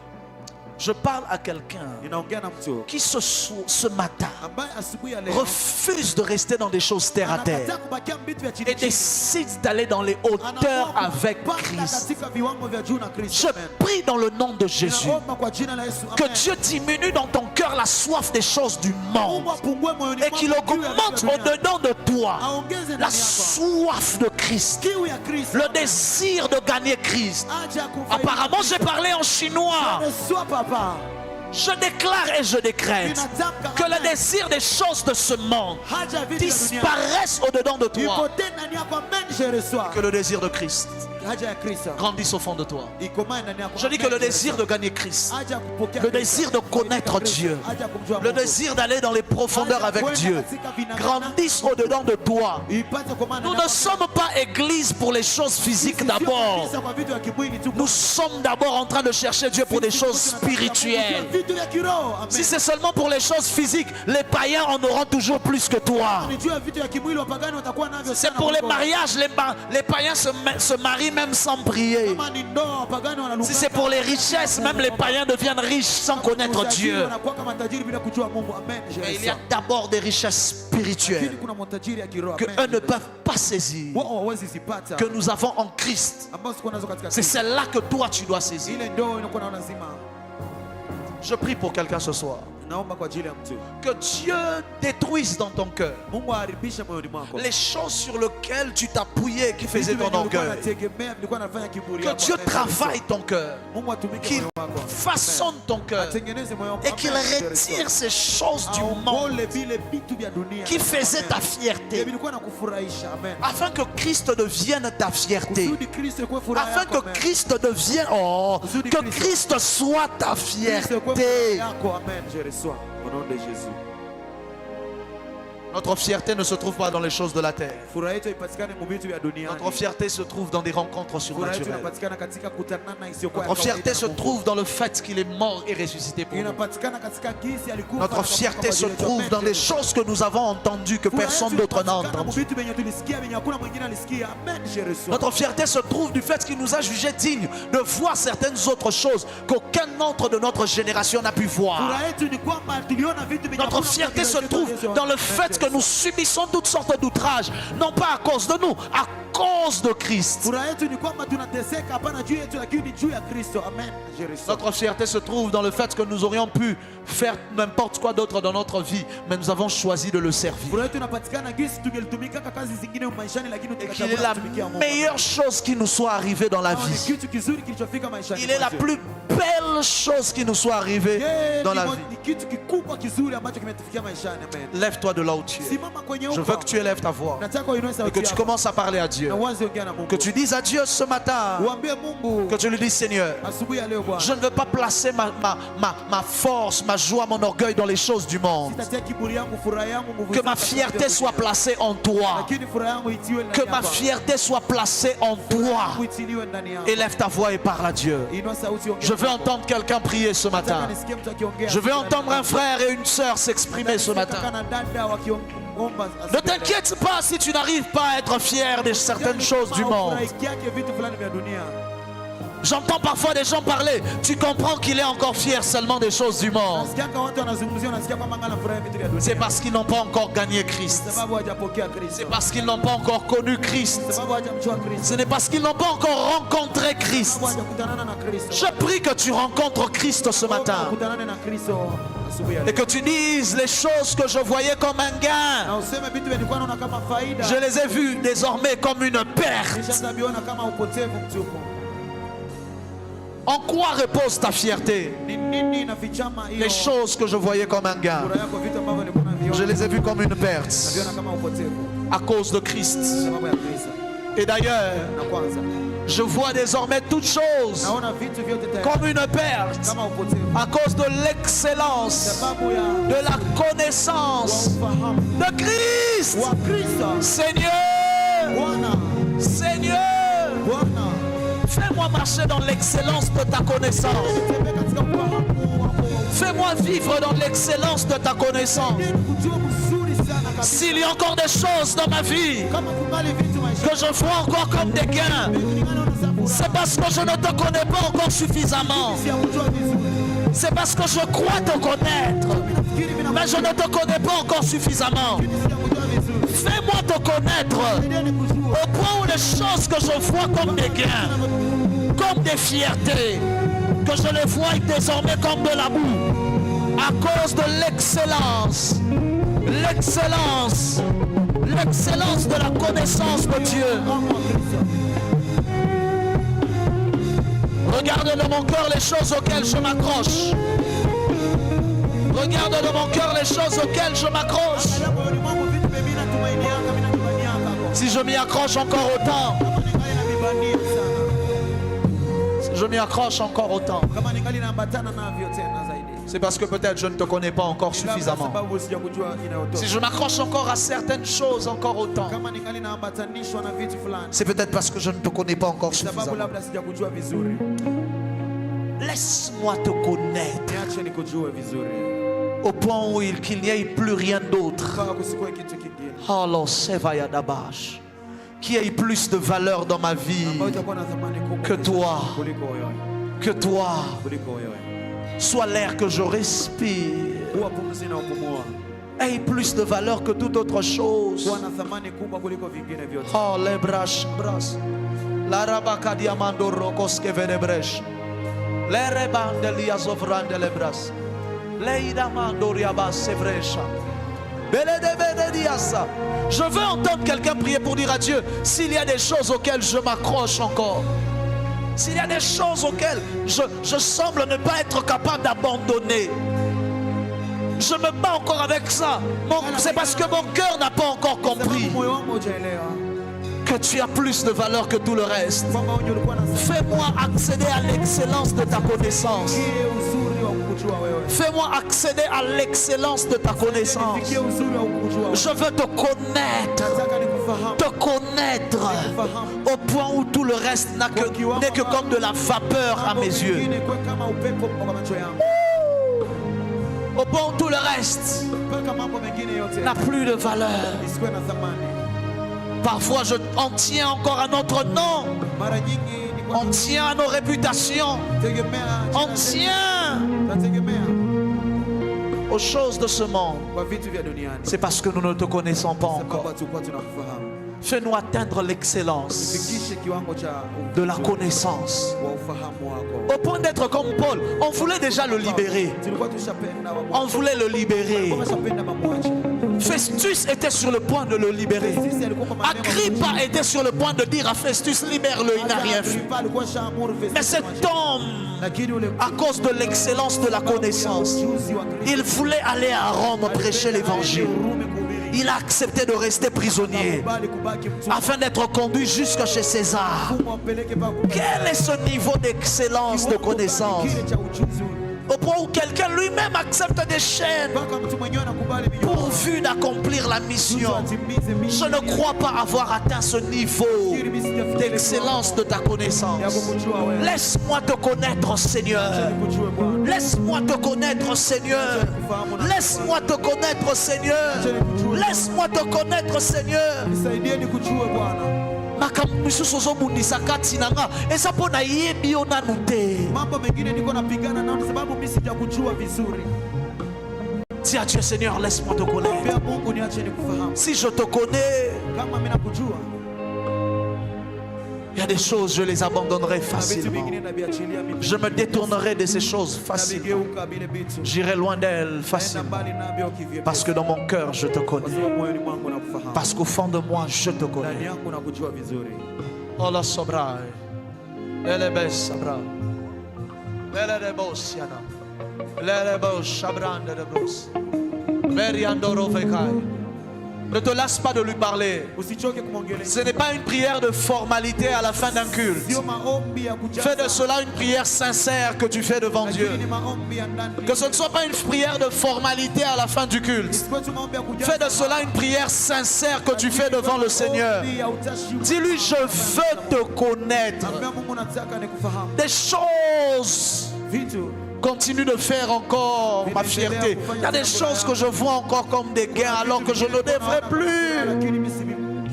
Je parle à quelqu'un Ninaongea na mtu qui ce matin ambaye asubuhi ya leo refuse de rester dans des choses terre à anakataa terre kubakia vitu vya chini et chini. décide d'aller dans les hauteurs Anaamua avec kupanda Christ. katika viwango vya juu na Je Kristo. Amen. prie dans le nom de Jésus Ninaomba kwa jina la Yesu. que Amen. Dieu diminue dans ton cœur la soif des choses du monde Mungu apungue moyoni et qu'il mwako juu ya vitu augmente vya dunia. au-dedans de toi Aongeze la ndani yako soif de Christ, kiu ya Kristo. le Amen. désir de gagner Christ. Acha kufaidi Apparemment, j'ai Kristo. parlé en chinois. Reçois, papa. Je déclare et je décrète Ninatamka que le amen. désir des choses de ce monde Haja ya vitu vya dunia. disparaisse au-dedans de toi. Ipotee ndani yako. Amen. Je reçois. Que le désir de Christ Haja ya Kristo. grandisse au fond de toi. Ikomae ndani yako. Je dis que Amen. le Je désir reçois. de gagner Christ, Haja kupokea le Kristo. désir de connaître Kristo. Dieu, Haja kumjua le Mungu. désir d'aller dans les profondeurs avec Dieu grandisse au-dedans de toi. Ipate kwa maana Nous ndani ne sommes pas église pour les choses physiques d'abord. Sio kwa vitu vya kimwili tu. Nous sommes d'abord en train de chercher Dieu pour des choses spirituelles. Vitu vya kiroho. Amen. Si c'est seulement pour les choses physiques, les païens en auront toujours plus que toi. Unajua vitu vya kimwili wapagani watakuwa navyo C'est sana pour les kuliko- mariages, les païens se marient même sans prier. Kama ni ndoa wapagani wanaluka. Si c'est pour les richesses, même les païens deviennent riches sans connaître Dieu. Wanakuwa kama tajiri bila kujua Mungu. Amen. Je Mais il y a reçois. d'abord des richesses Lakini spirituelles kuna matajiri ya kiroho. que Amen. eux ne peuvent pas saisir, Wao hawawezi zipata. que nous avons en Christ. Ambazo sikuwa nazo katika C'est Kristo. celle-là que toi tu dois saisir. Ile ndio inakuwa na lazima. Je prie pour quelqu'un ce soir. Naomba kwa ajili ya mtu. Que Dieu détruise dans ton cœur Mungu aharibishe moyoni mwako. les choses sur lesquelles tu t'appuyais qui faisaient Vitu ton vyenye ulikuwa orgueil. unategemea, vilikuwa nafanya kiburi Que yako. Dieu Amen. Je travaille reçois. ton cœur, Mungu atumike qu'il moyo wako. façonne ton cœur Atengeneze moyo wako. et qu'il Amen. Je retire reçois. ces choses du monde Aongole vile vitu vya dunia. qui faisaient Amen. ta Vile fierté, vilikuwa nakufurahisha. Amen. afin que Christ devienne ta fierté, Kusudi Kristo ikuwe furaha afin yako. que Amen. Christ devienne, que Christ soit ta Kristo ikuwe furaha fierté. yako. Amen. Je reçois. Au nom de Jésus. Notre fierté ne se trouve pas dans les choses de la terre. Furaha yetu ipatikane mu vitu vya dunia. Notre fierté se trouve dans des rencontres Furaha yetu surnaturelles. inapatikana katika kutanana isiyokuwa ya Notre kawaida fierté na se Mungu. trouve dans le fait qu'il est mort et ressuscité pour nous. Inapatikana katika gisi alikufa Notre na fierté kufufuka se kwa ajili yetu. trouve Amen. dans les choses que nous avons entendues que Furaha personne yetu d'autre n'a inapatikana mu entendues. vitu vyenye tulisikia vyenye hakuna mwingine alisikia. Amen. Je reçois. Notre fierté se trouve du fait qu'il nous a jugés dignes de voir certaines autres choses qu'aucun autre de notre génération n'a pu voir. Furaha yetu ni kwamba tuliona vitu vyenye Notre hakuna fierté mwingine se alisikia. trouve dans le fait que nous subissons toutes sortes d'outrages, non pas à cause de nous, à cause de Christ. Furaha yetu ni kwamba tunateseka hapana juu yetu lakini ni juu ya Kristo. Amen. Je reçois. Notre fierté se trouve dans le fait que nous aurions pu faire n'importe quoi d'autre dans notre vie, mais nous avons choisi de le servir. Furaha yetu inapatikana gisi tungelitumika kazi zingine maishani lakini Et qu'il est tukachagua la kutumikia Mungu. meilleure chose qui nous soit arrivée dans la Ni vie. kitu kizuri kilichofika maishani. Il est la mwetu. plus belle chose qui nous soit arrivée Yeye dans ni la mo- vie. ni kitu kikubwa kizuri ambacho kimetufikia maishani. Amen. Lève-toi de là où tu es. Simama kwenye Je uko. veux que tu élèves ta voix Nataka uinue et sauti que tu yako. commences à parler à Dieu. Na uanze ongea na Mungu. Que tu dises à Dieu ce matin, Uambie Mungu que tu lui dises Seigneur, asubuhi ya leo Bwana. je ne veux pas placer ma force, ma joie, mon orgueil dans les choses du monde. Sitatia kiburi yangu, furaha yangu, nguvu Que zangu ma katika fierté vitu soit vya dunia. placée en toi. Lakini furaha yangu itiwe ndani Que ma yako. fierté soit placée en toi. Yangu itiliwe ndani yako. Élève ta voix et parle à Dieu. Inua sauti ongea. Je veux na Mungu. entendre quelqu'un prier ce Nataka matin. nisikie mtu akiongea. Je veux entendre un frère et une sœur s'exprimer ce matin. Nataka na dada wakiomba Ne asubuhi ya leo. t'inquiète pas si tu n'arrives pas à être fier de certaines choses du monde. Furahi yake vitu fulani vya dunia. J'entends parfois des gens parler. Tu comprends qu'il est encore fier seulement des choses du monde. Nasikianga watu wanazungumzia, unasikia kwamba anafurahia vitu vya dunia. C'est parce qu'ils n'ont pas encore gagné Christ. Sababu hajapokea Kristo. C'est parce qu'ils n'ont pas encore connu Christ. Sababu hajamjua Kristo. Ce n'est parce qu'ils n'ont pas encore rencontré Christ. Sababu hajakutanana na Kristo. Je prie que tu rencontres Christ ce matin. Kutanane na Kristo asubuhi ya Et leo. que tu dises les choses que je voyais comme un gain. Na useme vitu vya nilikuwa naona kama faida. Je les ai vues désormais comme une perte. Nishaanza viona kama upotevu mtupu. En quoi repose ta fierté? Ni nini inafichama hiyo? Les choses que je voyais comme un gain, Furaha yako, vitu ambavyo nilikuwa naviona. je les ai vues comme une perte Naviona kama upotevu à cause de Christ. sababu ya Kristo. Et d'ailleurs, Na kwanza je vois désormais toutes choses naona vitu vyote tayari comme une perte kama upotevu à cause de l'excellence, sababu ya de la connaissance ufahamu de Christ. wa Kristo. Seigneur, Bwana, Seigneur, Bwana, fais-moi marcher dans l'excellence de ta connaissance. tembea katika ufahamu wako. Fais-moi vivre dans l'excellence de ta connaissance. Ili kujua mzuri sana kabisa. S'il y a encore des choses dans ma vie Kama kungali vitu maisha que je vois encore comme des gains, kulingana na sababu c'est parce que je ne te connais pas encore suffisamment. ya kujua vizuri. C'est parce que je crois te connaître, Nafikiri mimi mais je ne te connais pas encore suffisamment. ya kujua vizuri. Fais-moi te connaître Ndio kujua. au point où les choses que je vois comme des gains, comme des fiertés, que je les vois désormais comme de la boue, à cause de l'excellence, l'excellence, l'excellence de la connaissance de Dieu. Regarde dans mon cœur les choses auxquelles je m'accroche. Regarde dans mon cœur les choses auxquelles je m'accroche. Moyoni mwangu vitu vya mimi natumainianga, mimi natumanianga kwa. Si je m'y accroche encore autant, Kama ningali navibania sana. si je m'y accroche encore autant, Kama ningali naambatana navyo tena zaidi. c'est parce que peut-être je ne te connais pas encore Ni labda suffisamment. sababu sijakujua Si inayotosha. je m'accroche encore à certaines choses encore autant, Kama ningali naambatanishwa na vitu fulani. c'est peut-être parce que je ne te connais pas encore Sababu suffisamment. labda sijakujua vizuri. Laisse-moi te connaître Niache nikujue vizuri. au point où qu'il n'y ait plus rien d'autre. Mpaka kusikuwe kitu kingine. Alors, Sevaya Dabash, qui ait plus de valeur dans ma vie Ambayo itakuwa na thamani kubwa que toi, kuliko wewe. que toi. Kuliko wewe. Sois l'air que je respire. Kuwa pumzi na upumua. Ait plus de valeur que toute autre chose. Kuwa na thamani kubwa kuliko vingine vyote. Oh, les bras, bras. La rabaka diamando rokos que venebresh. Les rebande lias ofrande les bras. Les idamando riabas sevrecha. Bele de bele diasa. Je veux entendre quelqu'un prier pour dire à Dieu s'il y a des choses auxquelles je m'accroche encore. S'il y a des choses auxquelles je semble ne pas être capable d'abandonner. Je me bats encore avec ça. C'est parce que mon cœur n'a pas encore compris Sababu moyo wangu hujaelewa que tu as plus de valeur que tout le reste. kwamba wewe ulikuwa na Fais-moi accéder à l'excellence de ta connaissance. fikie uzuri wa kukujua wewe. Fais-moi accéder à l'excellence de ta connaissance. Fikie uzuri wa kukujua wewe. Je veux te connaître. Nataka nikufahamu. Te connaître au point où tout le reste n'est que comme de la vapeur à mes yeux. Mengine kuwe kama upepo kwa macho yangu. Au point où tout le reste Mpaka mambo mengine yote n'a plus de valeur. isikuwe na thamani. Parfois, on tient encore à notre nom. Mara nyingi ni kwa On tient à nos réputations. tegemea On tient tunategemea aux choses de ce monde. kwa vitu vya duniani. C'est parce que nous ne te connaissons pas Sababu encore. hatukuwa tunakufahamu. Fais-nous atteindre l'excellence Fikishe kiwango cha de la connaissance. wa ufahamu wako. Au point d'être comme Paul, on voulait déjà le libérer. Tulikuwa tushapenda On voulait le libérer. tumeshapenda mamwache. Festus était sur le point de le libérer. Sisi alikuwa kwa maneno Agrippa était sur le point de dire à Festus, libère-le, il n'a rien fait. Agripa alikuwa shaamuru Festus Mais cet homme, lakini ule à cause de l'excellence de la connaissance, ujuzi wa Kristo il voulait aller à Rome prêcher l'évangile. Rumi kuhubiri. Il a accepté de rester prisonnier Akakubali kubaki mtumwa. afin d'être conduit jusque chez César. Mtumwa ampeleke pa Quel est ce niveau d'excellence de connaissance? kile cha ujuzi Au point où quelqu'un lui-même accepte des chaînes mpaka mtu mwenyewe anakubali minyororo pourvu d'accomplir la mission. atimize Je mission. ne crois pas avoir atteint ce niveau d'excellence de ta connaissance. Laisse-moi te connaître, Seigneur. Nikujue Bwana. Laisse-moi te connaître, Seigneur. Laisse-moi te connaître, Seigneur. Laisse-moi te connaître, Seigneur. Nisaidie nikujue Bwana. makambo misusu ozobundisa kati na nga eza mpo nayebi yo nanu te. Mambo mengine niko napigana nao kwa sababu mimi sijakujua vizuri. Dis à Dieu, Seigneur, laisse-moi te connaître. Pia Mungu niache nikufahamu. Si je te connais, Kama mimi nakujua, il y a des choses, je les abandonnerai na vitu facilement. vingine naviachilia mimi. Je me détournerai de ces choses facilement. Navigeuka vile vitu. J'irai loin d'elles Naenda facilement. mbali navyo kivyepesi. Parce que dans mon cœur, je te Kwa connais. sababu moyoni mwangu nakufahamu. Parce qu'au fond de moi, je te Ndani connais. yangu nakujua vizuri. Oh la sobra. Elle est belle, sabra. Elle est beau, siana. Elle est beau, chabrande de brousse. Meriandoro vekai. Ne te lasse pas de lui parler. Usichoke kumwongelea. Ce n'est pas une prière de formalité à la fin d'un culte. Sio maombi ya kujaza. Fais de cela une prière sincère que tu fais devant Dieu. Lakini ni maombi ya ndani. Que ce ne soit pas une prière de formalité à la fin du culte. Isikuwe tu maombi ya kujaza. Fais de cela une prière sincère que tu fais devant le Seigneur. Maombi ya utashi. Dis-lui, je veux te connaître. Ambia Mungu nataka nikufahamu. Des choses. Vitu Continue de faire encore ma fierté. Il y a des choses que je vois encore comme des gains alors que je ne devrais plus. lakini mimi si mimi.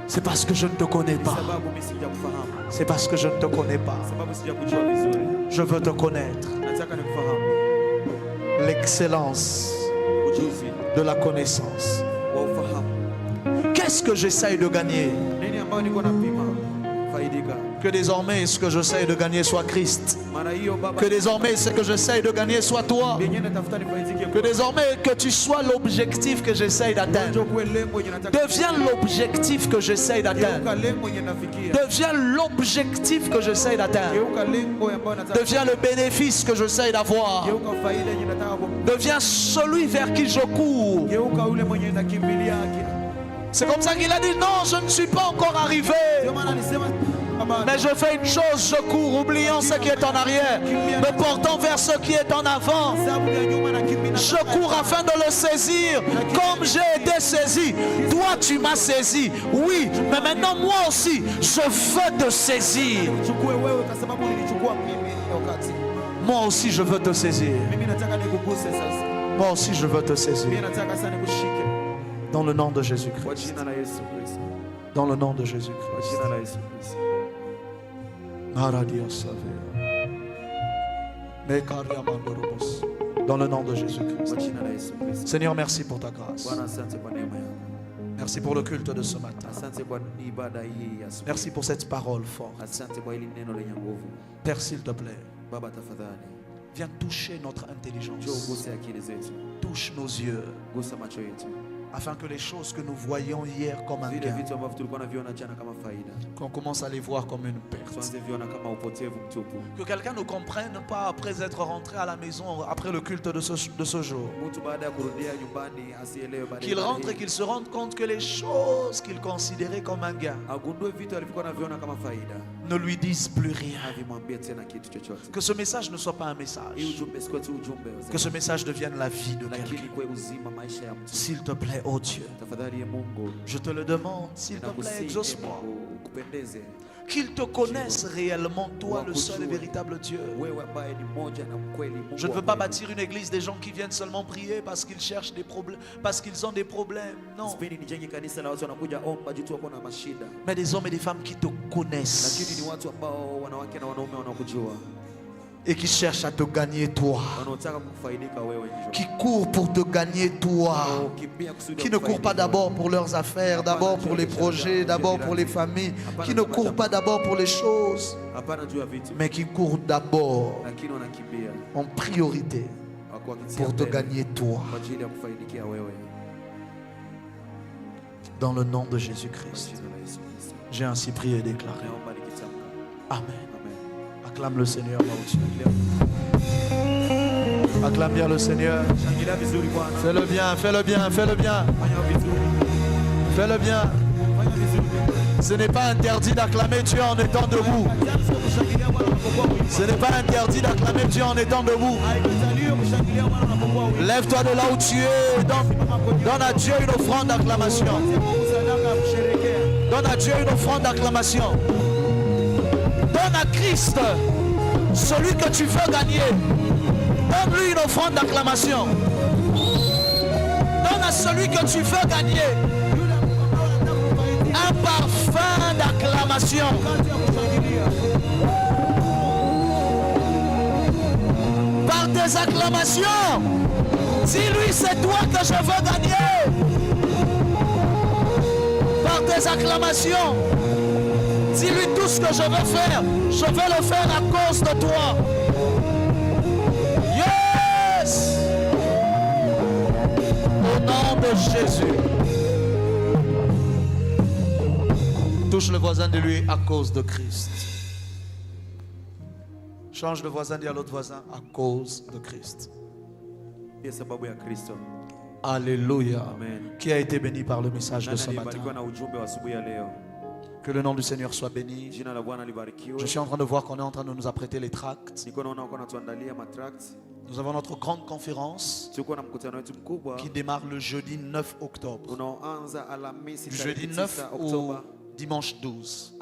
C'est parce que je ne te connais pas. Sababu mimi sijakufahamu. C'est parce que je ne te connais pas. Sababu sijakujua vizuri. Je veux te connaître. Nataka nikufahamu. L'excellence Ujuzi de la connaissance. wa ufahamu. Qu'est-ce que j'essaye de gagner? Nini ambayo niko napima faidika? Que désormais ce que j'essaye de gagner soit Christ. Mara hiyo baba. Que désormais ce que j'essaye de gagner soit toi. Benye natafuta nifaidike. Que désormais que tu sois l'objectif que j'essaye d'atteindre. Ndio kuwe lengo yenye nataka. Deviens l'objectif que j'essaye d'atteindre. Geuka lengo yenye nafikia. Deviens l'objectif que j'essaye d'atteindre. Geuka lengo ambayo nataka. Deviens le bénéfice que j'essaye d'avoir. Geuka faida yenye nataka. Deviens celui vers qui je cours. Geuka ule mwenye nakimbilia yake. C'est comme ça qu'il a dit, non, je ne suis pas encore arrivé. Ndio maana alisema baba. Mais je fais une chose, je cours, oubliant ce qui est en arrière, me portant vers ce qui est en avant. Sababu ya nyuma nakimbia. Je cours afin de le saisir, comme j'ai été saisi. Toi, tu m'as saisi. Oui, mais maintenant, moi aussi, je veux te saisir. Chukue wewe kwa sababu nilichukua mimi wakati. Moi aussi, je veux te saisir. Mimi nataka nikuguse sasa. Moi aussi, je veux te saisir. Mimi nataka sana nikushike Dans le nom de kwa Jésus-Christ. jina la Yesu Kristo. Dans le nom de Kwa Jésus-Christ. jina la Yesu Kristo. Dans le nom de Jésus-Christ. Kwa jina la Yesu Kristo. Seigneur, merci pour ta grâce. Bwana, asante kwa neema yako. Merci pour le culte de ce matin. Asante kwa ibada hii ya asubuhi. Merci pour cette parole forte. Asante kwa hili neno lenye nguvu. Père, s'il te plaît, Baba, tafadhali viens toucher notre njoo intelligence. uguse akili zetu, Touche nos yeux. gusa macho yetu, Afin que les choses que nous voyions hier comme un vile gain, vitu ambavyo tulikuwa naviona jana kama faida qu'on commence à les voir comme une perte. tuanze viona kama upotevu mtupu. Que quelqu'un ne comprenne pas après être rentré à la maison, après le culte de ce jour. Mtu baada ya kurudia nyumbani asielewe baadaye. Qu'il rentre et qu'il se rende compte que les choses qu'il considérait comme un gain agundue vitu alivyokuwa naviona kama faida, ne lui disent plus rien. avimwambie tena kitu chochote. Que ce message ne soit pas un Hii message. ujumbe sikuwa tu ujumbe wa Que ce zamani, message devienne la vie de lakini quelqu'un. kwe uzima maisha ya mtu. S'il te plaît, oh Dieu, Tafadhali ye Mungu, je te le demande, s'il te plaît, nakusihi exauce-moi. Mungu, ukupendeze Qu'ils te connaissent réellement, toi, le seul et véritable Dieu. wewe ambaye ni moja na mkweli Mungu. Je ne wa veux pas kweli. bâtir une église des gens qui viennent seulement prier parce qu'ils cherchent des problèmes, parce qu'ils ont des problèmes. Non. Sipendi nijenge kanisa la watu wanakuja omba juu tu wako na mashida, Mais des hommes et des femmes qui te lakini connaissent ni watu ambao wanawake na wanaume wanaokujua, et qui cherchent à te gagner toi. wanaotaka kufaidika wewe, njoo. Qui courent pour te gagner toi. Wanaokimbia kusudi Qui ne courent pas wakufaidike d'abord wewe. pour leurs affaires, d'abord pour les projets, d'abord pour les familles. Qui ne courent pas d'abord pour les choses, Hapana juu ya vitu, mais qui courent d'abord lakini wanakimbia en priorité wako wakitia pour te mbele gagner toi. kwa ajili ya kufaidikia wewe. Dans le nom de Kwa Jésus-Christ. jina la Yesu Kristo. J'ai ainsi prié et déclaré. Naomba nikitamka. Amen. Amen. Acclame le Seigneur, là où tu es. Acclame bien le Seigneur. Shangilia vizuri Bwana. Fais-le bien, fais-le bien, fais-le bien. Fanya vizuri. Fais-le bien. Fanya vizuri. Ce n'est pas interdit d'acclamer Dieu en étant debout. Sio kushangilia Bwana unapokuwa wimbo. Ce n'est pas interdit d'acclamer Dieu en étant debout. Haikataliwi kushangilia Bwana unapokuwa wimbo. Lève-toi de là où tu es. Donne à Dieu une offrande d'acclamation. Sadaka ya kusherehekea. Donne à Dieu une offrande d'acclamation. Donne à Christ celui que tu veux gagner. Donne-lui une offrande d'acclamation. Donne à celui que tu veux gagner un parfum acclamations. wakati ya kushangilia. Par des acclamations. Dis-lui, c'est toi que je veux gagner. Par des acclamations. Dis-lui tout ce que je veux faire. Je vais le faire à cause de toi. Yes! Au nom de Jésus. Touche le voisin de lui à cause de Christ. Change de voisin, dis à l'autre voisin à cause de Christ. Pia sababu ya Kristo. Alléluia. Amen. Qui a été béni par le message de Nani ce matin. alibarikiwa na ujumbe wa asubuhi ya leo? Que le nom du Seigneur soit béni. Jina la Bwana libarikiwe. Je suis en train de voir qu'on est en train de nous apprêter les tracts. Niko naona uko natuandalia matracts. Nous avons notre grande conférence Tuko na mkutano wetu mkubwa qui démarre le jeudi 9 octobre. unaoanza Alhamisi Du tarehe jeudi 9 9 au Oktoba. dimanche 12.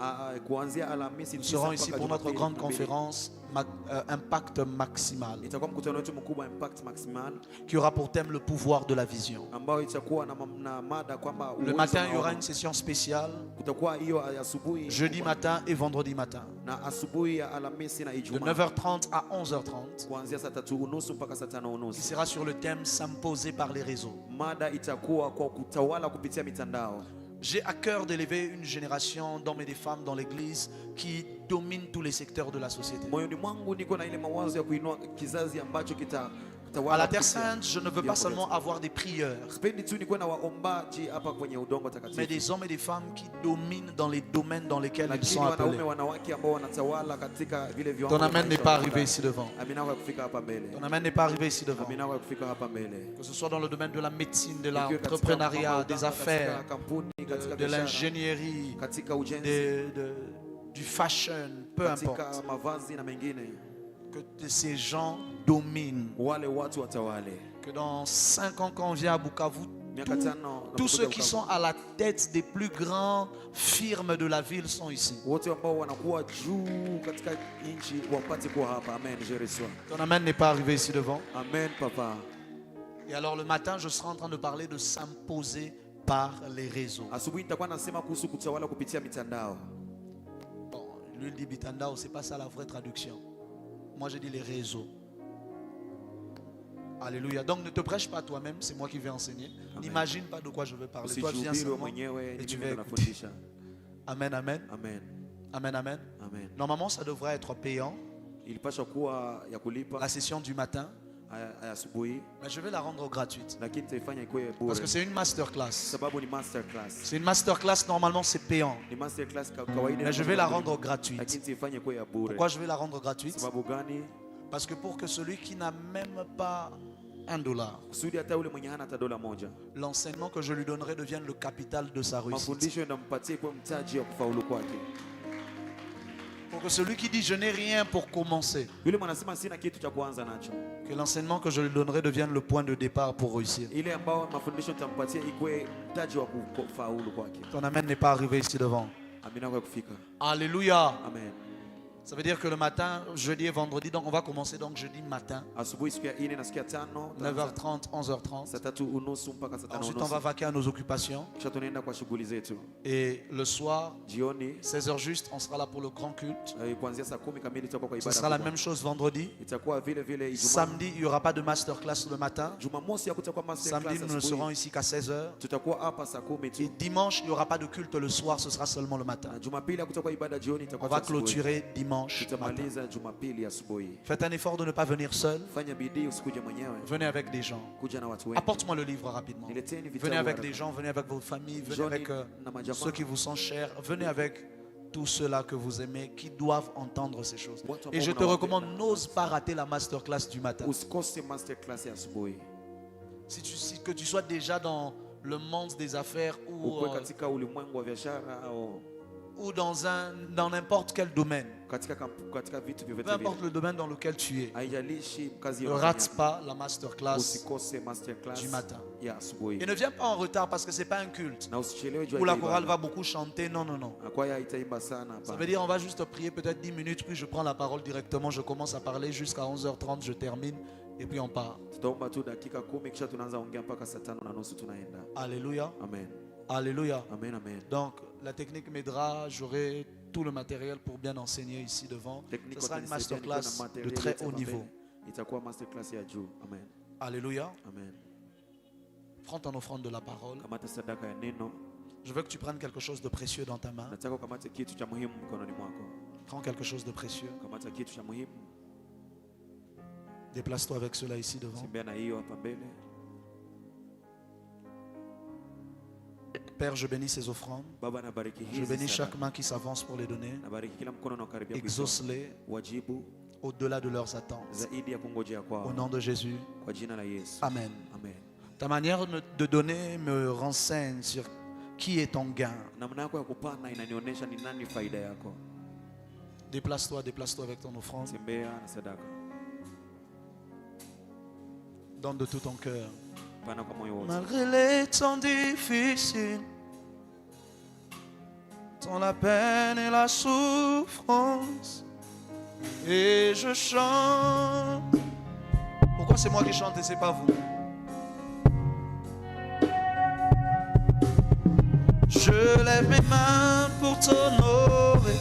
Kuanzia Alhamisi Nous 9 serons ici mpaka pour notre Jumapili grande 12. conférence Impact Maximal, Itakuwa mkutano wetu mkubwa Impact Maximal qui aura pour thème le pouvoir de la vision. ambao itakuwa na mada kwamba Le uwezo matin, na il y aura maono. une session spéciale, Kutakuwa hiyo ya asubuhi jeudi matin et vendredi matin, na asubuhi ya Alhamisi na de Ijumaa 9h30 à 11h30, kuanzia saa 3:30 mpaka saa qui 5:30. sera sur le thème s'imposer par les réseaux. Mada itakuwa kwa kutawala kupitia mitandao. J'ai à cœur d'élever une génération d'hommes et de femmes dans l'église qui domine tous les secteurs de la société. Moyoni mwangu niko na ile mawazo ya kuinua kizazi ambacho À kitatawala la Terre kupitia Sainte, je ne veux pas seulement avoir des prieurs, Sipendi tu nikuwe na waombaji hapa kwenye udongo mais takatifu, des hommes et des femmes qui dominent dans les domaines dans lesquels ils lakini sont appelés. wanaume wanawake ambao wanatawala katika vile viwango. Ton vya amen n'est maisha pas wanataka. arrivé ici devant. Amina kwa kufika hapa mbele. Ton amen n'est pas arrivé ici devant. Amina kwa kufika hapa mbele. Que ce soit dans le domaine de la médecine, de Ikiwa katika l'entrepreneuriat, mambo ya des uganga, affaires, katika kampuni, katika de biashara, l'ingénierie, katika ujenzi, du fashion, peu importe. katika mavazi na mengine, Que ces gens dominent. wale watu watawale. Que dans 5 ans, quand on vient à Bukavu, Miaka tano tous ceux napokuja qui sont à la tête des plus grandes firmes de la ville sont ici. wote ambao wanakuwa juu katika nchi wapate kuwa hapa. Amen. Je reçois. Ton amen n'est pas arrivé ici devant. Amen papa. Et alors le matin, je serai en train de parler de s'imposer par les réseaux. Asubuhi nitakuwa nasema kuhusu kutawala kupitia mitandao. Bon, lui il dit Bitandao, c'est pas ça la vraie traduction. Moi je dis les réseaux. Alléluia. Donc ne te prêche pas toi-même, c'est moi qui vais enseigner. N'imagine pas de quoi je vais parler. Toi viens Usijihubiri seulement mwenyewe, et tu mimi vas ndo écouter. nafundisha. Amen, amen. Amen. Amen, amen. Amen. Normalement ça devrait être payant, Ilipaswa kuwa ya kulipa la session du matin. ya asubuhi, Mais je vais la rendre gratuite. lakini taifanya ikuwe bure. Parce que c'est une masterclass. Sababu ni masterclass. C'est une masterclass, normalement c'est payant. Ni masterclass kawaida. Mais je vais la rendre gratuite. Lakini taifanya ikuwe ya bure. Pourquoi je vais la rendre gratuite? Sababu gani? Parce que pour que celui qui n'a même pas $1, Kusudi hata ule mwenye hana hata dola moja, l'enseignement que je lui donnerai devienne le capital de sa réussite. mafundisho ndampatie kwa mtaji ya kufaulu kwake. Pour que celui qui dit je n'ai rien pour commencer, Yule mwanasema sina kitu cha kuanza nacho, que l'enseignement que je lui donnerai devienne le point de départ pour réussir. ile ambao mafundisho nitampatia ikuwe mtaji wa kufaulu kwake. Ton amen n'est pas arrivé ici devant. Amina kwa kufika. Alléluia. Amen. Ça veut dire que le matin, jeudi et vendredi, donc on va commencer donc jeudi matin, Asubuhi siku ya 4 na siku ya 5, 9h30, 11h30. saa 3:30 mpaka saa Ensuite, on va 5:30. vaquer à nos occupations. Kisha tunaenda kwa shughuli zetu. Et le soir, Jioni 16h juste, on sera là pour le grand culte. kuanzia saa 10 kamili tutakuwa kwa Ce ibada sera la kubwa. même chose vendredi. Itakuwa vile vile Ijumaa. Samedi, il n'y aura pas de masterclass le matin. Jumamosi hakutakuwa masterclass Samedi, nous ne serons asubuhi. ici qu'à 16h. Tutakuwa hapa saa 10 Et tu. dimanche, il n'y aura pas de culte le soir, ce sera seulement le matin. Na Jumapili hakutakuwa ibada jioni, On itakuwa va asubuhi. clôturer dimanche matin. Tutamaliza Jumapili asubuhi. Faites un effort de ne pas venir seul. Fanya bidii usikuje mwenyewe. Venez avec des gens. Kuja na watu wengi. Apporte-moi le livre rapidement. Nileteni vitabu Venez avec haraka. des gens, venez avec vos familles, venez Njoni avec na majamaa. ceux qui vous sont chers. Venez avec tous ceux-là que vous aimez, qui doivent entendre ces choses. Watu ambao Et je te mnawapenda. recommande, n'ose pas rater la masterclass du matin. Usikose masterclass ya asubuhi. Que tu sois déjà dans le monde des affaires Ukwe katika ulimwengu wa biashara au ou dans n'importe quel domaine. katika vitu Peu vyovyote importe vile. le domaine dans lequel tu es. Haijalishi kazi Ne ya rate pas la masterclass usikose masterclass du matin. ya asubuhi. Et ne viens pas en retard parce que ce n'est pas un culte Na usichelewe juu où la ya chorale ibada. va beaucoup chanter. Non, non, non. Kwaya itaimba sana Ça hapa. veut dire on va juste prier peut-être 10 minutes, puis je prends la parole directement, je commence à parler jusqu'à 11h30, je termine et puis on part. Tutaomba tu dakika 10 kisha tunaanza ongea mpaka saa 5:30 tunaenda. Alléluia. Amen. Alléluia. Amen, amen. Donc la technique m'aidera, j'aurai tout le matériel pour bien enseigner ici devant. Technique Ce sera une watanisaidia, niko na masterclass de material très yote haut hapa niveau. mbele. Itakuwa masterclass ya juu. Amen. Alléluia. Amen. Prends ton offrande de la parole. Kamata sadaka ya neno. Je veux que tu prennes quelque chose de précieux dans ta main. Nataka ukamate kitu cha muhimu mkononi mwako. Prends quelque chose de précieux. Kamata kitu cha muhimu. Déplace-toi avec cela ici devant. Tembea na hiyo hapa mbele. Père, je bénis ces offrandes. Baba, nabariki Je hizi bénis sadaka. chaque main qui s'avance pour les donner. Nabariki kila mkono unaokaribia kuitoa. Exauce-les Wajibu au-delà de leurs attentes. zaidi ya kungojea Au kwao. nom de Jésus. Kwa jina la Yesu. Amen. Amen. Ta manière de donner me renseigne sur qui est ton gain. Namna yako ya kupana inanionyesha ni nani faida yako. Déplace-toi avec ton offrande. Tembea na sadaka. Donne de tout ton cœur. Pana kwa moyo wote. Malgré les temps difficiles, dans la peine et la souffrance, et je chante. Pourquoi c'est moi qui chante et c'est pas vous? Je lève mes mains pour t'honorer,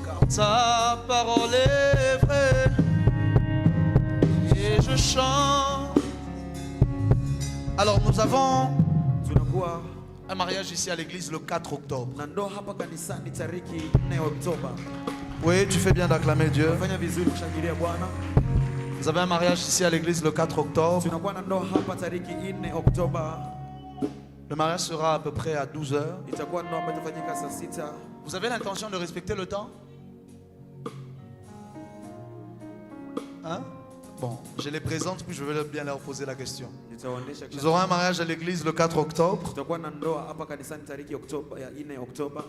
car ta parole est vraie, et je chante. Alors nous avons Tunakuwa un mariage ici à l'église le 4 octobre. na ndoa hapa kanisani tariki 4 Oktoba. Oui, tu fais bien d'acclamer Dieu. Fanya vizuri kushangilia Bwana. Vous avez un mariage ici à l'église le 4 octobre. Tunakuwa na ndoa hapa tariki 4 Oktoba. Le mariage sera à peu près à 12 heures. Itakuwa ndoa ambayo itafanyika saa 6. Vous avez l'intention de respecter le temps? Hein? Bon, je les présente puis je vais bien leur poser la question. Nitawaonesha Nous aurons un mariage à l'église le 4 octobre tutakuwa na ndoa hapa kanisani tariki Oktoba ya 4 Oktoba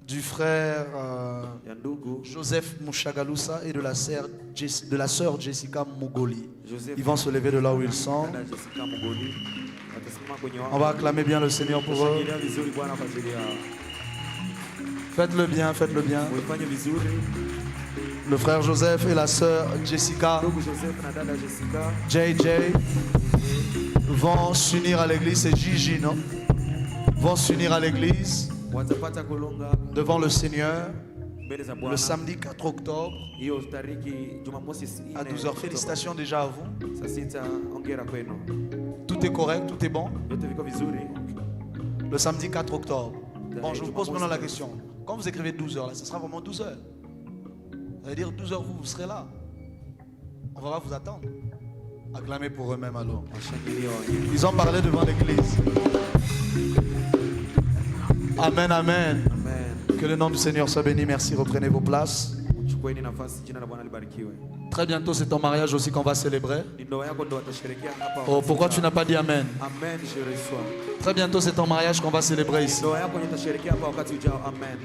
du frère ya ndugu Joseph Mushagalusa et de la sœur Jessica Mugoli. Joseph. Ils vont se lever de là où ils sont. Dada Jessica Mugoli. Watasimama kwenye On va acclamer bien le Seigneur pour eux. Shangilia vizuri Bwana kwa ajili yao. Faites-le bien, faites-le bien. Uifanye vizuri. Le frère Joseph et la sœur Jessica, Ndugu Joseph na dada Jessica JJ, vont s'unir à l'église. C'est Gigi, non? Vont s'unir à l'église watapata kulunga devant le Seigneur mbele za le Bwana. samedi 4 octobre Hiyo tariki Jumamosi à 12h. Félicitations déjà à vous. Saa 6 ongera kwenu. Tout est correct, tout est bon. Yote viko vizuri. Le samedi 4 octobre. Bon, je vous pose maintenant la question. Quand vous écrivez 12h, là, ce sera vraiment 12h. Ça veut dire 12h, vous serez là. On va pas vous attendre. Acclamez pour eux-mêmes alors. Washangilia wenyewe. Ils ont parlé devant l'église. Amen, amen. Amen. Que le nom du Seigneur soit béni. Merci. Reprenez vos places. Chukueni nafasi, jina la Bwana libarikiwe. Très bientôt, c'est ton mariage aussi qu'on va célébrer. Ni ndoa yako ndo watasherehekea hapa. Oh, pourquoi tu n'as pas dit amen? Amen, je reçois. Très bientôt, c'est ton mariage qu'on va célébrer ici. Ndoa yako nitasherehekea hapa wakati ujao. Amen.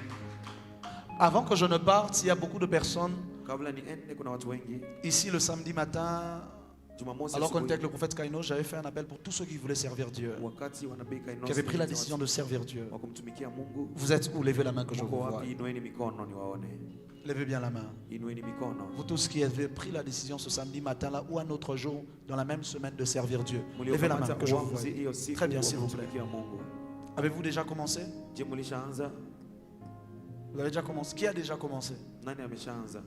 Avant que je ne parte, il y a beaucoup de personnes Kabla niende, kuna watu wengi. ici le samedi matin. Jumamosi Alors qu'on était asubuhi, avec le prophète Kaino, j'avais fait un appel pour tous ceux qui voulaient servir Dieu, wakati wanabii Kainos qui avaient pris la décision de servir Dieu. wa kumtumikia Mungu. Vous êtes où? Levez la main que je vous Mko vois. wapi? Inueni mikono niwaone. Levez bien la main. Inueni mikono. Vous tous qui avez pris la décision ce samedi matin là ou un autre jour dans la même semaine de servir Dieu. Levez la main Mliokamata que je vous uamuzi vois. hiyo siku Très bien, wa s'il vous plaît. kumtumikia Mungu. Avez-vous déjà commencé? Je, mulishaanza? Vous avez déjà commencé? Qui a déjà commencé? Nani ameshaanza?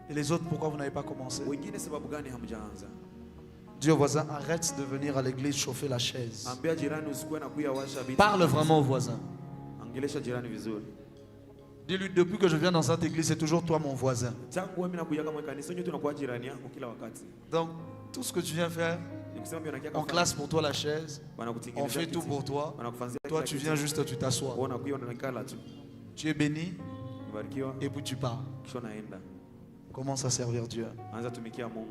Et les autres, pourquoi vous n'avez pas commencé? Wengine sababu gani hamjaanza? Dis au voisin, arrête de venir à l'église chauffer la chaise. Ambia jirani usikuwe na kuya washa vitu. Parle vraiment au voisin. Angelesha jirani vizuri. Dis-lui, depuis que je viens dans cette église, c'est toujours toi mon voisin. Tangu wewe nakuja kama kanisa nyote unakuwa jirani yangu kila wakati. Donc, tout ce que tu viens faire, Nikusema mimi nakia on classe pour toi la chaise, wanakutengeneza on fait tout kiti. pour toi. Wanakufanzia Toi, kila tu kitu. viens juste, tu t'assois. Wewe unakuja unakala tu. Tu es béni Mbarikiwa et puis tu pars. kisha naenda. Commence à servir Dieu. Anza tumikia Mungu.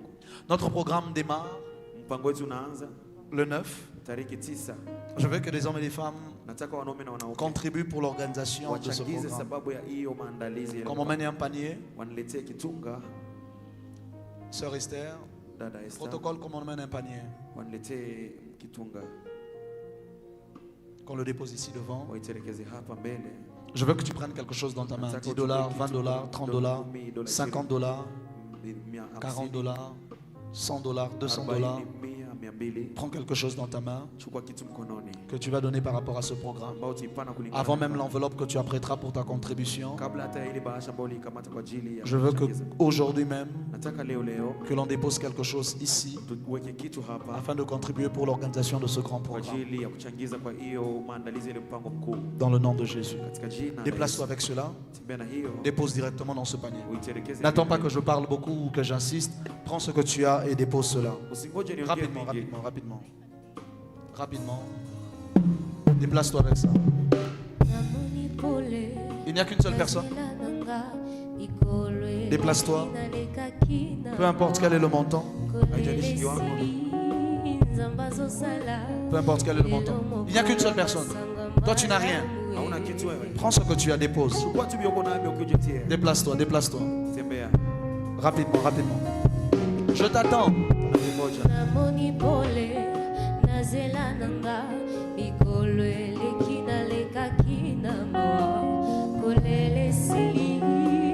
Notre programme démarre Mpango wetu unaanza le 9. tariki 9. Je veux que les hommes et les femmes Nataka wanaume na wanawake contribuent pour l'organisation de ce wachangize programme. sababu ya hiyo maandalizi ya Comme on mène un panier, waniletee kitunga. Sœur Esther, Dada Esther protocole comme on mène un panier, waniletee kitunga qu'on le dépose ici devant. waiterekeze hapa mbele. Je veux que tu prennes quelque chose dans ta main. 10 dollars, 20 dollars, 30 dollars, 50 dollars, 40 dollars, 100 dollars, 200 dollars, 40, 200 Prends quelque chose dans ta main chukua kitu mkononi que tu vas donner par rapport à ce programme. ambao utaipana kulingana Avant na même l'enveloppe que tu apprêteras pour ta contribution, kabla hata ile bahasha ambayo ulikamata kwa ajili ya je veux que kuchangiza. aujourd'hui même, Nataka leo que l'on dépose quelque chose ici tuweke kitu hapa afin de contribuer pour l'organisation de ce grand kwa programme. ajili ya kuchangiza kwa hiyo maandalizi ile mpango mkuu Dans le nom de Jésus. katika jina la Déplace-toi Yesu. avec cela. Tembea na hiyo Dépose directement dans ce panier. uitelekeze. N'attends pas que je parle beaucoup ou que j'insiste. Prends ce que tu as et dépose cela. Usingoje niongee Rapidement, mingi. rapidement, rapidement. Rapidement. Déplace-toi avec ça. Il n'y a qu'une seule personne. Déplace-toi. Peu importe quel est le montant. Haijalishi kiwango. Peu importe quel est le montant. Il n'y a qu'une seule personne. Toi, tu n'as rien. Hauna kitu wewe. Prends ce que tu as, dépose. Chukua tu bioko navyo ukuje tie. Déplace-toi, déplace-toi. Tembea. Rapidement, rapidement. Je t'attends. Ngoja. namoni pole nazela nanga mikolo eleki nalekaki na mawa kolele esili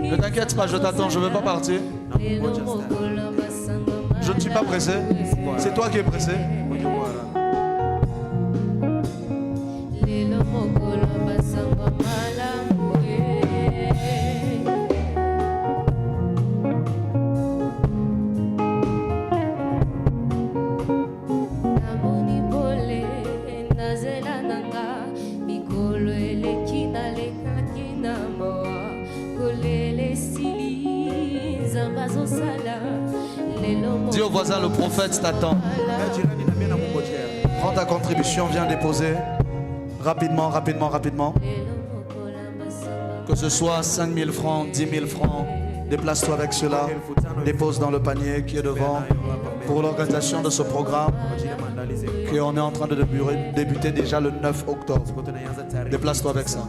Ne t'inquiète pas, je t'attends, je ne veux pas partir. lelo mokolo basango Je ne suis pas pressé. C'est toi qui es pressé. Kwenye bwara. lelo mokolo basango malamu namoni pole nazela nanga mikolo eleki nalekaki na mawa kolele esili nzambe azosala lelo Dis au voisin, le prophète t'attend. Eh, jirani na mimi namngojea. Prends ta contribution, viens déposer. Rapidement, rapidement, rapidement. Que ce soit 5 000 francs, 10 000 francs, déplace-toi avec cela. Dépose dans le panier qui est devant pour l'organisation de ce programme Kwa ajili ya maandalizi. qu'on est en train de débuter déjà le 9 octobre. Kwa tunaanza tarehe. Déplace-toi avec ça.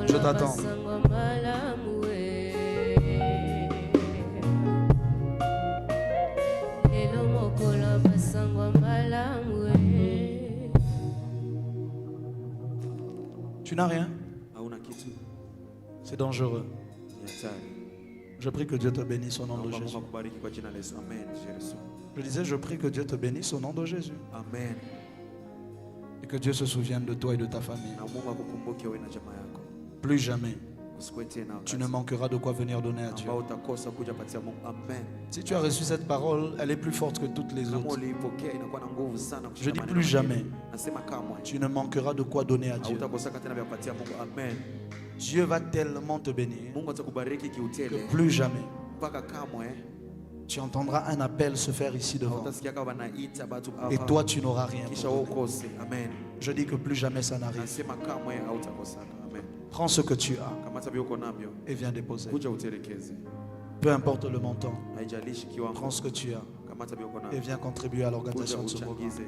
Je t'attends. Tu n'as rien? Hauna kitu. C'est dangereux. Ni hatari. Je prie que Dieu te bénisse au nom de Naomba Jésus. Mungu akubariki kwa jina la Yesu. Amen. Yesu. Je disais, je prie que Dieu te bénisse au nom de Jésus. Amen. Et que Dieu se souvienne de toi et de ta famille. Na Mungu akukumbuke wewe na jamaa yako. Plus jamais, Usikue tena tu wakati ne manqueras de quoi venir donner à Dieu. ambao utakosa kuja patia Mungu. Amen. Si tu as reçu cette parole, elle est plus forte que toutes les Kama autres. uliipokea inakuwa na nguvu sana Je kushinda dis maneno plus mengine. jamais, Nasema kamwe tu ne manqueras de quoi donner à Dieu. hautakosaka tena vya kupatia Mungu. Amen. Dieu va tellement te bénir Mungu atakubariki que kiutele plus jamais, mpaka kamwe tu entendras un appel se faire ici devant. hautasikia kama wanaita watu Et hapa toi, tu n'auras rien. kisha pour wewe donner. ukose. Amen. Je dis que plus jamais ça n'arrive. Nasema kamwe hautakosaka. Amen. Prends ce que tu as Kama tabia uko navyo et viens déposer. kuja utelekeze. Peu importe le montant, Haijalishi kiwango. prends ce que tu as Kama tabia uko et navyo viens contribuer à kuja l'organisation de ce programme. uchangize.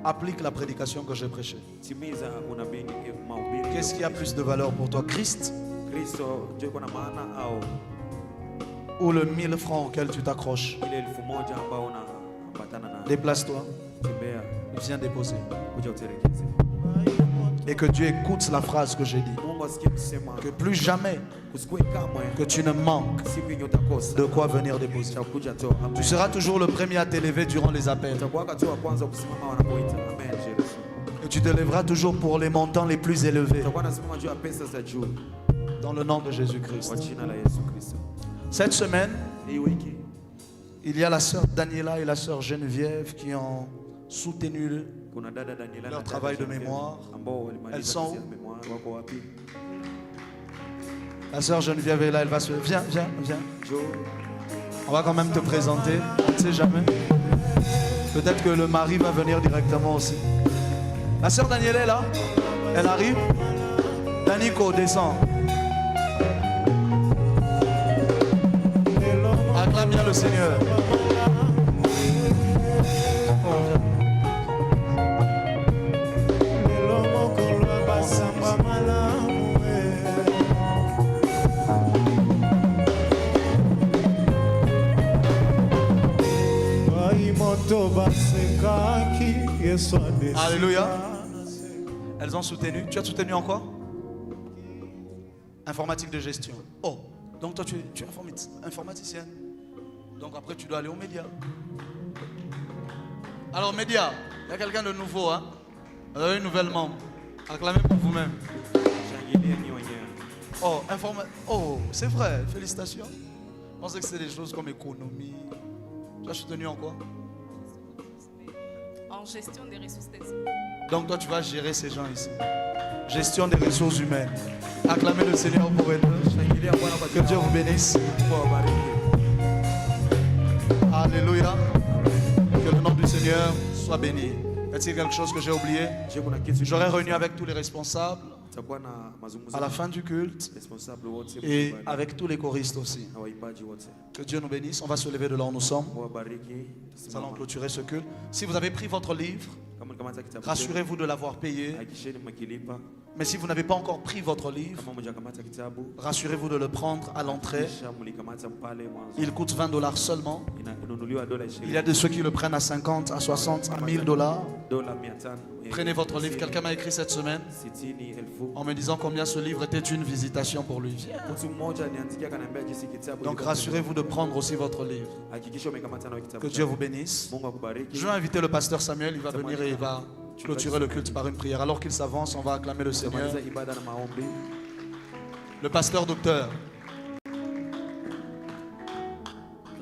Applique la prédication que j'ai prêchée. Timiza unabii mahubiri. Qu'est-ce qui a plus de valeur pour toi, Christ Kristo ndio iko na maana au ou le 1000 francs auquel tu t'accroches? ile 1000 ambao unaambatana na Déplace-toi, tembea viens déposer. kuja utelekeze. Et que Dieu écoute la phrase que j'ai dit. Mungu asikie msema Que plus jamais kusikue kamwe que tu ne manques siku yenye utakosa de quoi venir déposer. cha kuja toa. Tu Amen. seras toujours le premier à t'élever durant les appels. Utakuwaka tu wa kwanza kusimama wanapoita. Amen. Yesu. Et tu te lèveras toujours pour les montants les plus élevés. Utakuwa nasimama juu ya pesa za juu Dans le nom de kwa Jésus-Christ. jina la Yesu Kristo. Cette semaine, Hii wiki il y a la sœur Daniela et la sœur Geneviève qui ont soutenu. kuna dada Daniela Leur na dada travail de Geneviève mémoire. ambao walimaliza Elles sont kazi ya mémoire. Wako wapi? La sœur Geneviève est là, elle va se... Viens, viens, viens. Joe. On va quand même te présenter. On ne sait jamais. Peut-être que le mari va venir directement aussi. La sœur Daniela est là. Elle arrive. Danico, descend. Acclame bien le Seigneur. Alléluia. Elles ont soutenu. Tu as soutenu en quoi? Informatique de gestion. Oh, donc toi tu es informaticienne. Donc après, tu dois aller aux médias. Alors, médias, il y a quelqu'un de nouveau, hein? Vous avez une nouvelle membre. Acclamez pour vous-même. Oh, oh, c'est vrai, félicitations. Je pensais que c'était des choses comme économie. Tu as soutenu en quoi? En gestion des ressources des humains. Donc toi, tu vas gérer ces gens ici. Gestion des ressources humaines. Acclamez le Seigneur pour elle. Que Dieu vous bénisse. Alléluia. Que le nom du Seigneur soit béni. Est-il quelque chose que j'ai oublié? J'aurai réuni avec tous les responsables à la fin du culte et avec tous les choristes aussi. Que Dieu nous bénisse. On va se lever de là où nous sommes. Nous allons clôturer ce culte. Si vous avez pris votre livre, rassurez-vous de l'avoir payé. Mais si vous n'avez pas encore pris votre livre, rassurez-vous de le prendre à l'entrée. Il coûte $20 seulement. Il y a de ceux qui le prennent à 50, à 60, à $1000. Prenez votre livre. Quelqu'un m'a écrit cette semaine en me disant combien ce livre était une visitation pour lui. Donc rassurez-vous de prendre aussi votre livre. Que Dieu vous bénisse. Je vais inviter le pasteur Samuel. Il va venir et il va clôturer le culte par une prière. Alors qu'il s'avance, on va acclamer le Seigneur. Le pasteur docteur. Nous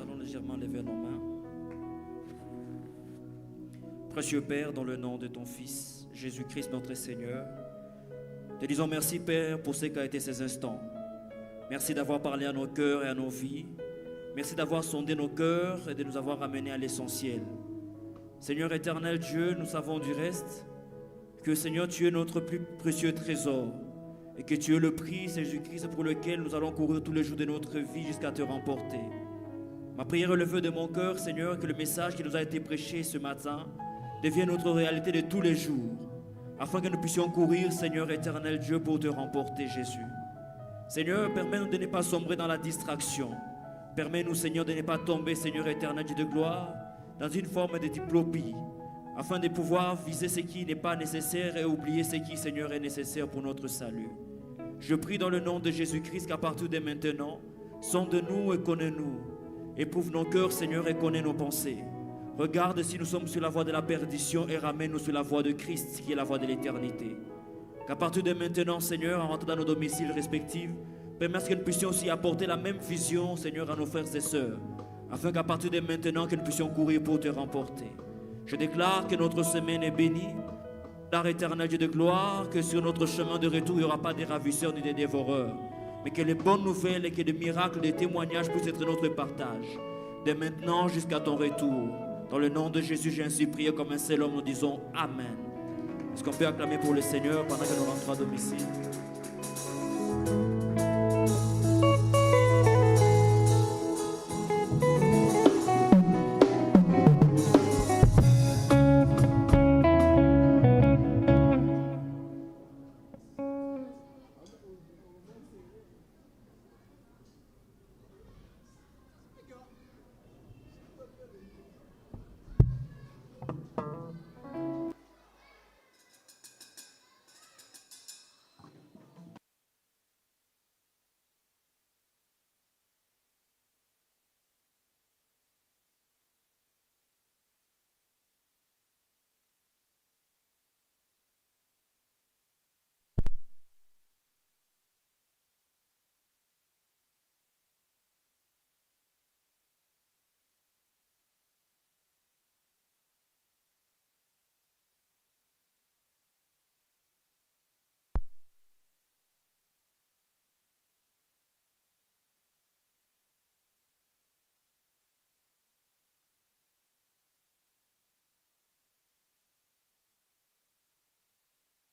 allons légèrement lever nos mains. Précieux Père, dans le nom de ton Fils, Jésus-Christ notre Seigneur, te disons merci Père pour ce qu'a été ces instants. Merci d'avoir parlé à nos cœurs et à nos vies. Merci d'avoir sondé nos cœurs et de nous avoir ramenés à l'essentiel. Seigneur éternel Dieu, nous savons du reste que Seigneur, tu es notre plus précieux trésor et que tu es le prix, Jésus-Christ, pour lequel nous allons courir tous les jours de notre vie jusqu'à te remporter. Ma prière est le vœu de mon cœur, Seigneur, que le message qui nous a été prêché ce matin devienne notre réalité de tous les jours, afin que nous puissions courir, Seigneur éternel Dieu, pour te remporter, Jésus. Seigneur, permets-nous de ne pas sombrer dans la distraction. Permets-nous, Seigneur, de ne pas tomber, Seigneur éternel Dieu de gloire, dans une forme de diplopie, afin de pouvoir viser ce qui n'est pas nécessaire et oublier ce qui, Seigneur, est nécessaire pour notre salut. Je prie dans le nom de Jésus-Christ qu'à partir de maintenant, sonde-nous et connais-nous. Éprouve nos cœurs, Seigneur, et connais nos pensées. Regarde si nous sommes sur la voie de la perdition et ramène-nous sur la voie de Christ, qui est la voie de l'éternité. Qu'à partir de maintenant, Seigneur, en rentrant dans nos domiciles respectifs, permets que nous puissions aussi apporter la même vision, Seigneur, à nos frères et sœurs, afin qu'à partir de maintenant, que nous puissions courir pour te remporter. Je déclare que notre semaine est bénie, l'art éternel Dieu de gloire, que sur notre chemin de retour, il n'y aura pas de ravisseurs ni de dévoreurs, mais que les bonnes nouvelles et que des miracles, des témoignages puissent être notre partage, dès maintenant jusqu'à ton retour. Dans le nom de Jésus, j'ai ainsi prié comme un seul homme, nous disons Amen. Est-ce qu'on peut acclamer pour le Seigneur pendant que nous rentrons à domicile?